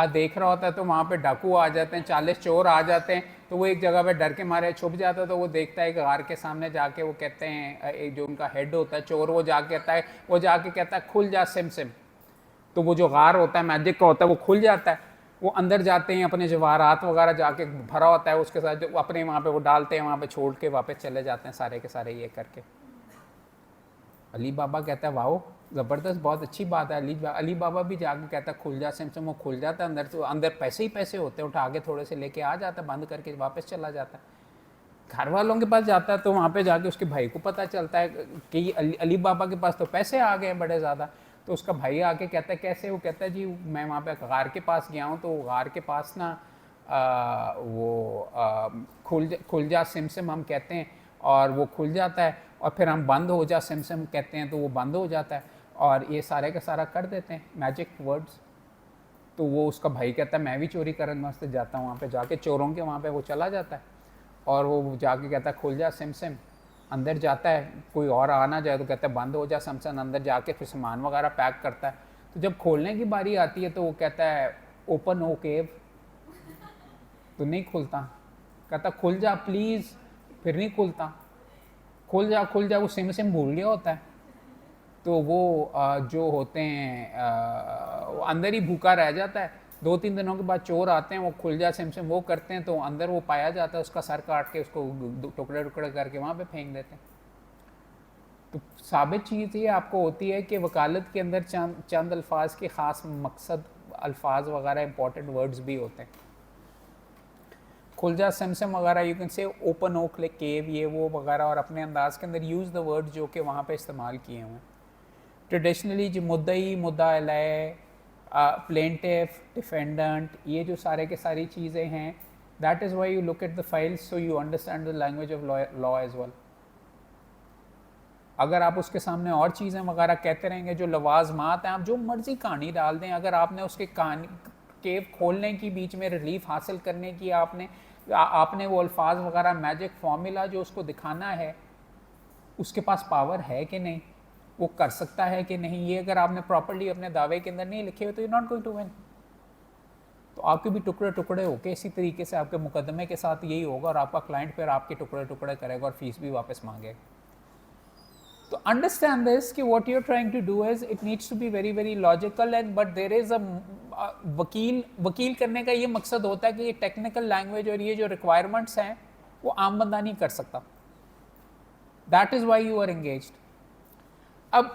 देख रहा होता है, तो वहाँ पे डाकू आ जाते हैं, 40 चोर आ जाते हैं। तो वो एक जगह पे डर के मारे छुप जाता है, तो वो देखता है कि गार के सामने जाके वो कहते हैं, एक जो उनका हेड होता है चोर, वो जाके कहता है खुल जा सिम सिम। तो वो जो गार होता है मैजिक का होता है वो खुल जाता है। वो अंदर जाते हैं, अपने जवाहरात वगैरह जाके भरा होता है उसके साथ, जो अपने वहाँ पे वो डालते हैं, वहाँ पे छोड़ के वापस चले जाते हैं सारे के सारे ये करके। अली बाबा कहता है वाओ ज़बरदस्त, बहुत अच्छी बात है। अली बाबा भी जाके कहता है खुल जा सिमसम, वो खुल जाता है अंदर, तो अंदर पैसे ही पैसे होते हैं, उठा के थोड़े से लेके आ जाता है, बंद करके वापस चला जाता है। घर वालों के पास जाता है तो वहाँ पे जाके उसके भाई को पता चलता है कि अली बाबा के पास तो पैसे आ गए हैं बड़े ज़्यादा। तो उसका भाई आके कहता है कैसे? वो कहता है जी मैं वहाँ पे गार के पास गया हूँ, तो गार के पास ना खुल जा सिमसिम हम कहते हैं, और वो खुल जाता है, और फिर हम बंद हो जा सिमसिम कहते हैं तो वो बंद हो जाता है, और ये सारे का सारा कर देते हैं मैजिक वर्ड्स। तो वो उसका भाई कहता है मैं भी चोरी करने वास्ते जाता हूँ, वहाँ पे जाके चोरों के वहाँ पे वो चला जाता है, और वो जाके कहता है खुल जा सिमसिम। अंदर जाता है, कोई और आ ना जाए तो कहता है बंद हो जा सिमसिम। अंदर जाके फिर सामान वगैरह पैक करता है। तो जब खोलने की बारी आती है तो वो कहता है ओपन हो केव, तो नहीं खुलता। कहता खुल जा प्लीज़, फिर नहीं खुलता। खुल जा, वो सिम भूल गया होता है। तो वो जो होते हैं वो अंदर ही भूखा रह जाता है। 2-3 दिनों के बाद चोर आते हैं, वो खुल जा सिम वो करते हैं, तो अंदर वो पाया जाता है, उसका सर काट के उसको टुकड़े टुकड़े करके वहाँ पे फेंक देते हैं। तो साबित चीज़ ये आपको होती है कि वकालत के अंदर चंद अल्फाज के ख़ास मकसद अल्फाज वगैरह इंपॉर्टेंट वर्ड्स भी होते हैं। खुल जा सिमसिम वगैरह you can say open o cave, ये वो वगैरह, और अपने अंदाज के अंदर यूज़ द वर्ड जो कि वहाँ पे इस्तेमाल किए हुए हैं। ट्रेडिशनली जो मुद्दई, मुद्दा अलैह, प्लेंटिफ, डिफेंडेंट, ये जो सारे के सारी चीज़ें हैं, that is why you look at the files so you understand the language of law as well. अगर आप उसके सामने और चीज़ें वगैरह कहते रहेंगे, जो लवाजमात हैं, आप जो मर्जी कहानी डाल दें, अगर आपने उसके कहानी केव खोलने की बीच में रिलीफ हासिल करने की आपने वो अल्फाज वगैरह मैजिक फार्मूला जो उसको दिखाना है, उसके पास पावर है कि नहीं, वो कर सकता है कि नहीं, ये अगर आपने प्रॉपर्ली अपने दावे के अंदर नहीं लिखे हुए तो you not going to win. तो आपके भी टुकड़े टुकड़े होके इसी तरीके से आपके मुकदमे के साथ यही होगा, और आपका क्लाइंट फिर आपके टुकड़े टुकड़े करेगा और फीस भी वापस मांगेगा। तो अंडरस्टैंड दिस कि what you are trying to do is it needs to be very very logical, and but there is a वकील करने का ये मकसद होता है कि ये टेक्निकल लैंग्वेज और ये जो रिक्वायरमेंट्स हैं वो आम बंदा नहीं कर सकता। That is why you are engaged. अब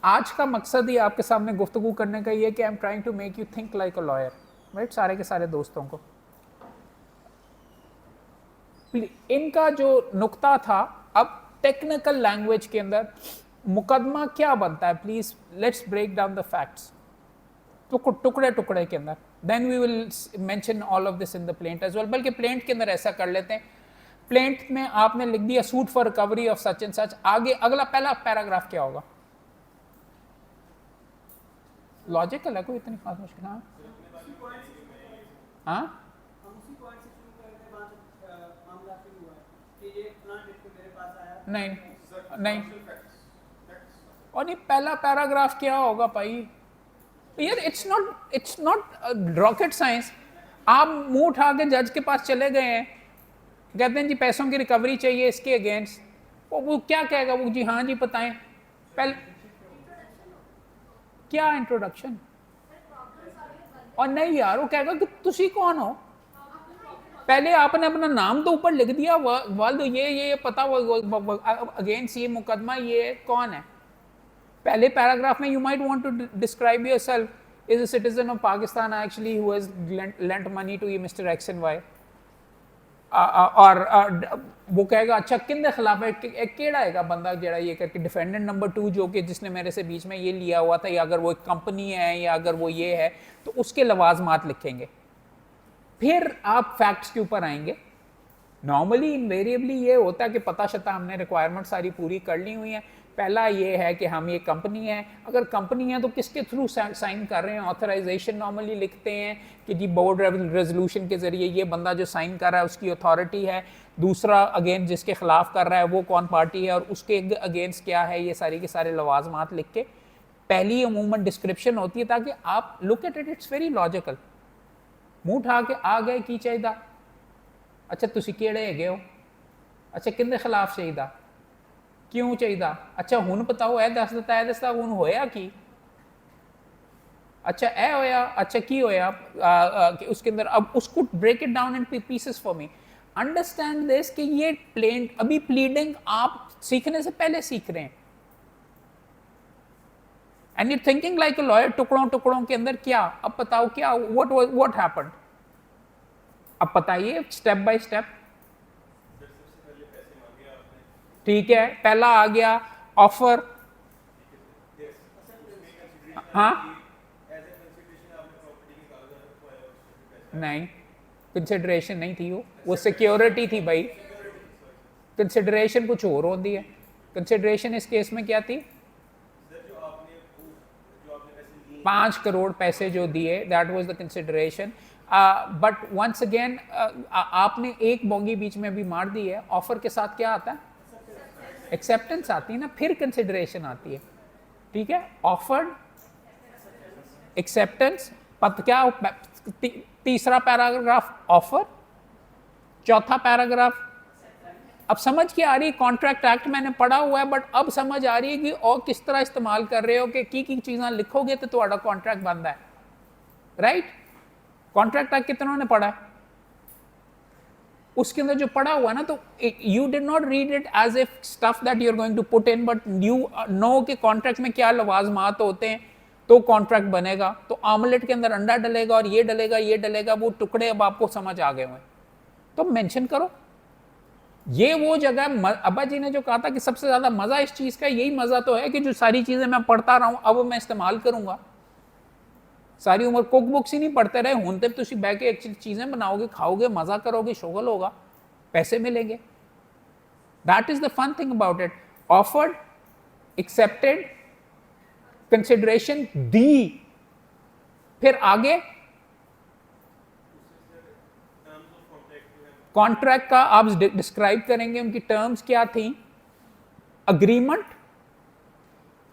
आज का मकसद ही आपके सामने गुफ्तगू करने का ये कि I am trying to make you think like a lawyer, right, सारे के सारे दोस्तों को। इनका जो नुक्ता था, अब टेक्निकल लैंग्वेज के अंदर मुकदमा क्या बनता है, please let's break down the facts टुकड़े टुकड़े के अंदर, then we will mention all of this in the plaint as well. बल्कि प्लेंट के अंदर ऐसा कर लेते हैं, प्लेंट में आपने लिख दिया suit for recovery of such and सच, आगे अगला पहला पैराग्राफ क्या होगा? लॉजिकल है, कोई इतनी खास मुश्किल? हाँ नहीं नहीं, और नहीं, पहला पैराग्राफ क्या होगा भाई यार? It's not rocket science. आप मुंह उठा के जज के पास चले गए हैं, कहते हैं जी पैसों की रिकवरी चाहिए इसके अगेंस्ट, वो क्या कहेगा? वो जी हाँ जी बताएं। पहले क्या इंट्रोडक्शन? और नहीं यार, वो कहेगा कि तुसी कौन हो? पहले आपने अपना नाम तो ऊपर लिख दिया, वर्ल्ड ये पता अगेंस्ट ये मुकदमा, ये कौन है? पहले पैराग्राफ में you might want to describe yourself is a citizen of Pakistan actually who has lent money to ये मिस्टर एक्स एंड वाई, और वो कहेगा अच्छा किंदे खिलाफ है, केड़ा है बंदा जरा ये करके डिफेंडेंट नंबर 2 जो कि जिसने मेरे से बीच में ये लिया हुआ था, या अगर वो एक कंपनी है या अगर वो ये है, तो उसके लवाजमात लिखेंगे। फिर आप फैक्ट्स के ऊपर आएंगे। नॉर्मली इनवेरिएबली ये होता है कि पता शता हमने रिक्वायरमेंट सारी पूरी कर ली हुई है। पहला ये है कि हम ये कंपनी है, अगर कंपनी है तो किसके थ्रू साइन कर रहे हैं? ऑथराइजेशन नॉर्मली लिखते हैं कि जी बोर्ड रेजोल्यूशन के जरिए ये बंदा जो साइन कर रहा है उसकी अथॉरिटी है। दूसरा अगेंस्ट जिसके खिलाफ कर रहा है वो कौन पार्टी है और उसके अगेंस्ट क्या है, ये सारी के सारे लवाजमात लिख के पहली अमूमन डिस्क्रिप्शन होती है, ताकि आप look at it, it's very logical. मुंह उठा के आ गए की चाहिए? अच्छा तुसी केड़े है हो? अच्छा किंदे खिलाफ चाहिए? क्यों चाहिए? अच्छा हुन बताओ, दस दता हुन होया की? अच्छा ए होया, अच्छा की होया, कि उसके अंदर अब उसको break it down in pieces for me. Understand this कि ये प्लेन अभी प्लीडिंग आप सीखने से पहले सीख रहे हैं, and you thinking like a lawyer, टुकड़ों टुकड़ों के अंदर क्या, अब बताओ क्या व्हाट हैपेंड, अब बताइए स्टेप बाय स्टेप। ठीक है, पहला आ गया ऑफर, हाँ नहीं, कंसिडरेशन नहीं थी, वो सिक्योरिटी थी भाई, कंसिडरेशन कुछ और होती है। कंसिडरेशन इस केस में क्या थी, 5 करोड़ पैसे जो दिए, that was the consideration. But once again आपने एक बोंगी बीच में भी मार दी है, ऑफर के साथ क्या आता है, एक्सेप्टेंस आती है ना, फिर कंसिडरेशन आती है। ठीक है, ऑफर्ड, एक्सेप्टेंस, पत क्या तीसरा पैराग्राफ ऑफर, चौथा पैराग्राफ। अब समझ क्या आ रही है, कॉन्ट्रैक्ट एक्ट मैंने पढ़ा हुआ है, बट अब समझ आ रही है कि और किस तरह इस्तेमाल कर रहे हो कि की चीज़ां लिखोगे तो तुम्हारा कॉन्ट्रैक्ट बनता है, राइट। कॉन्ट्रैक्ट एक्ट कितनों ने पढ़ा है, उसके अंदर जो पढ़ा हुआ है ना, तो you did not read it as if stuff that you are going to put in, but you know कि कॉन्ट्रैक्ट में क्या लवाजमात होते हैं, तो कॉन्ट्रैक्ट बनेगा। तो आमलेट के अंदर अंडा डलेगा और ये डलेगा ये डलेगा, वो टुकड़े अब आपको समझ आ गए हुए, तो मेंशन करो। ये वो जगह अब्बा जी ने जो कहा था कि सबसे ज्यादा मजा इस चीज का, यही मजा तो है कि जो सारी चीजें मैं पढ़ता रहा हूं अब मैं इस्तेमाल करूंगा। सारी उम्र कुक बुक्स ही नहीं पढ़ते रहे, हूं तब तुम बह के चीजें बनाओगे, खाओगे, मजा करोगे, शोगल होगा, पैसे मिलेंगे। That is the fun thing about it. Offered, accepted, consideration दी, फिर आगे कॉन्ट्रैक्ट का आप डिस्क्राइब करेंगे, उनकी टर्म्स क्या थी, अग्रीमेंट,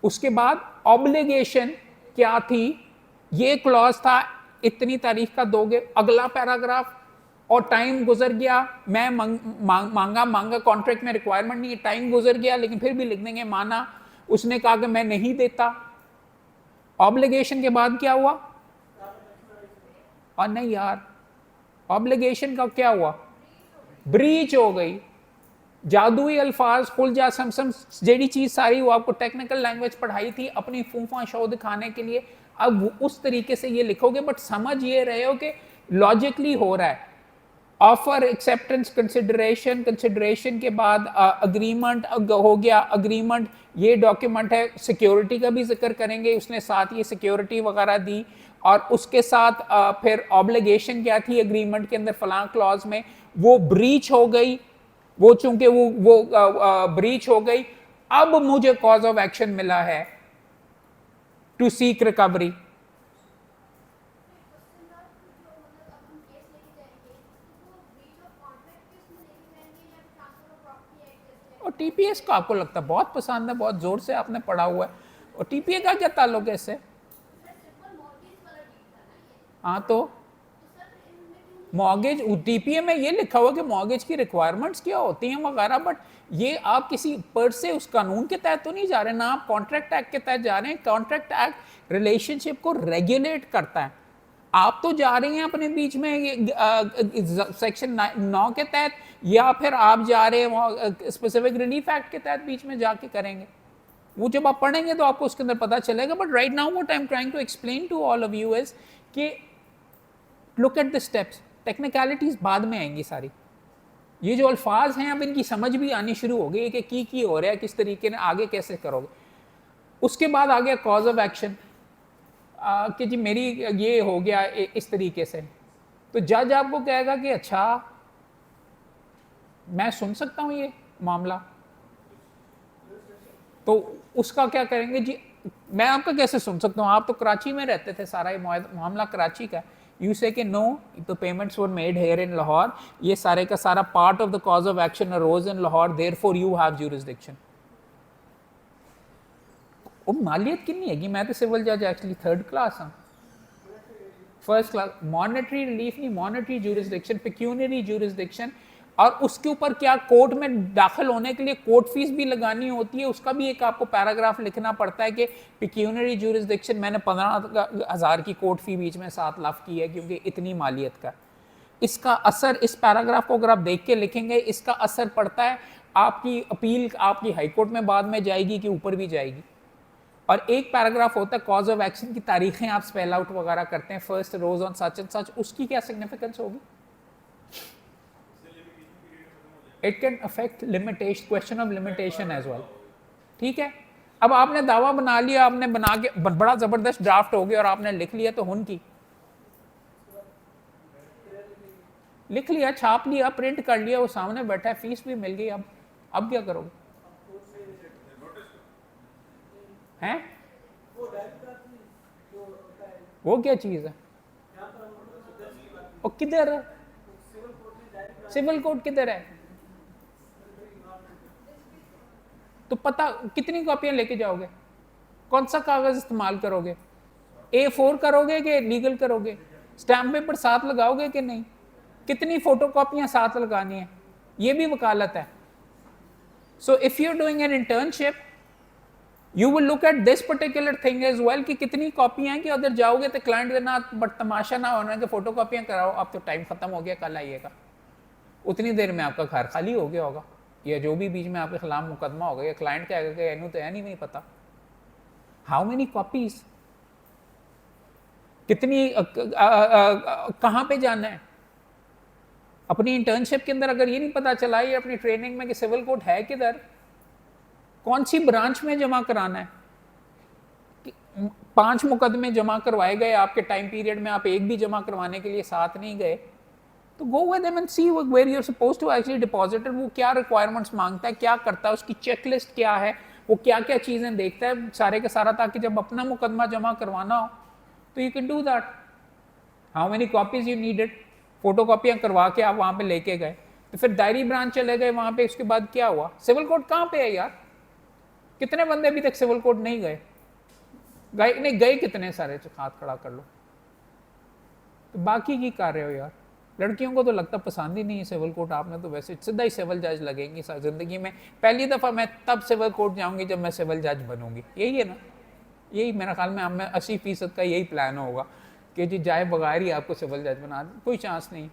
उसके बाद ऑब्लिगेशन क्या थी, ये क्लॉज था इतनी तारीख का दोगे, अगला पैराग्राफ, और टाइम गुजर गया, मैं मांगा कॉन्ट्रैक्ट में रिक्वायरमेंट नहीं है, टाइम गुजर गया, लेकिन फिर भी लिख देंगे माना, उसने कहा कि मैं नहीं देता। ऑब्लिगेशन के बाद क्या हुआ, और नहीं यार, ऑब्लिगेशन का क्या हुआ, ब्रीच हो गई। जादुई अल्फाज खुल जा समसम जेडी चीज सारी वो आपको टेक्निकल लैंग्वेज पढ़ाई थी अपनी फूफा शो दिखाने के लिए, अब उस तरीके से ये लिखोगे, बट समझ ये रहे हो कि लॉजिकली हो रहा है। ऑफर, एक्सेप्टेंस, कंसिडरेशन, कंसिडरेशन के बाद अग्रीमेंट हो गया, अग्रीमेंट ये डॉक्यूमेंट है, सिक्योरिटी का भी जिक्र करेंगे, उसने साथ ये सिक्योरिटी वगैरह दी, और उसके साथ फिर ऑब्लिगेशन क्या थी एग्रीमेंट के अंदर फलां क्लॉज में, वो ब्रीच हो गई, वो चूंकि वो ब्रीच हो गई, अब मुझे कॉज ऑफ एक्शन मिला है टू सीक रिकवरी। और टीपीएस का आपको लगता है बहुत पसंद है, बहुत जोर से आपने पढ़ा हुआ है, और टीपीए का क्या ताल्लुक है इससे? हाँ तो मॉर्गेज, टीपीए में ये लिखा हुआ कि मॉर्गेज की रिक्वायरमेंट्स क्या होती हैं वगैरह, बट ये आप किसी पर से उस कानून के तहत तो नहीं जा रहे ना, आप कॉन्ट्रैक्ट एक्ट के तहत जा रहे हैं। कॉन्ट्रैक्ट एक्ट रिलेशनशिप को रेगुलेट करता है, आप तो जा रहे हैं अपने बीच में सेक्शन 9 के तहत, या फिर आप जा रहे हैं स्पेसिफिक रिलीफ एक्ट के तहत बीच में जाके करेंगे। वो जब आप पढ़ेंगे तो आपको उसके अंदर पता चलेगा। But right now what I am trying to explain to all of you is कि look at the steps, technicalities बाद में आएंगी सारी। ये जो अल्फाज हैं अब इनकी समझ भी आनी शुरू हो गई कि की हो रहा है, किस तरीके ने आगे कैसे करोगे। उसके बाद आ गया कॉज ऑफ एक्शन, कि जी मेरी ये हो गया इस तरीके से, तो जज आपको कहेगा कि अच्छा मैं सुन सकता हूँ ये मामला, तो उसका क्या करेंगे जी, मैं आपका कैसे सुन सकता हूँ, आप तो कराची में रहते थे, सारा ये मामला कराची का। यू से कि no the payments were made here in Lahore, ये सारे का सारा part of the cause of action arose in Lahore, therefore you have jurisdiction. मालियत कितनी है कि मैं तो सिविल जज एक्चुअली 3rd क्लास हाँ, 1st क्लास। मॉनेटरी रिलीफ नहीं, मॉनेटरी ज्यूरिसडिक्शन, पेक्यूनियरी ज्यूरिसडिक्शन, और उसके ऊपर क्या कोर्ट में दाखिल होने के लिए कोर्ट फीस भी लगानी होती है, उसका भी एक आपको पैराग्राफ लिखना पड़ता है कि पिक्यूनरी ज्यूरिसडिक्शन, मैंने 15,000 की कोर्ट फी बीच में 7 लाख की है क्योंकि इतनी मालियत का। इसका असर, इस पैराग्राफ को अगर आप देख के लिखेंगे, इसका असर पड़ता है आपकी अपील आपकी हाईकोर्ट में बाद में जाएगी कि ऊपर भी जाएगी। और एक पैराग्राफ होता है कॉज ऑफ एक्शन की तारीखें आप स्पेल आउट वगैरह करते हैं, first rose on such and such, उसकी क्या सिग्निफिकेंस होगी? It can affect limitation, question of limitation as well. ठीक है, अब आपने दावा बना लिया, आपने बना के बड़ा जबरदस्त ड्राफ्ट हो गया और आपने लिख लिया, तो हुन की लिख लिया, छाप लिया, प्रिंट कर लिया, वो सामने बैठा है, फीस भी मिल गई, अब क्या करोगे? हैं? वो क्या चीज है? और किधर है सिविल कोड, किधर है? तो पता कितनी कॉपियां लेके जाओगे? कौन सा कागज इस्तेमाल करोगे? A4 करोगे कि लीगल करोगे? स्टैम्प पेपर साथ लगाओगे कि नहीं? कितनी फोटो कॉपियां साथ लगानी है? ये भी वकालत है। So if you are doing an internship, you will look at this particular thing as well कि कितनी कॉपियां हैं, कि उधर जाओगे तो क्लाइंट के ना तमाशा ना होना कि फोटो कॉपियां कराओ, अब तो टाइम खत्म हो गया, कल आइएगा। उतनी देर में आपका घर खाली हो गया होगा, या जो भी बीच में आपके खिलाफ मुकदमा होगा, या क्लाइंट क्या कहेगा, इन्हों तो है नहीं पता। हाउ मेनी कॉपीज, कितनी कहाँ पे जाना है? अपनी इंटर्नशिप के अंदर अगर ये नहीं पता चला, ये अपनी ट्रेनिंग में कि सिविल कोर्ट है किधर, कौन सी ब्रांच में जमा कराना है, 5 मुकदमे जमा करवाए गए आपके टाइम पीरियड में, आप एक भी जमा करवाने के लिए साथ नहीं गए, तो go with them and see where you are supposed to actually deposit. वो क्या रिक्वायरमेंट्स मांगता है, क्या करता है, उसकी चेकलिस्ट क्या है, वो क्या क्या चीजें देखता है सारे का सारा, ताकि जब अपना मुकदमा जमा करवाना हो तो you can do that. How many copies you needed, photo कॉपियां करवा के आप वहां पे लेके गए, तो फिर डायरी ब्रांच चले गए वहां पे, उसके बाद क्या हुआ? सिविल कोर्ट कहाँ पे है यार? कितने बंदे अभी तक सिविल कोर्ट नहीं गए? नहीं गए कितने सारे? हाथ खड़ा कर लो। तो बाकी की कर रहे हो यार? लड़कियों को तो लगता पसंद ही नहीं है सिविल कोर्ट, आपने तो वैसे सीधा ही सिविल जज लगेंगी जिंदगी में। पहली दफ़ा मैं तब सिविल कोर्ट जाऊंगी जब मैं सिविल जज बनूंगी, यही है ना? यही मेरा ख्याल में 80% का यही प्लान होगा कि जी जाए बगैर ही आपको सिविल जज बना दे, कोई चांस नहीं।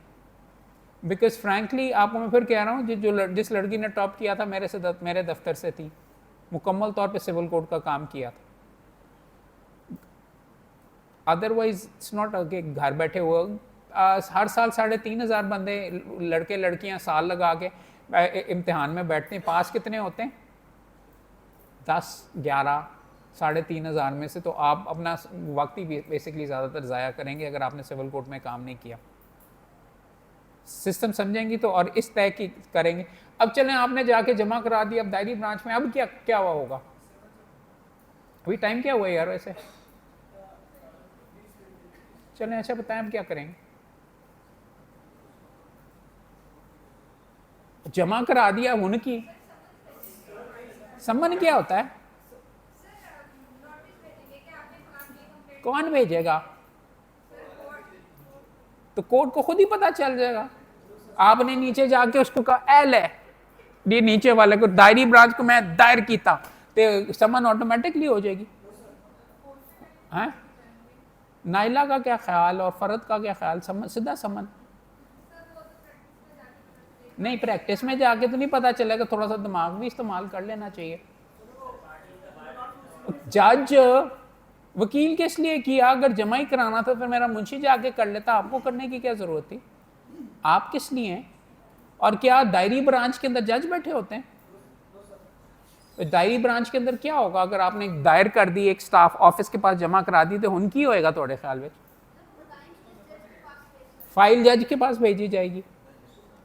बिकॉज फ्रैंकली आपको मैं फिर कह रहा हूँ, जिस लड़की ने टॉप किया था मेरे दफ्तर से थी, मुकम्मल तौर पे सिविल कोर्ट का काम किया था। अदरवाइज इट्स नॉट कि घर बैठे हुए हर साल 3,500 बंदे लड़के लड़कियां साल लगा के इम्तिहान में बैठते हैं, पास कितने होते हैं? 10, 11, 3,500 में से। तो आप अपना वक्त ही बेसिकली ज़्यादातर ज़ाया करेंगे अगर आपने सिविल कोर्ट में काम नहीं किया। सिस्टम समझेंगी तो, और इस तय की करेंगे। अब चलें, आपने जाके जमा करा दिया, अब डायरी ब्रांच में अब क्या हुआ होगा? अभी टाइम क्या हुआ यार वैसे? चलें, अच्छा बताएं अब क्या करेंगे? जमा करा दिया, उनकी सम्मन क्या होता है? कौन भेजेगा? तो कोर्ट को खुद ही पता चल जाएगा। आपने नीचे जाके उसको कहा एल है, ये नीचे वाले को डायरी ब्रांच को मैं दायर किया, तो समन ऑटोमेटिकली हो जाएगी। हैं? नाइला का क्या ख्याल और फरद का क्या ख्याल? सीधा समन नहीं, प्रैक्टिस में जाके तो नहीं पता चलेगा, थोड़ा सा दिमाग भी इस्तेमाल कर लेना चाहिए। जज वकील किस लिए किया? अगर जमा ही कराना था फिर मेरा मुंशी जाके कर लेता, आपको करने की क्या जरूरत थी? आप किस लिए हैं? और क्या डायरी ब्रांच के अंदर जज बैठे होते हैं? तो डायरी ब्रांच के अंदर क्या होगा? अगर आपने दायर कर दी, एक स्टाफ ऑफिस के पास जमा करा दी, तो उनकी होएगा थोड़े ख्याल में? फाइल जज के पास भेजी जाएगी।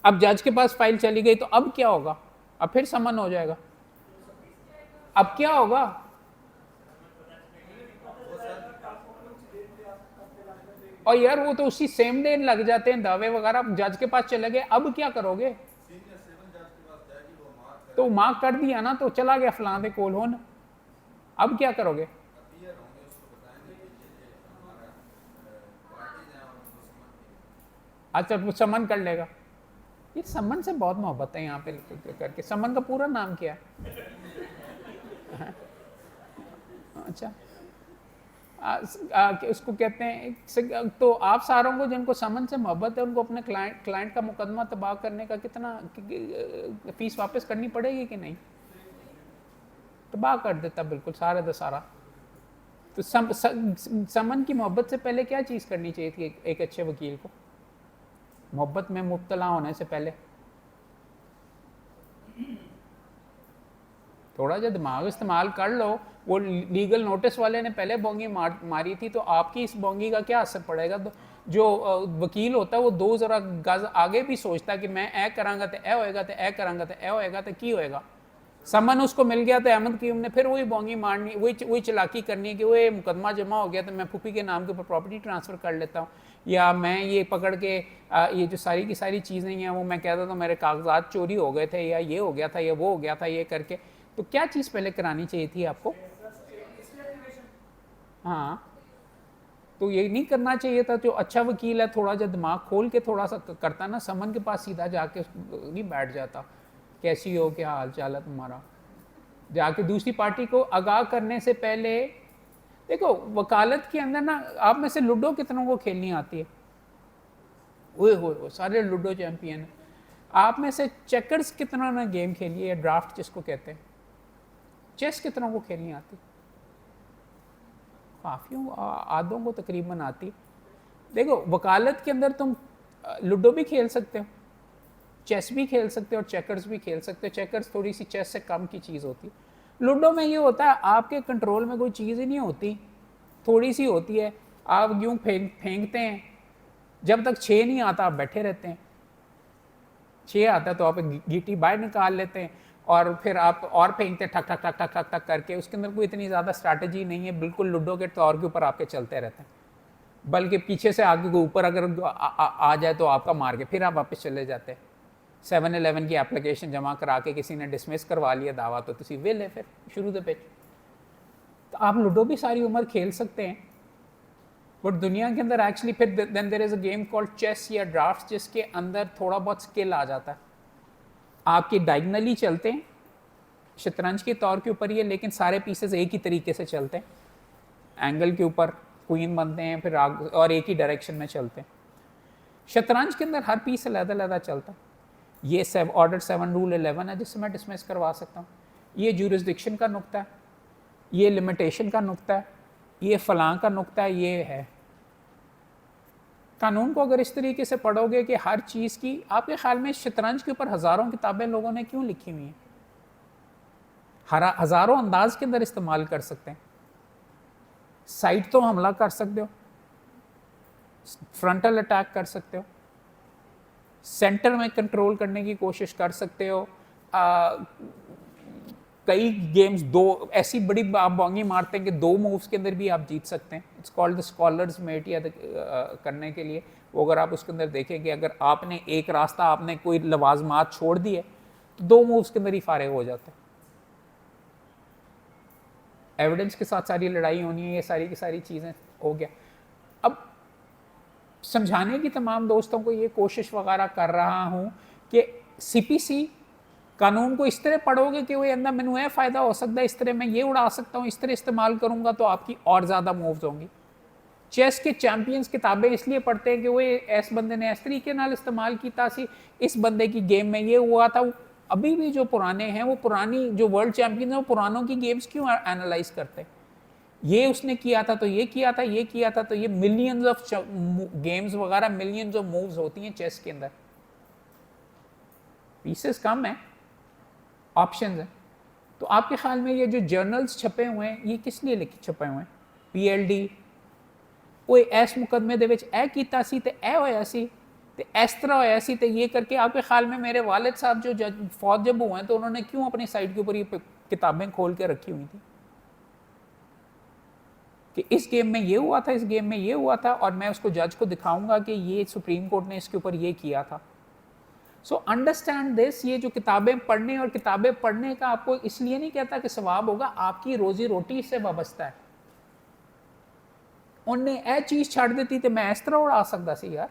अब जज के पास फाइल चली गई तो अब क्या होगा? अब फिर समन हो जाएगा। अब क्या होगा? और यार वो तो उसी सेम डे लग जाते हैं दावे वगैरह। जज के पास चले गए, अब क्या करोगे? तो मार्क कर दिया ना, तो चला गया फलां दे कोल हो ना, अब क्या करोगे? अच्छा वो समन कर लेगा। ये समन से बहुत मोहब्बत है यहाँ पे करके। समन का पूरा नाम क्या है? अच्छा, उसको कहते हैं। तो आप सारों को जिनको समन से मोहब्बत है उनको अपने क्लाइंट का मुकदमा तबाह करने का कितना फीस वापस करनी पड़ेगी कि नहीं? तबाह कर देता बिल्कुल सारा द सारा। तो समन की मोहब्बत से पहले क्या चीज़ करनी चाहिए थी एक अच्छे वकील को? मोहब्बत में मुब्तला होने से पहले थोड़ा सा दिमाग इस्तेमाल कर लो। वो लीगल नोटिस वाले ने पहले बोंगी मारी थी, तो आपकी इस बोंगी का क्या असर पड़ेगा? तो जो वकील होता है वो दो जरा गज आगे भी सोचता कि मैं ए करांगा तो ए होएगा, तो ए करांगा तो ए होएगा, तो की होएगा। समन उसको मिल गया तो अहमद कीम ने फिर वही बोंगी मारनी, वही चलाकी करनी है कि वो मुकदमा जमा हो गया तो मैं फूफी के नाम के ऊपर प्रॉपर्टी ट्रांसफ़र कर लेता हूँ, या मैं ये पकड़ के ये जो सारी की सारी चीज़ें हैं वो मैं कहता था मेरे कागजात चोरी हो गए थे, या ये हो गया था, या वो हो गया था, ये करके। तो क्या चीज़ पहले करानी चाहिए थी आपको? हाँ, तो ये नहीं करना चाहिए था। जो अच्छा वकील है थोड़ा सा दिमाग खोल के थोड़ा सा करता ना, समन के पास सीधा जाके नहीं बैठ जाता कैसी हो, क्या हाल चाल है तुम्हारा, जाके दूसरी पार्टी को आगाह करने से पहले। देखो वकालत के अंदर ना आप में से लूडो कितनों को खेलनी आती है? वो हो सारे लूडो चैंपियन है। आप में से चेकर्स कितना ना गेम खेली है, ड्राफ्ट जिसको कहते हैं। चेस कितनों को खेलनी आती? काफ़ी आधों को तकरीबन आती। देखो वकालत के अंदर तुम लूडो भी खेल सकते हो, चेस भी खेल सकते हो और चेकर्स भी खेल सकते हो। चेकर्स थोड़ी सी चेस से कम की चीज़ होती है। लूडो में ये होता है आपके कंट्रोल में कोई चीज़ ही नहीं होती, थोड़ी सी होती है। आप यूँ फेंकते हैं, जब तक 6 नहीं आता आप बैठे रहते हैं। 6 आता है तो आप गीटी बाहर निकाल लेते हैं और फिर आप और फेंकते ठक ठक ठक ठक ठक ठक करके। उसके अंदर कोई इतनी ज़्यादा स्ट्रैटेजी नहीं है, बिल्कुल लूडो के तौर के ऊपर आपके चलते रहते हैं। बल्कि पीछे से आगे को ऊपर अगर आ जाए तो आपका मार के फिर आप वापस चले जाते हैं। 7-11 की एप्लीकेशन जमा करा के किसी ने डिसमिस करवा लिया दावा, तो तुसी विल है फिर शुरू द पिच। तो आप लूडो भी सारी उम्र खेल सकते हैं, बट दुनिया के अंदर एक्चुअली फिर then there is a game called chess या ड्राफ्ट, जिसके अंदर थोड़ा बहुत स्किल आ जाता है। आपकी डायगनली चलते हैं शतरंज के तौर के ऊपर ये, लेकिन सारे पीसेस एक ही तरीके से चलते हैं। एंगल के ऊपर क्वीन बनते हैं फिर और एक ही डायरेक्शन में चलते हैं। शतरंज के अंदर हर पीस अलग-अलग चलता है। ये ऑर्डर 7 रूल 11 है जिससे मैं डिसमिस करवा सकता हूँ। ये ज्यूरिसडिक्शन का नुक्ता है, ये लिमिटेशन का नुक्ता है, ये फलां का नुक्ता है, ये है। कानून को अगर इस तरीके से पढ़ोगे कि हर चीज़ की, आपके ख्याल में शतरंज के ऊपर हज़ारों किताबें लोगों ने क्यों लिखी हुई हैं? हज़ारों अंदाज के अंदर इस्तेमाल कर सकते हैं। साइड तो हमला कर सकते हो, फ्रंटल अटैक कर सकते हो, सेंटर में कंट्रोल करने की कोशिश कर सकते हो। कई गेम्स दो ऐसी बड़ी आप बोंगी मारते हैं कि 2 मूव्स के अंदर भी आप जीत सकते हैं। It's called the scholar's mate, या करने के लिए वो अगर आप उसके अंदर देखें कि अगर आपने एक रास्ता, आपने कोई लवाजमात छोड़ दी है तो 2 मूव्स के अंदर ही फारिग हो जाते हैं। एविडेंस के साथ सारी लड़ाई होनी है, ये सारी की सारी चीज़ें हो गया। अब समझाने की तमाम दोस्तों को ये कोशिश वगैरह कर रहा हूँ कि सीपीसी कानून को इस तरह पढ़ोगे कि वो अंदर मैनू यह फ़ायदा हो सकता है, इस तरह मैं ये उड़ा सकता हूँ, इस तरह इस्तेमाल करूँगा तो आपकी और ज़्यादा मूव्स होंगी। चेस के चैंपियंस किताबें इसलिए पढ़ते हैं कि वो इस बंदे ने इस तरीके नाल इस्तेमाल किया सी, इस बंदे की गेम में ये हुआ था। अभी भी जो पुराने हैं, वो पुरानी जो वर्ल्ड चैंपियन है वो पुरानों की गेम्स क्यों एनालाइज करते हैं? ये उसने किया था तो ये किया था, ये किया था तो ये। मिलियंस ऑफ गेम्स वगैरह, मिलियंस ऑफ मूव्स होती हैं चेस के अंदर। पीसेस कम है, ऑप्शंस हैं। तो आपके ख्याल में ये जो जर्नल्स छपे हुए हैं ये किस लिए लिखे छपे हुए हैं? PLD वो इस मुकदमे दे विच ए कीता सी ते ए होया सी ते इस तरह होया सी ते ये करके। आपके ख्याल में मेरे वालिद साहब जो जज फौज जब हुए हैं तो उन्होंने क्यों अपनी साइड के ऊपर ये किताबें खोल के रखी हुई थी कि इस गेम में ये हुआ था, इस गेम में ये हुआ था, और मैं उसको जज को दिखाऊंगा कि ये सुप्रीम कोर्ट ने इसके ऊपर ये किया था। सो अंडरस्टैंड दिस। ये जो किताबें पढ़ने और किताबें पढ़ने का आपको इसलिए नहीं कहता कि सवाब होगा, आपकी रोजी रोटी इससे वाबस्ता है। उन्हें यह चीज़ छड़ दी तो मैं इस तरह उड़ा सकता सी यार,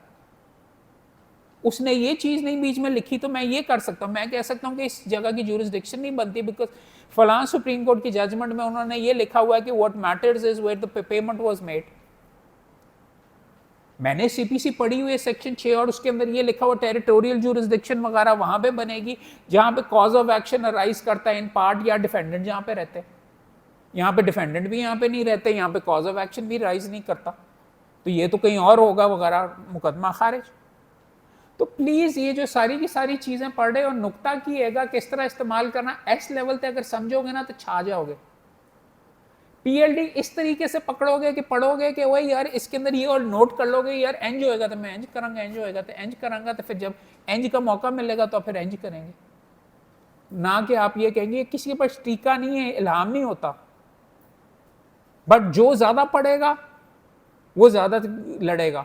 उसने ये चीज़ नहीं बीच में लिखी तो मैं ये कर सकता हूँ, मैं कह सकता हूँ कि इस जगह की ज्यूरिसडिक्शन नहीं बनती बिकॉज फलां सुप्रीम कोर्ट की जजमेंट में उन्होंने ये लिखा हुआ है कि what matters is where the payment was made. मैंने सीपीसी पढ़ी हुई है सेक्शन 6 और उसके अंदर ये लिखा हुआ टेरिटोरियल ज्यूरिसडिक्शन वगैरह वहां पे बनेगी जहां पे कॉज ऑफ एक्शन अराइज करता है इन पार्ट या डिफेंडेंट जहां पे रहते हैं। यहाँ पे डिफेंडेंट भी यहाँ पे नहीं रहते, यहाँ पे कॉज ऑफ एक्शन भी राइज नहीं करता, तो ये तो कहीं और होगा वगैरह, मुकदमा खारिज। तो प्लीज ये जो सारी की सारी चीजें पढ़ रहे और नुक्ता कीजिएगा किस तरह इस्तेमाल करना, एस लेवल पे अगर समझोगे ना तो छा जाओगे। पीएलडी इस तरीके से पकड़ोगे कि पढ़ोगे कि वही यार इसके अंदर ये और नोट कर लोगे यार एंज होएगा तो मैं एंज करूंगा, एंज होएगा तो एंज करूंगा, तो फिर जब एंज का मौका मिलेगा तो फिर एंज करेंगे, ना कि आप ये कहेंगे किसी के पास टीका नहीं है, इल्हाम नहीं होता। बट जो ज्यादा पढ़ेगा वो ज्यादा लड़ेगा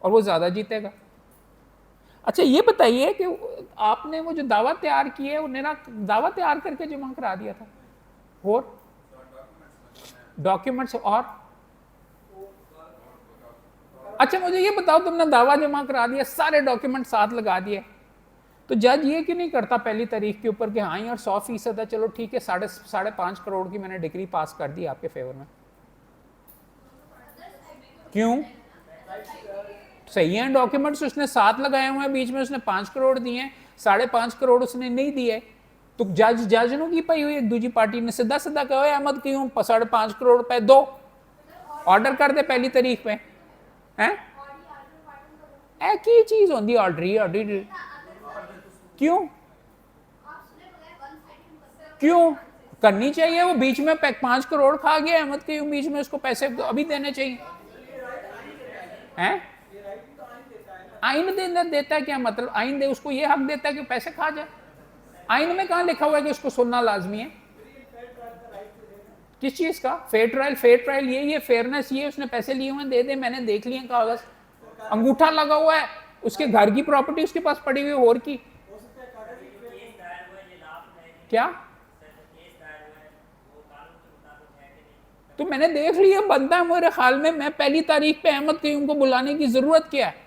और वो ज्यादा जीतेगा। अच्छा ये बताइए कि आपने वो जो दावा तैयार की है वो मेरा दावा तैयार करके जमा करा दिया था, और डॉक्यूमेंट्स और अच्छा मुझे ये बताओ तुमने दावा जमा करा दिया, सारे डॉक्यूमेंट साथ लगा दिए, तो जज ये क्यों नहीं करता पहली तारीख के ऊपर कि हाँ यार 100% है, चलो ठीक है, 5.5 करोड़ की मैंने डिग्री पास कर दी आपके फेवर में। क्यों? सही है, डॉक्यूमेंट्स उसने 7 लगाए हुए हैं, बीच में उसने 5 करोड़ दिए हैं, 5.5 करोड़ उसने नहीं दिए, तो जज नो की पाई हुई एक दूसरी पार्टी ने सीधा सीधा कहो अहमद क्यों 5.5 करोड़ रुपए दो, ऑर्डर कर दे पहली तारीख पे हैं। एक ही चीज होती ऑर्डर, क्यों क्यों करनी चाहिए? वो बीच में 5 करोड़ खा गया अहमद क्यों, बीच में उसको पैसे अभी देने चाहिए हैं। आइन देता है क्या मतलब? आइन दे उसको ये हक देता है कि पैसे खा जाए? आइन में कहां लिखा हुआ है कि उसको सुनना लाजमी है? किस चीज का फेयर ट्रायल? फेयर ट्रायल ये फेयरनेस, ये उसने पैसे लिए हुए दे दे, मैंने देख लिए कागज, अंगूठा लगा हुआ है, उसके घर की प्रॉपर्टी उसके पास पड़ी हुई और की क्या, तो मैंने देख लिया बनता है मेरे ख्याल में। मैं पहली तारीख पे अहमद कयूम को बुलाने की जरूरत क्या है?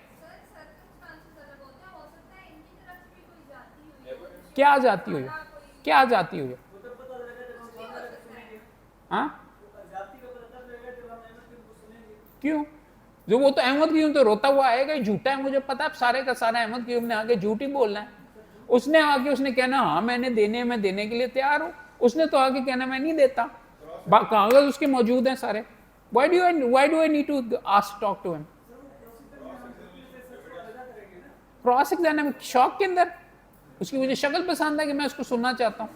क्या जाती हुई, क्या जाती हुई? हाँ क्यों? जो वो तो अहमद क्यूम तो रोता हुआ आएगा, झूठा है मुझे पता है, सारे का सारा अहमद क्यूम ने आगे झूठ ही बोलना है। उसने आगे उसने कहना हाँ मैंने देने, मैं देने के लिए तैयार हूं, उसने तो आगे कहना मैं नहीं देता, कागज उसके मौजूद हैं सारे। why do I need to ask talk to him? Cross examine शौक के अंदर उसकी मुझे शक्ल पसंद है कि मैं उसको सुनना चाहता हूँ।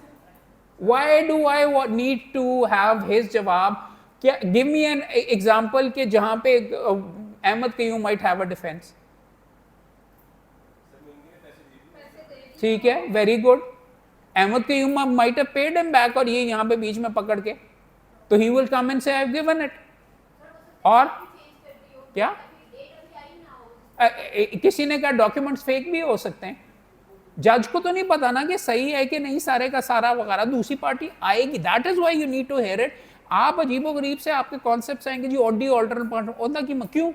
Why do I need to have his जवाब? क्या give me an example के जहां पे Ahmad Qayyum might have a defense? ठीक है, very good, Ahmad Qayyum might have paid him back और ये यहाँ पे बीच में पकड़ के, तो he will come and say I've given it। और क्या किसी ने कहा डॉक्यूमेंट्स फेक भी हो सकते हैं, जज को तो नहीं पता ना कि सही है कि नहीं सारे का सारा वगैरह, दूसरी पार्टी आएगी, that is why you need to hear it. आप अजीबो गरीब से आपके कॉन्सेप्ट्स आएंगे जी, ऑडी ऑल्टरनेट की क्यों,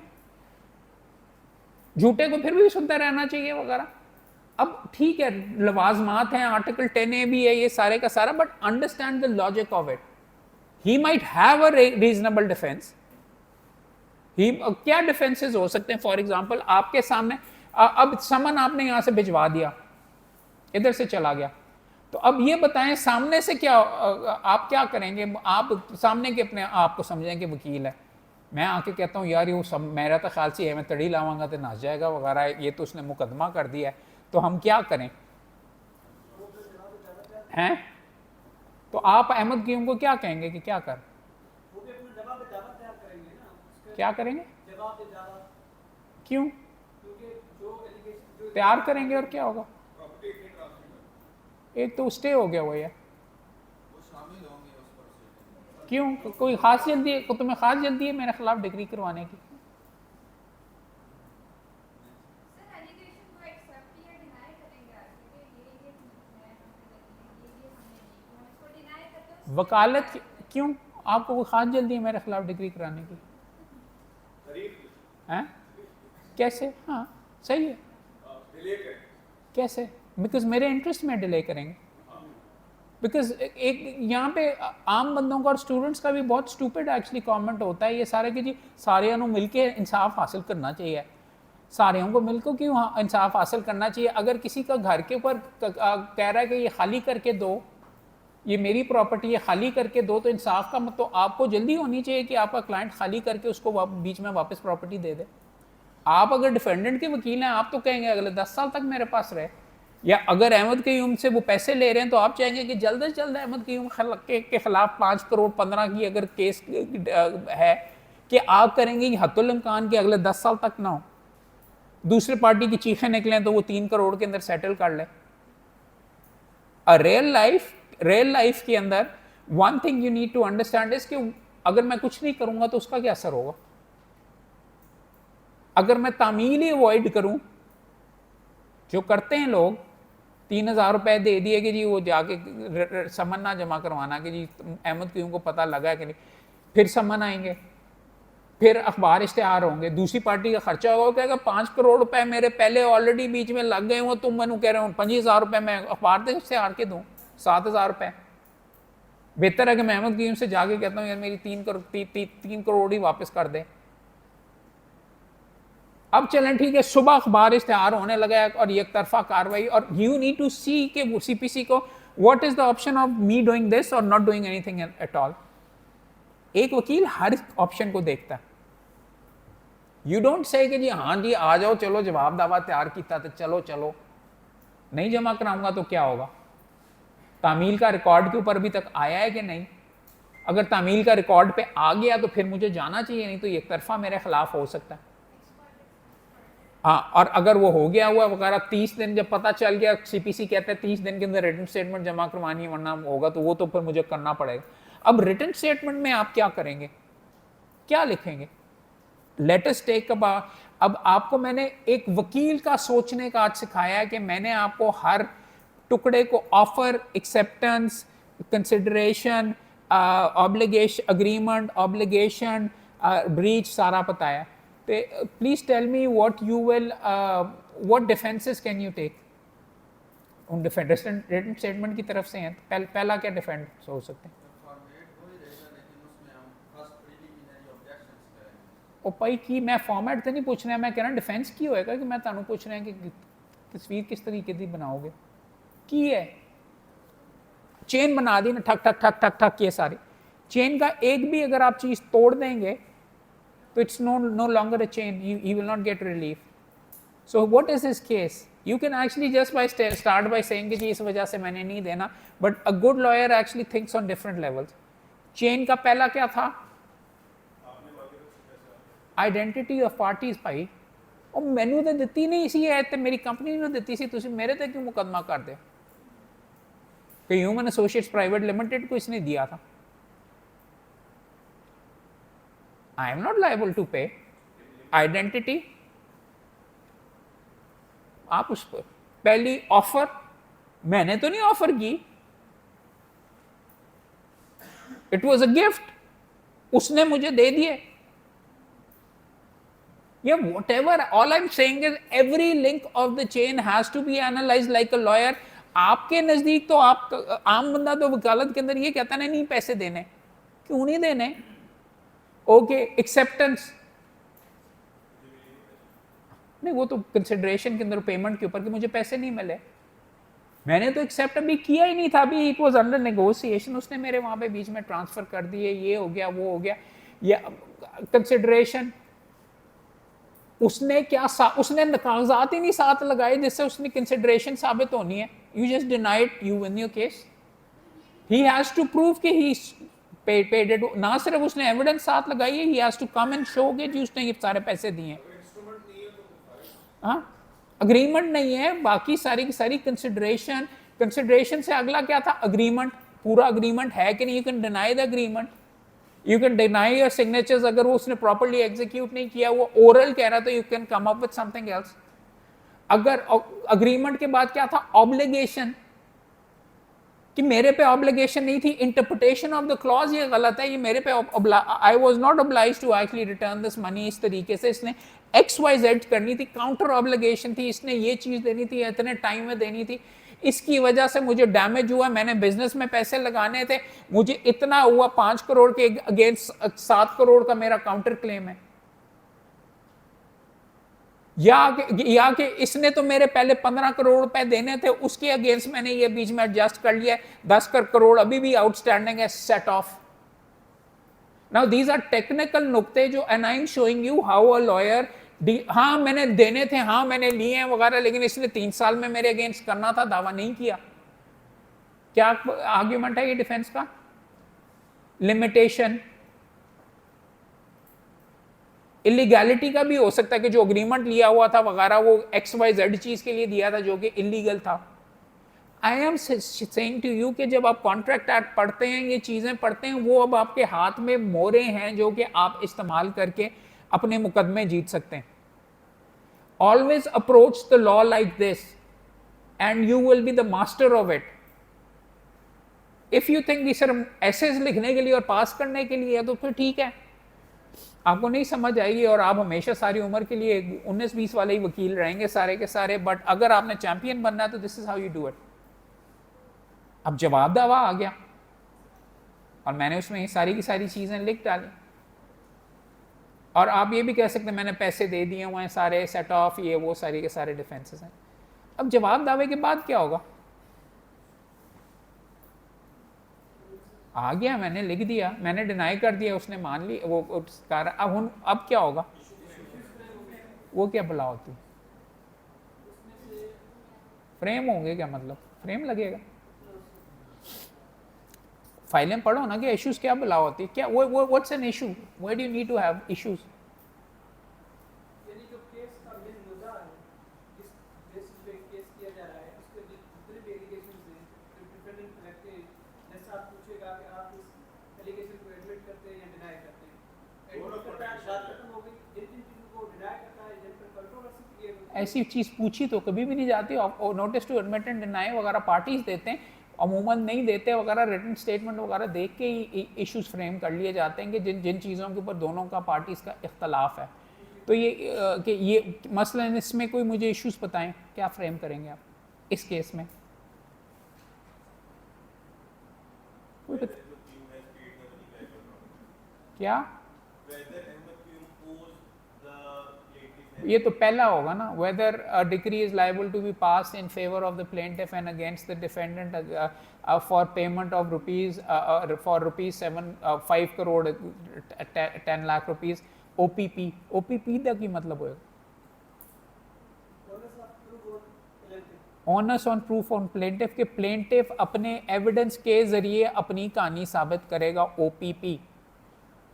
झूठे को फिर भी सुनते रहना चाहिए वगैरह। अब ठीक है लवाजमात हैं, आर्टिकल 10A भी है, ये सारे का सारा, but understand the logic of it. He might have a reasonable defence, क्या डिफेंसेस हो सकते हैं? फॉर एग्जाम्पल आपके सामने अब समन आपने यहां से भिजवा दिया, इधर से चला गया, तो अब ये बताएं सामने से क्या आप क्या करेंगे? आप सामने के अपने आप को समझें कि वकील है, मैं आके कहता हूँ यार ये सब मेरा तो ख्याल से है, मैं तड़ी लाऊंगा तो नाच जाएगा वगैरह, ये तो उसने मुकदमा कर दिया है, तो हम क्या करें हैं? तो आप अहमद कयूम को क्या कहेंगे कि क्या कर, क्या करेंगे? क्यों तैयार करेंगे और क्या होगा? एक तो स्टे हो गया वो यार, क्यों कोई खास जल्दी है? तुम्हें खास जल्दी है मेरे खिलाफ डिग्री करवाने की? वकालत क्यों? आपको कोई खास जल्दी है मेरे खिलाफ डिग्री कराने की? हैं कैसे? हाँ सही है, कैसे? बिकॉज मेरे इंटरेस्ट में डिले करेंगे। बिकॉज एक यहाँ पे आम बंदों का और स्टूडेंट्स का भी बहुत स्टूपिड एक्चुअली कमेंट होता है ये सारे कि जी सारे मिलके इंसाफ हासिल करना चाहिए, सारियों को मिलकर क्यों इंसाफ हासिल करना चाहिए। अगर किसी का घर के ऊपर कह रहा है कि ये खाली करके दो, ये मेरी प्रॉपर्टी है, खाली करके दो, तो इंसाफ का मतलब तो आपको जल्दी होनी चाहिए कि आपका क्लाइंट खाली करके उसको बीच में वापस प्रॉपर्टी दे दे। आप अगर डिफेंडेंट के वकील हैं आप तो कहेंगे अगले 10 साल तक मेरे पास रहे, या अगर अहमद क़य्यूम से वो पैसे ले रहे हैं तो आप चाहेंगे कि जल्द से जल्द अहमद क़य्यूम के खिलाफ 5 करोड़ 15 की अगर केस है कि आप करेंगे कि हत्तुल इम्कान के अगले 10 साल तक ना हो, दूसरी पार्टी की चीखें निकलें तो वो 3 करोड़ के अंदर सेटल कर ले। रियल लाइफ के अंदर one thing you need to understand is कि अगर मैं कुछ नहीं करूंगा तो उसका क्या असर होगा। अगर मैं तामील ही अवॉइड करूं, जो करते हैं लोग, 3,000 रुपए दे दिए कि जी वो जाके समन ना जमा करवाना कि जी अहमद क़य्यूम को पता लगा है कि नहीं, फिर समन आएंगे, फिर अखबार इश्तेहार होंगे, दूसरी पार्टी का खर्चा होगा, कहेगा 5 करोड़ रुपए मेरे पहले ऑलरेडी बीच में लग गए हो, तुम मैंने कह रहे हो 25,000 रुपए मैं अखबार से इश्तेहार के दूँ, 7,000 रुपए। बेहतर है कि मैं अहमद क़य्यूम से जाके कहता हूँ यार मेरी 3 करोड़ ही वापस कर दे। अब चलें ठीक है, सुबह अखबार इश्तेहार होने लगा है और एक तरफा कार्रवाई, और यू नीड टू सी के सीपीसी को what is the option of me doing this or not doing anything at all. एक वकील हर ऑप्शन को देखता है। यू डोंट से कि जी हाँ जी आ जाओ, चलो जवाब दावा तैयार किया तो चलो चलो, नहीं जमा कराऊंगा तो क्या होगा। तामील का रिकॉर्ड के ऊपर अभी तक आया है कि नहीं? अगर तामील का रिकॉर्ड पे आ गया तो फिर मुझे जाना चाहिए, नहीं तो एक तरफा मेरे खिलाफ हो सकता है। हाँ, और अगर वो हो गया हुआ वगैरह 30 दिन जब पता चल गया, सीपीसी कहते हैं 30 दिन के अंदर रिटन स्टेटमेंट जमा करवानी है वरना होगा, तो वो तो फिर मुझे करना पड़ेगा। अब रिटन स्टेटमेंट में आप क्या करेंगे, क्या लिखेंगे? लेट अस टेक अब आपको मैंने एक वकील का सोचने का आज सिखाया है कि मैंने आपको हर टुकड़े को offer, acceptance, consideration, obligation, agreement, obligation, breach सारा बताया। Please tell me what you will, what defences can you take उन रिटन स्टेटमेंट की तरफ से हैं। पहला क्या डिफेंस हो सकते हैं? ओ भाई की मैं फॉर्मेट तो नहीं पूछ रहा, मैं कह रहा डिफेंस की होएगा कि मैं तुहानू पूछ रहा कि तस्वीर किस तरीके की बनाओगे, की है चेन बना दी ना, ठक ठक ठक ठक ठक, ये सारी चेन का एक भी अगर आप चीज तोड़ देंगे तो it's no longer a chain, he will not get relief. So what is his case? You can actually just start by saying कि जी इस वजह से मैंने नहीं देना, but a good lawyer actually thinks on different levels. Chain का पहला क्या था? Identity of parties. भाई और मैनू तो दिती नहीं सी है, तो मेरी कंपनी ने दिती सी, तुम मेरे ते क्यों मुकदमा कर दे कि ह्यूमन एसोसिएट्स प्राइवेट लिमिटेड को इसने दिया था। I am not liable to pay. Identity आप उस पर पहली ऑफर मैंने तो नहीं ऑफर की, इट वॉज अ गिफ्ट, उसने मुझे दे दिए। Yeah, whatever, all I'm saying is every link of the chain has to be analyzed like a lawyer. आपके नजदीक तो आप आम बंदा तो वकालत के अंदर ये कहता नहीं पैसे देने, क्यों नहीं देने? ओके, एक्सेप्टेंस नहीं, वो तो कंसिडरेशन के अंदर पेमेंट के ऊपर कि मुझे पैसे नहीं मिले, मैंने तो एक्सेप्ट अभी किया ही नहीं था, अभी इट वाज अंडर नेगोशिएशन, उसने मेरे वहां पे बीच में ट्रांसफर कर दिए, ये हो गया वो हो गया। या कंसिडरेशन उसने क्या उसने कागजात ही नहीं साथ लगाए जिससे उसने कंसिडरेशन साबित होनी है। You just denied, you win your case. He has to prove कि ही पेड इट। ना सिर्फ उसने एविडेंस साथ लगाई है, he has to come and show कि जी उसने ये सारे पैसे दिए। हाँ, अग्रीमेंट नहीं है, बाकी सारी की सारी कंसिडरेशन। कंसिडरेशन से अगला क्या था? अग्रीमेंट। पूरा अग्रीमेंट है कि नहीं? You can deny the agreement, you can deny your signatures. अगर वो उसने प्रॉपर्ली एग्जीक्यूट नहीं किया, वो ओरल कह रहा, तो you can come up with something else. अगर अग्रीमेंट के बाद क्या था? ऑब्लिगेशन। कि मेरे पे ऑब्लिगेशन नहीं थी, इंटरप्रिटेशन ऑफ द क्लॉज ये गलत है, ये मेरे पे I was not obliged to actually return this money इस तरीके से, इसने XYZ करनी थी, काउंटर ऑब्लिगेशन थी, इसने ये चीज देनी थी, इतने टाइम में देनी थी, इसकी वजह से मुझे डैमेज हुआ, मैंने बिजनेस में पैसे लगाने थे, मुझे इतना हुआ, 5 करोड़ के अगेंस्ट 7 करोड़ का मेरा काउंटर क्लेम है। या कि इसने तो मेरे पहले 15 करोड़ रुपए देने थे, उसके अगेंस्ट मैंने ये बीच में एडजस्ट कर लिया, 10 करोड़ अभी भी आउटस्टैंडिंग है, set off. Now these are technical नुक्ते जो, and I am showing you how a lawyer, हाँ मैंने देने थे, हाँ मैंने लिए हैं वगैरह, लेकिन इसने 3 साल में मेरे अगेंस्ट करना था, दावा नहीं किया। क्या आर्ग्यूमेंट है ये डिफेंस का? लिमिटेशन, इलीगैलिटी का भी हो सकता है कि जो अग्रीमेंट लिया हुआ था वगैरह वो XYZ चीज के लिए दिया था जो कि इलीगल था। I am saying to you कि जब आप कॉन्ट्रैक्ट एक्ट पढ़ते हैं, ये चीजें पढ़ते हैं, वो अब आपके हाथ में मोहरे हैं जो कि आप इस्तेमाल करके अपने मुकदमे जीत सकते हैं। Always approach the law like this and you will be the master of it. If you think sir ऐसे लिखने के लिए और पास करने के लिए है तो फिर ठीक है, आपको नहीं समझ आएगी और आप हमेशा सारी उम्र के लिए 19-20 वाले ही वकील रहेंगे सारे के सारे। बट अगर आपने चैंपियन बनना है तो this is how you do it. अब जवाब दावा आ गया और मैंने उसमें सारी की सारी चीजें लिख डाली, और आप ये भी कह सकते हैं मैंने पैसे दे दिए हुए हैं सारे, सेट ऑफ, ये वो सारी के सारे डिफेंसेस हैं। अब जवाब दावे के बाद क्या होगा? आ गया, मैंने लिख दिया, मैंने डिनाई कर दिया, उसने मान ली वो कार। अब क्या होगा? वो क्या भला होती? फ्रेम होंगे, क्या मतलब फ्रेम लगेगा? फाइलें पढ़ो ना कि इश्यूज क्या भला होती है, क्या वो what's an issue, where do you need to have issues? ऐसी चीज पूछी तो कभी भी नहीं जाती, notice to admit and deny वगैरह पार्टीज देते हैं, अमूमन नहीं देते वगैरह, रिटन स्टेटमेंट वगैरह देख के ही इश्यूज फ्रेम कर लिए जाते हैं कि जिन चीज़ों के ऊपर दोनों का पार्टीज का इख्तलाफ है। तो ये कि ये मसलन इसमें कोई मुझे इश्यूज बताएं, क्या फ्रेम करेंगे आप इस केस में? कोई बता? क्या ये तो पहला होगा ना, whether a decree is liable to be pass in favour of the plaintiff and against the defendant for payment of rupees for rupees 5 crore 10 lakh rupees OPP। OPP का की मतलब होगा onus on proof on plaintiff, के plaintiff अपने evidence के जरिए अपनी कहानी साबित करेगा, OPP,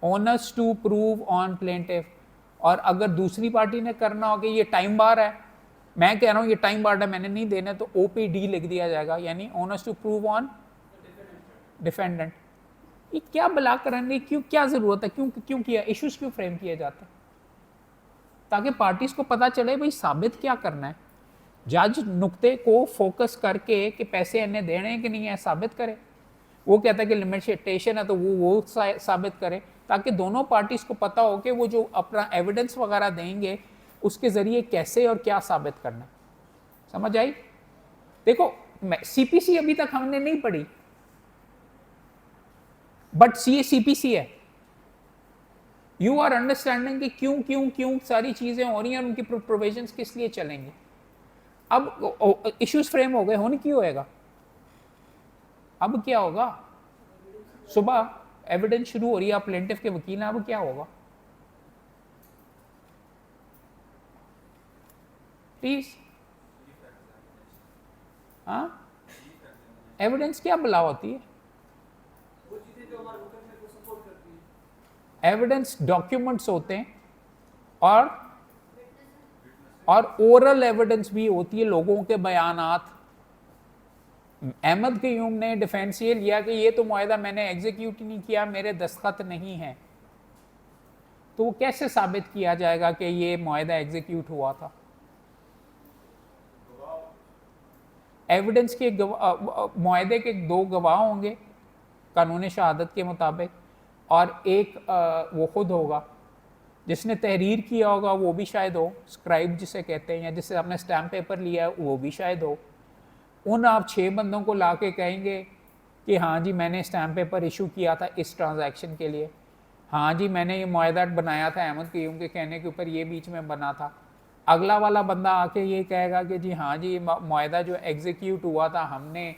onus to prove on plaintiff. और अगर दूसरी पार्टी ने करना हो कि ये टाइम बार है, मैं कह रहा हूं ये टाइम बार है, मैंने नहीं देना, तो OPD लिख दिया जाएगा, यानी onus to prove on defendant. ये क्या बला करने, क्यों, क्या जरूरत है, क्यों किया, इश्यूज क्यों फ्रेम किए जाते हैं? ताकि पार्टीज को पता चले भाई साबित क्या करना है। जज नुक्ते को फोकस करके कि पैसे इन्हें देने हैं कि नहीं है साबित करे, वो कहता है कि लिमिटेशन है तो वो साबित करे, ताकि दोनों पार्टीज को पता हो कि वो जो अपना एविडेंस वगैरह देंगे उसके जरिए कैसे और क्या साबित करना। समझ आई? देखो CPC अभी तक हमने नहीं पढ़ी, बट CPC है। यू आर अंडरस्टैंडिंग कि क्यों क्यों क्यों सारी चीजें हो रही हैं, उनकी प्रोविजंस किस लिए चलेंगे। अब इश्यूज फ्रेम हो गए, होने क्यों होएगा? अब क्या होगा? सुबह एविडेंस शुरू हो रही है, आप प्लेंटिफ के वकील हैं, अब क्या होगा? प्लीज, हाँ, एविडेंस क्या भला होती है? एविडेंस डॉक्यूमेंट्स होते हैं और ओरल एविडेंस भी होती है, लोगों के बयानात। अहमद क़य्यूम ने डिफेंस ये लिया कि ये तो मुआहदा मैंने एग्जीक्यूट नहीं किया, मेरे दस्तखत नहीं है, तो वो कैसे साबित किया जाएगा कि ये मुआहदा एग्जीक्यूट हुआ था? एविडेंस के मुआहदे के 2 गवाह होंगे कानून शहादत के मुताबिक, और एक वो खुद होगा, जिसने तहरीर किया होगा वो भी शायद हो, स्क्राइब जिसे कहते हैं, या जिससे आपने स्टैम्प पेपर लिया है वो भी शायद हो। उन आप 6 बंदों को ला के कहेंगे कि हाँ जी मैंने स्टैम्प पेपर इशू किया था इस ट्रांजैक्शन के लिए, हाँ जी मैंने ये मुआहदा बनाया था अहमद क़य्यूम के कहने के ऊपर, ये बीच में बना था। अगला वाला बंदा आके ये कहेगा कि जी हाँ जी मुआहदा जो एग्जीक्यूट हुआ था हमने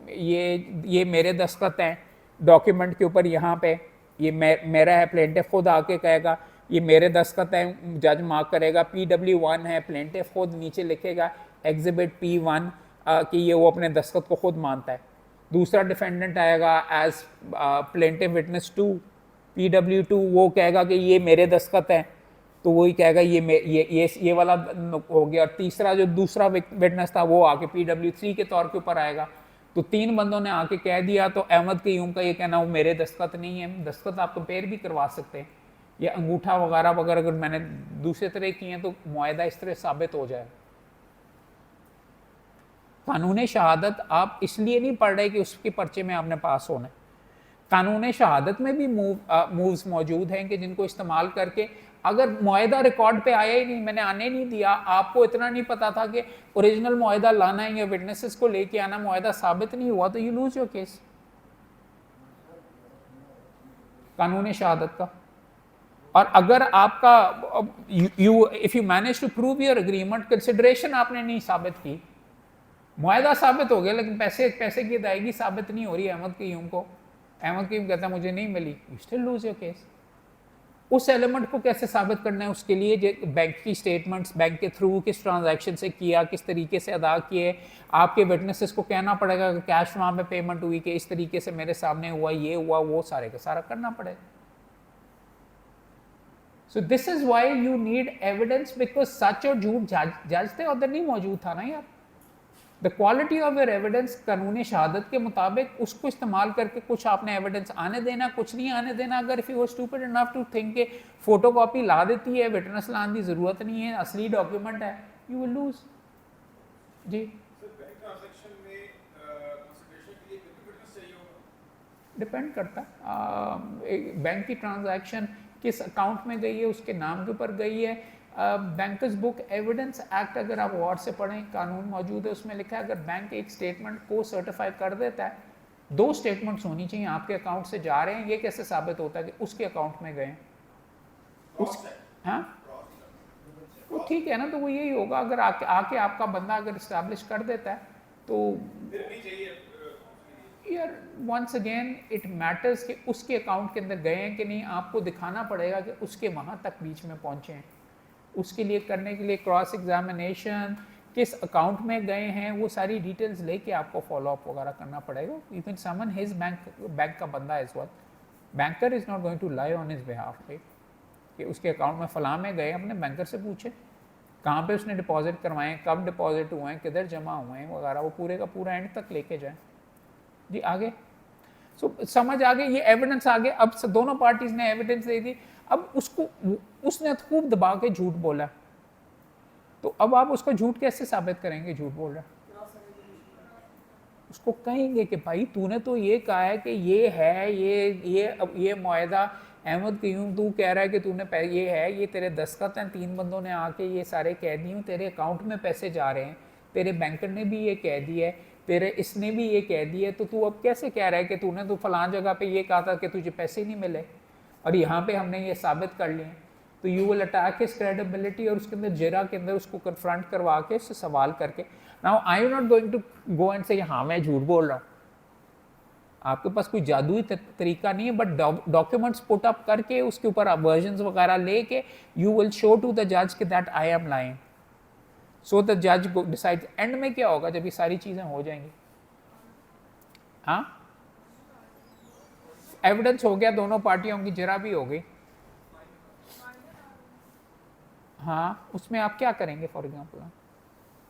ये मेरे दस्तखत हैं डॉक्यूमेंट के ऊपर, यहाँ पे ये मेरा है। प्लेंटिफ खुद आके कहेगा ये मेरे दस्तखत हैं, जज मार्क करेगा PW1 है, प्लेंटिफ खुद नीचे लिखेगा एग्जिबिट P1 कि ये वो अपने दस्तखत को खुद मानता है। दूसरा डिफेंडेंट आएगा एज प्लेंटिफ विटनेस 2 PW2, वो कहेगा कि ये मेरे दस्तखत हैं, तो वही कहेगा ये वाला हो गया। और तीसरा जो दूसरा विटनेस था वो आके PW3 के तौर के ऊपर आएगा। तो 3 बंदों ने आके कह दिया, तो अहमद क़य्यूम का ये कहना वो मेरे दस्तखत नहीं है। दस्तखत आप कंपेयर भी करवा सकते हैं, ये अंगूठा वगैरह वगैरह अगर मैंने दूसरे तरह किए हैं तो मुआहदा इस तरह साबित हो जाए। कानून शहादत आप इसलिए नहीं पढ़ रहे कि उसके पर्चे में आपने पास होना है। कानून शहादत में भी मूव्स मौजूद हैं कि जिनको इस्तेमाल करके, अगर मुआहदा रिकॉर्ड पे आया ही नहीं, मैंने आने नहीं दिया, आपको इतना नहीं पता था कि ओरिजिनल मुआहदा लाना है या विटनेसेस को लेके आना, मुआहदा साबित नहीं हुआ, तो यू लूज योर केस कानून शहादत का। और अगर आपका if you manage to prove your agreement, consideration आपने नहीं साबित की, मुआहदा साबित हो गया लेकिन पैसे की अदायगी साबित नहीं हो रही अहमद क़य्यूम को, अहमद क़य्यूम कहता मुझे नहीं मिली, you still lose your case. उस एलिमेंट को कैसे साबित करना है, उसके लिए बैंक की स्टेटमेंट्स, बैंक के थ्रू किस ट्रांजैक्शन से किया, किस तरीके से अदा किए, आपके विटनेसेस को कहना पड़ेगा कि कैश वहाँ पे पेमेंट हुई कि इस तरीके से मेरे सामने हुआ, ये हुआ, वो सारे का सारा करना पड़ेगा। So this is why you need evidence, because सच और झूठ जांचते उधर नहीं मौजूद था ना यार। The quality of your evidence कानून शहादत के मुताबिक उसको इस्तेमाल करके कुछ आपने एविडेंस आने देना, कुछ नहीं आने देना। अगर if you were stupid enough to think के फोटोकॉपी ला देती है, विटनेस लाने की जरूरत नहीं है, असली डॉक्यूमेंट है, यू विल लूज। जी डिपेंड करता बैंक की ट्रांजैक्शन किस अकाउंट में गई है, उसके नाम के ऊपर गई है। बैंकर्स बुक एविडेंस एक्ट अगर आप गौर से पढ़ें, कानून मौजूद है, उसमें लिखा है अगर बैंक एक स्टेटमेंट को सर्टिफाई कर देता है, 2 स्टेटमेंट्स होनी चाहिए, आपके अकाउंट से जा रहे हैं, ये कैसे साबित होता है कि उसके अकाउंट में गए उस, हाँ वो ठीक है ना, तो वो यही होगा। अगर आके आपका बंदा अगर इस्टेब्लिश कर देता है तो यार वंस अगेन इट मैटर्स कि उसके अकाउंट के अंदर गए हैं कि नहीं, आपको दिखाना पड़ेगा कि उसके वहाँ तक बीच में पहुँचे हैं। उसके लिए करने के लिए क्रॉस एग्जामिनेशन, किस अकाउंट में गए हैं, वो सारी डिटेल्स लेके आपको फॉलोअप वगैरह करना पड़ेगा। You can summon his bank का बंदा as well, banker is not going to lie on his behalf पे कि उसके अकाउंट में फलां में गए, अपने बैंकर से पूछे कहाँ पे उसने डिपॉजिट करवाएं, कब डिपॉजिट हुए हैं, किधर जमा हुए हैं वगैरह, वो पूरे का पूरा एंड तक लेके जाएं। जी आगे समझ आ गई, ये एविडेंस आ गया। अब दोनों पार्टीज ने एविडेंस दे दी, अब उसने खूब दबा के झूठ बोला, तो अब आप उसका झूठ कैसे साबित करेंगे? झूठ बोल रहा, उसको कहेंगे कि भाई तूने तो ये कहा है कि ये है, ये मुआहदा अहमद क़य्यूम तू कह रहा है कि तूने ये है, ये तेरे दस्तखत हैं, 3 बंदों ने आके ये सारे कह दिए, तेरे अकाउंट में पैसे जा रहे हैं, तेरे बैंकर ने भी ये कह दिया है, तेरे इसने भी ये कह दिया, तो तू अब कैसे कह रहा है कि तूने तो फलां जगह पे ये कहा था कि तुझे पैसे नहीं मिले और यहाँ पे हमने ये साबित कर लिए। तो you will attack his credibility और उसके अंदर जरा के अंदर उसको कन्फ्रंट करवा के उससे सवाल करके, now I am not going to go and say हाँ मैं झूठ बोल रहा हूँ, आपके पास कोई जादुई तरीका नहीं है, बट डॉक्यूमेंट्स पुट अप करके उसके ऊपर वर्जन्स वगैरह लेके you will show to the जज कि that I am lying, so the जज डिसाइड। एंड में क्या होगा जब ये सारी चीजें हो जाएंगी? हाँ एविडेंस हो गया, दोनों पार्टियों की जरा भी हो गई, हाँ उसमें आप क्या करेंगे? फॉर एग्जाम्पल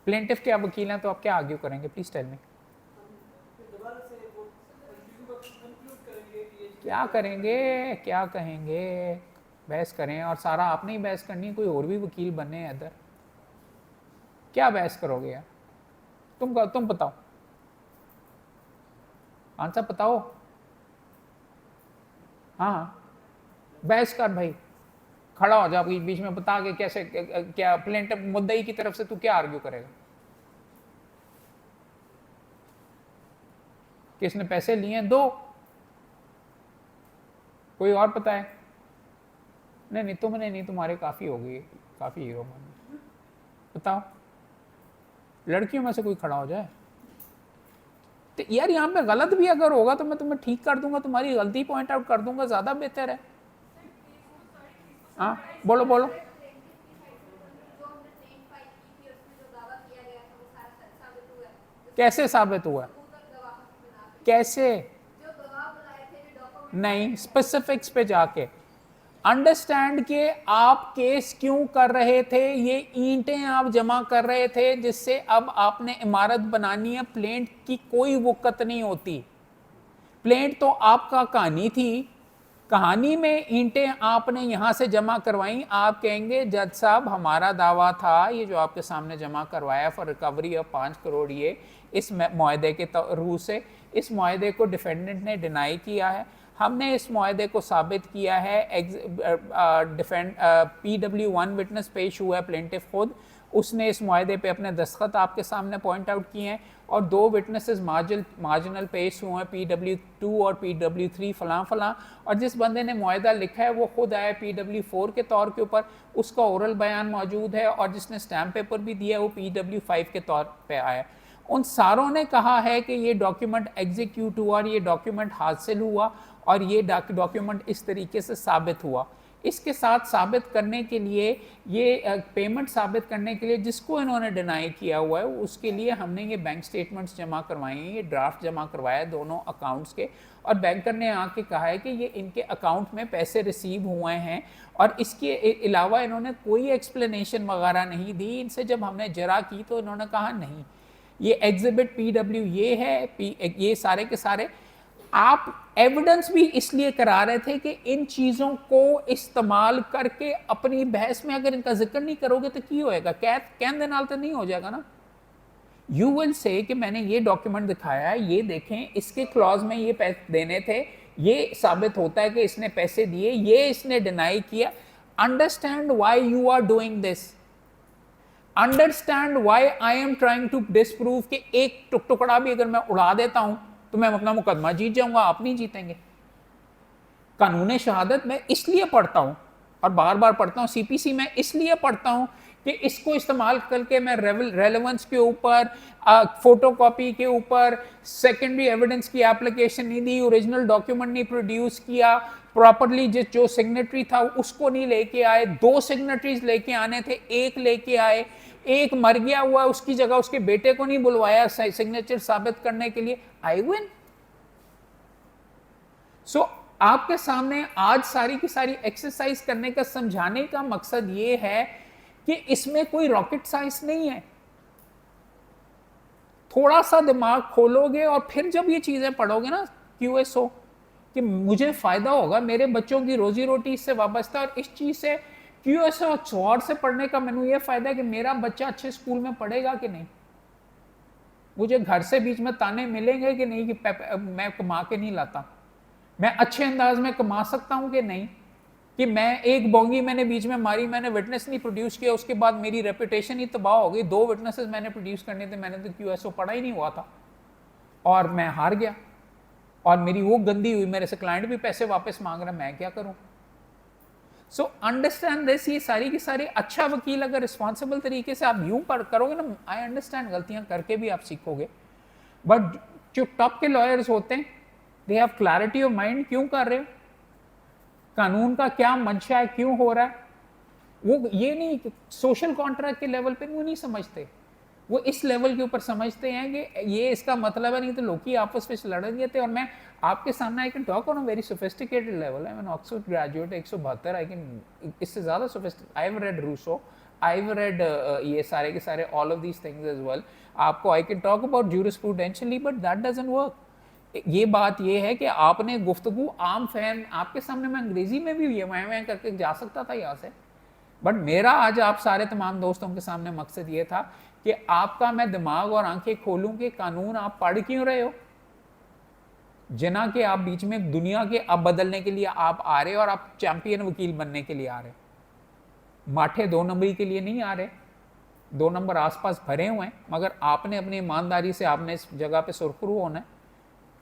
प्लेंटिफ के आप वकील हैं तो आप क्या आर्ग्यू करेंगे? प्लीज टेल मी, क्या करेंगे, क्या कहेंगे? बहस करें और सारा आपने ही बहस करनी है, कोई और भी वकील बने हैं इधर, क्या बहस करोगे यार? तुम बताओ, आंसर बताओ। हाँ, बहस कर भाई, खड़ा हो जा बीच बीच में, बता के कैसे क्या प्लेंटिफ मुद्दई की तरफ से तू क्या आर्ग्यू करेगा? किसने पैसे लिए हैं? दो। कोई और पता है? नहीं नहीं, तुमने नहीं, तुम्हारे काफी हो गई, काफी हीरो मान। बताओ, लड़कियों में से कोई खड़ा हो जाए। तो यार यहाँ पे गलत भी अगर होगा तो मैं तुम्हें ठीक कर दूंगा, तुम्हारी गलती पॉइंट आउट कर दूंगा, ज्यादा बेहतर है। हाँ बोलो बोलो। कैसे साबित हुआ? कैसे? नहीं, स्पेसिफिक्स पे जाके अंडरस्टैंड के आप केस क्यों कर रहे थे। ये ईंटें आप जमा कर रहे थे जिससे अब आपने इमारत बनानी है। प्लेंट की कोई वक़्त नहीं होती, प्लेंट तो आपका कहानी थी। कहानी में ईंटें आपने यहां से जमा करवाई। आप कहेंगे जज साहब हमारा दावा था ये जो आपके सामने जमा करवाया फॉर रिकवरी ऑफ 5 करोड़, ये इस मुआहदे के रूह से, इस मुआहदे को डिफेंडेंट ने डिनाई किया है। हमने इस मुआहदे को साबित किया है। PW1 विटनेस पेश हुआ है, प्लेंटिफ खुद, उसने इस मुआहदे पे अपने दस्तखत आपके सामने पॉइंट आउट किए हैं। और 2 विटनेसेस मार्जिनल पेश हुए हैं, PW2 और PW3 फलां फलां। और जिस बंदे ने मुआहदा लिखा है वो खुद आया PW4 के तौर के ऊपर, उसका ओरल बयान मौजूद है। और जिसने स्टैम्प पेपर भी दिया वो PW5 के तौर पे आया। उन सारों ने कहा है कि ये डॉक्यूमेंट एग्जीक्यूट हुआ और ये डॉक्यूमेंट हासिल हुआ और ये डॉक्यूमेंट इस तरीके से साबित हुआ। इसके साथ साबित करने के लिए, ये पेमेंट साबित करने के लिए जिसको इन्होंने डिनाई किया हुआ है उसके लिए हमने ये बैंक स्टेटमेंट्स जमा करवाए हैं, ये ड्राफ्ट जमा करवाया है दोनों अकाउंट्स के। और बैंकर ने आके कहा है कि ये इनके अकाउंट में पैसे रिसीव हुए हैं। और इसके अलावा इन्होंने कोई एक्सप्लेनेशन वगैरह नहीं दी। इनसे जब हमने जरा की तो इन्होंने कहा नहीं, ये एग्जिबिट PW ये है, ये सारे के सारे। आप एविडेंस भी इसलिए करा रहे थे कि इन चीज़ों को इस्तेमाल करके अपनी बहस में अगर इनका जिक्र नहीं करोगे तो क्या होएगा? कैन देनाल तो नहीं हो जाएगा ना। यू विल से कि मैंने ये डॉक्यूमेंट दिखाया है, ये देखें, इसके क्लॉज में ये पैसे देने थे, ये साबित होता है कि इसने पैसे दिए, ये इसने डिनाई किया। Understand why you are doing this, understand why I am trying to disprove कि एक टुकड़ा भी अगर मैं उड़ा देता हूं तो मैं अपना मुकदमा जीत जाऊंगा, आप नहीं जीतेंगे। कानून शहादत मैं इसलिए पढ़ता हूं और बार बार पढ़ता हूं, CPC में इसलिए पढ़ता हूं कि इसको इस्तेमाल करके मैं रेलेवेंस के ऊपर, फोटोकॉपी के ऊपर, सेकेंडरी एविडेंस की एप्लीकेशन नहीं दी, ओरिजिनल डॉक्यूमेंट नहीं प्रोड्यूस किया प्रॉपरली, जो सिग्नेटरी था उसको नहीं लेके आए, 2 सिग्नेटरीज लेके आने थे, 1 लेके आए, 1 मर गया हुआ, उसकी जगह उसके बेटे को नहीं बुलवाया सिग्नेचर साबित करने के लिए। I win. सो आपके सामने आज सारी की सारी एक्सरसाइज करने का, समझाने का मकसद ये है कि इसमें कोई रॉकेट साइंस नहीं है। थोड़ा सा दिमाग खोलोगे और फिर जब ये चीजें पढ़ोगे ना QSO, कि मुझे फायदा होगा, मेरे बच्चों की रोजी रोटी इससे वाबस्ता, और इस चीज से QSO चौर से पढ़ने का मैंने ये फायदा है कि मेरा बच्चा अच्छे स्कूल में पढ़ेगा कि नहीं, मुझे घर से बीच में ताने मिलेंगे कि नहीं कि मैं कमा के नहीं लाता, मैं अच्छे अंदाज में कमा सकता हूं कि नहीं, कि मैं एक बोंगी मैंने बीच में मारी, मैंने विटनेस नहीं प्रोड्यूस किया, उसके बाद मेरी रेपुटेशन ही तबाह हो गई। 2 विटनेसेस मैंने प्रोड्यूस करने थे, मैंने तो QSO पढ़ा ही नहीं हुआ था और मैं हार गया और मेरी वो गंदी हुई, मेरे से क्लाइंट भी पैसे वापस मांग रहा, मैं क्या करूं। सो अंडरस्टैंड दिस। ये सारी की सारी, अच्छा वकील अगर रिस्पॉन्सिबल तरीके से आप यूं पर करोगे ना, आई अंडरस्टैंड गलतियां करके भी आप सीखोगे, बट जो टॉप के लॉयर्स होते हैं they have clarity of mind, क्यों कर रहे हो, कानून का क्या मंशा है, क्यों हो रहा है। वो ये नहीं, सोशल कॉन्ट्रैक्ट के लेवल पे वो नहीं समझते, वो इस लेवल के ऊपर समझते हैं कि ये इसका मतलब है, नहीं तो लोग ही आपस में लड़ेंगे थे। और मैं आपके सामने I can talk on a very sophisticated level, I am an Oxford graduate, 172, I can इससे ज़्यादा sophisticated, I have read Rousseau, I have read ये सारे के सारे all of these things as well. आपको I can talk about jurisprudentially, but that doesn't work. ये बात ये है कि आपने गुफ्तगू आम फैन, आपके सामने मैं अंग्रेजी में भी ये मैं करके जा सकता था यहाँ से, बट मेरा आज आप सारे तमाम दोस्तों के सामने मकसद ये था कि आपका मैं दिमाग और आंखें खोलूं कि कानून आप पढ़ क्यों रहे हो, जना के आप बीच में दुनिया के अब बदलने के लिए आप आ रहे हो और आप चैंपियन वकील बनने के लिए आ रहे हो, माठे 2 नंबरी के लिए नहीं आ रहे। 2 नंबर आसपास भरे हुए हैं, मगर आपने अपनी ईमानदारी से आपने इस जगह पे सुरखरू होना है।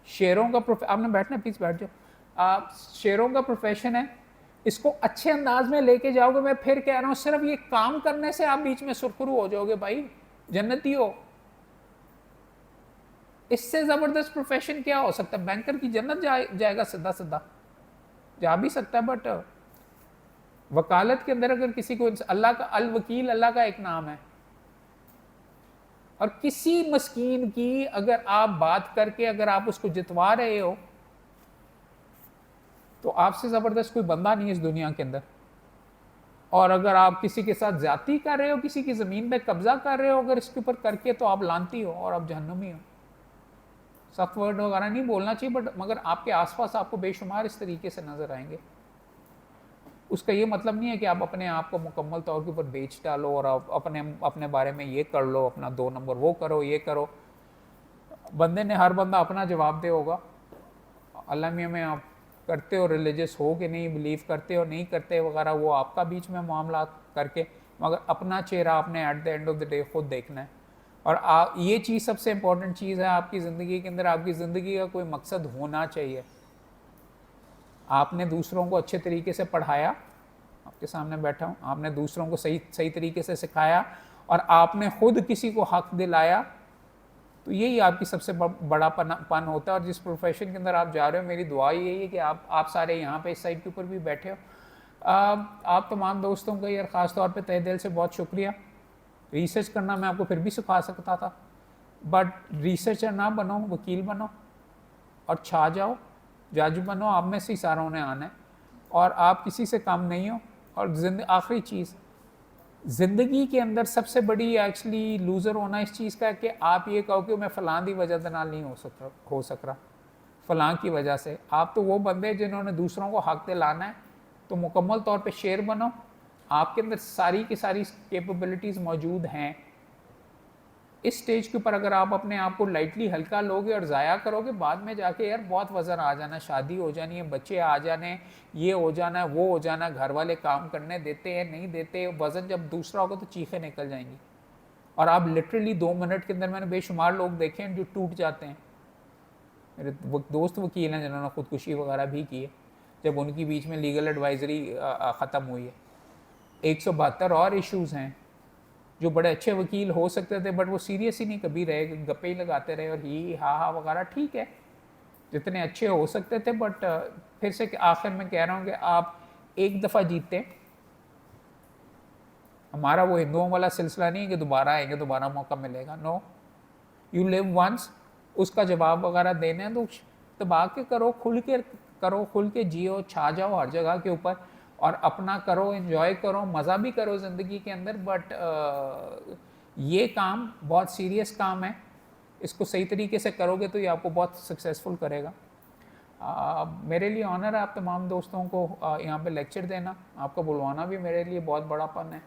शेरों का आपने बैठना, प्लीज बैठ जाओ। आप शेरों का प्रोफेशन है, इसको अच्छे अंदाज में लेके जाओगे। मैं फिर कह रहा हूं, सिर्फ ये काम करने से आप बीच में सुरखरू हो जाओगे भाई, जन्नती हो। इससे जबरदस्त प्रोफेशन क्या हो सकता है? बैंकर की जन्नत जाएगा सीधा सीधा, जा भी सकता है। बट वकालत के अंदर अगर किसी को, अल्लाह का अल वकील अल्लाह का एक नाम है, और किसी मस्कीन की अगर आप बात करके अगर आप उसको जितवा रहे हो, तो आपसे जबरदस्त कोई बंदा नहीं है इस दुनिया के अंदर। और अगर आप किसी के साथ ज्यादती कर रहे हो, किसी की जमीन पे कब्जा कर रहे हो अगर इसके ऊपर करके, तो आप लानती हो और आप जहन्नमी हो। सख्त वर्ड वगैरह नहीं बोलना चाहिए, बट मगर आपके आसपास आपको बेशुमार इस तरीके से नजर आएंगे। उसका ये मतलब नहीं है कि आप अपने आप को मुकम्मल तौर के ऊपर बेच डालो और आप अपने बारे में ये कर लो, अपना 2 नंबर वो करो, ये करो। बंदे ने, हर बंदा अपना जवाब दे होगा। अल्लाह मियाँ में आप करते हो, रिलीजियस हो कि नहीं, बिलीव करते हो नहीं करते वगैरह, वो आपका बीच में मामला करके, मगर अपना चेहरा आपने at the end of the day खुद देखना है। और ये चीज़ सबसे इंपॉर्टेंट चीज़ है आपकी ज़िंदगी के अंदर। आपकी ज़िंदगी का कोई मकसद होना चाहिए। आपने दूसरों को अच्छे तरीके से पढ़ाया, आपके सामने बैठा हूँ, आपने दूसरों को सही तरीके से सिखाया, और आपने खुद किसी को हक दिलाया, तो यही आपकी सबसे बड़ा पन होता है। और जिस प्रोफेशन के अंदर आप जा रहे हो, मेरी दुआ यही है कि आप सारे यहाँ पे इस साइड के ऊपर भी बैठे हो। आप तमाम दोस्तों का यार ख़ास तौर पे तहे दिल से बहुत शुक्रिया। रिसर्च करना मैं आपको फिर भी सिखा सकता था, बट रिसर्चर ना बनो, वकील बनो और छा जाओ, जज बनो। आप में से ही सारों ने आना है, और आप किसी से कम नहीं हो। और आखिरी चीज़, ज़िंदगी के अंदर सबसे बड़ी एक्चुअली लूज़र होना इस चीज़ का है कि आप ये कहो कि मैं फ़लाँ की वजह से नाल नहीं हो सक रहा, फ़लाँ की वजह से। आप तो वो बंदे जिन्होंने दूसरों को हक दिलाना है, तो मुकम्मल तौर पे शेर बनो। आपके अंदर सारी की सारी कैपेबिलिटीज़ मौजूद हैं। इस स्टेज के ऊपर अगर आप अपने आप को लाइटली हल्का लोगे और ज़ाया करोगे, बाद में जाके यार बहुत वज़न आ जाना, शादी हो जानी है, बच्चे आ जाने, ये हो जाना है, वो हो जाना, घर वाले काम करने देते हैं नहीं देते, वज़न जब दूसरा होगा तो चीखें निकल जाएंगी। और आप लिटरली 2 मिनट के अंदर, मैंने बेशुमार लोग देखे हैं जो टूट जाते हैं। मेरे दोस्त वकील हैं जिन्होंने ख़ुदकुशी वगैरह भी की है, जब उनकी बीच में लीगल एडवाइजरी ख़त्म हुई है। 172 और इश्यूज़ हैं जो बड़े अच्छे वकील हो सकते थे, बट वो सीरियस ही नहीं कभी रहे, गप्पे ही लगाते रहे और ही हा वगैरह। ठीक है, जितने अच्छे हो सकते थे, बट फिर से आखिर में कह रहा हूँ कि आप एक दफ़ा जीतते। हमारा वो हिंदुओं वाला सिलसिला नहीं है कि दोबारा आएंगे, दोबारा मौका मिलेगा। No, you live once. उसका जवाब वगैरह देना है तो दबा के करो, खुल के करो, खुल के जियो, छा जाओ हर जगह के ऊपर, और अपना करो, एंजॉय करो, मज़ा भी करो ज़िंदगी के अंदर। बट ये काम बहुत सीरियस काम है, इसको सही तरीके से करोगे तो ये आपको बहुत सक्सेसफुल करेगा। मेरे लिए ऑनर है आप तमाम दोस्तों को यहाँ पे लेक्चर देना। आपको बुलवाना भी मेरे लिए बहुत बड़ा पन है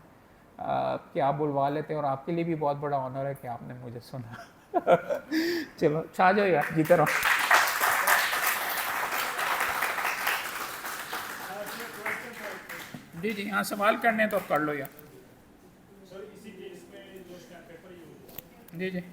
कि आप बुलवा लेते हैं, और आपके लिए भी बहुत बड़ा ऑनर है कि आपने मुझे सुना। चलो छा जाओ यार, जीते रहो। जी जी, यहाँ सवाल करने तो कर लो यार। जी जी।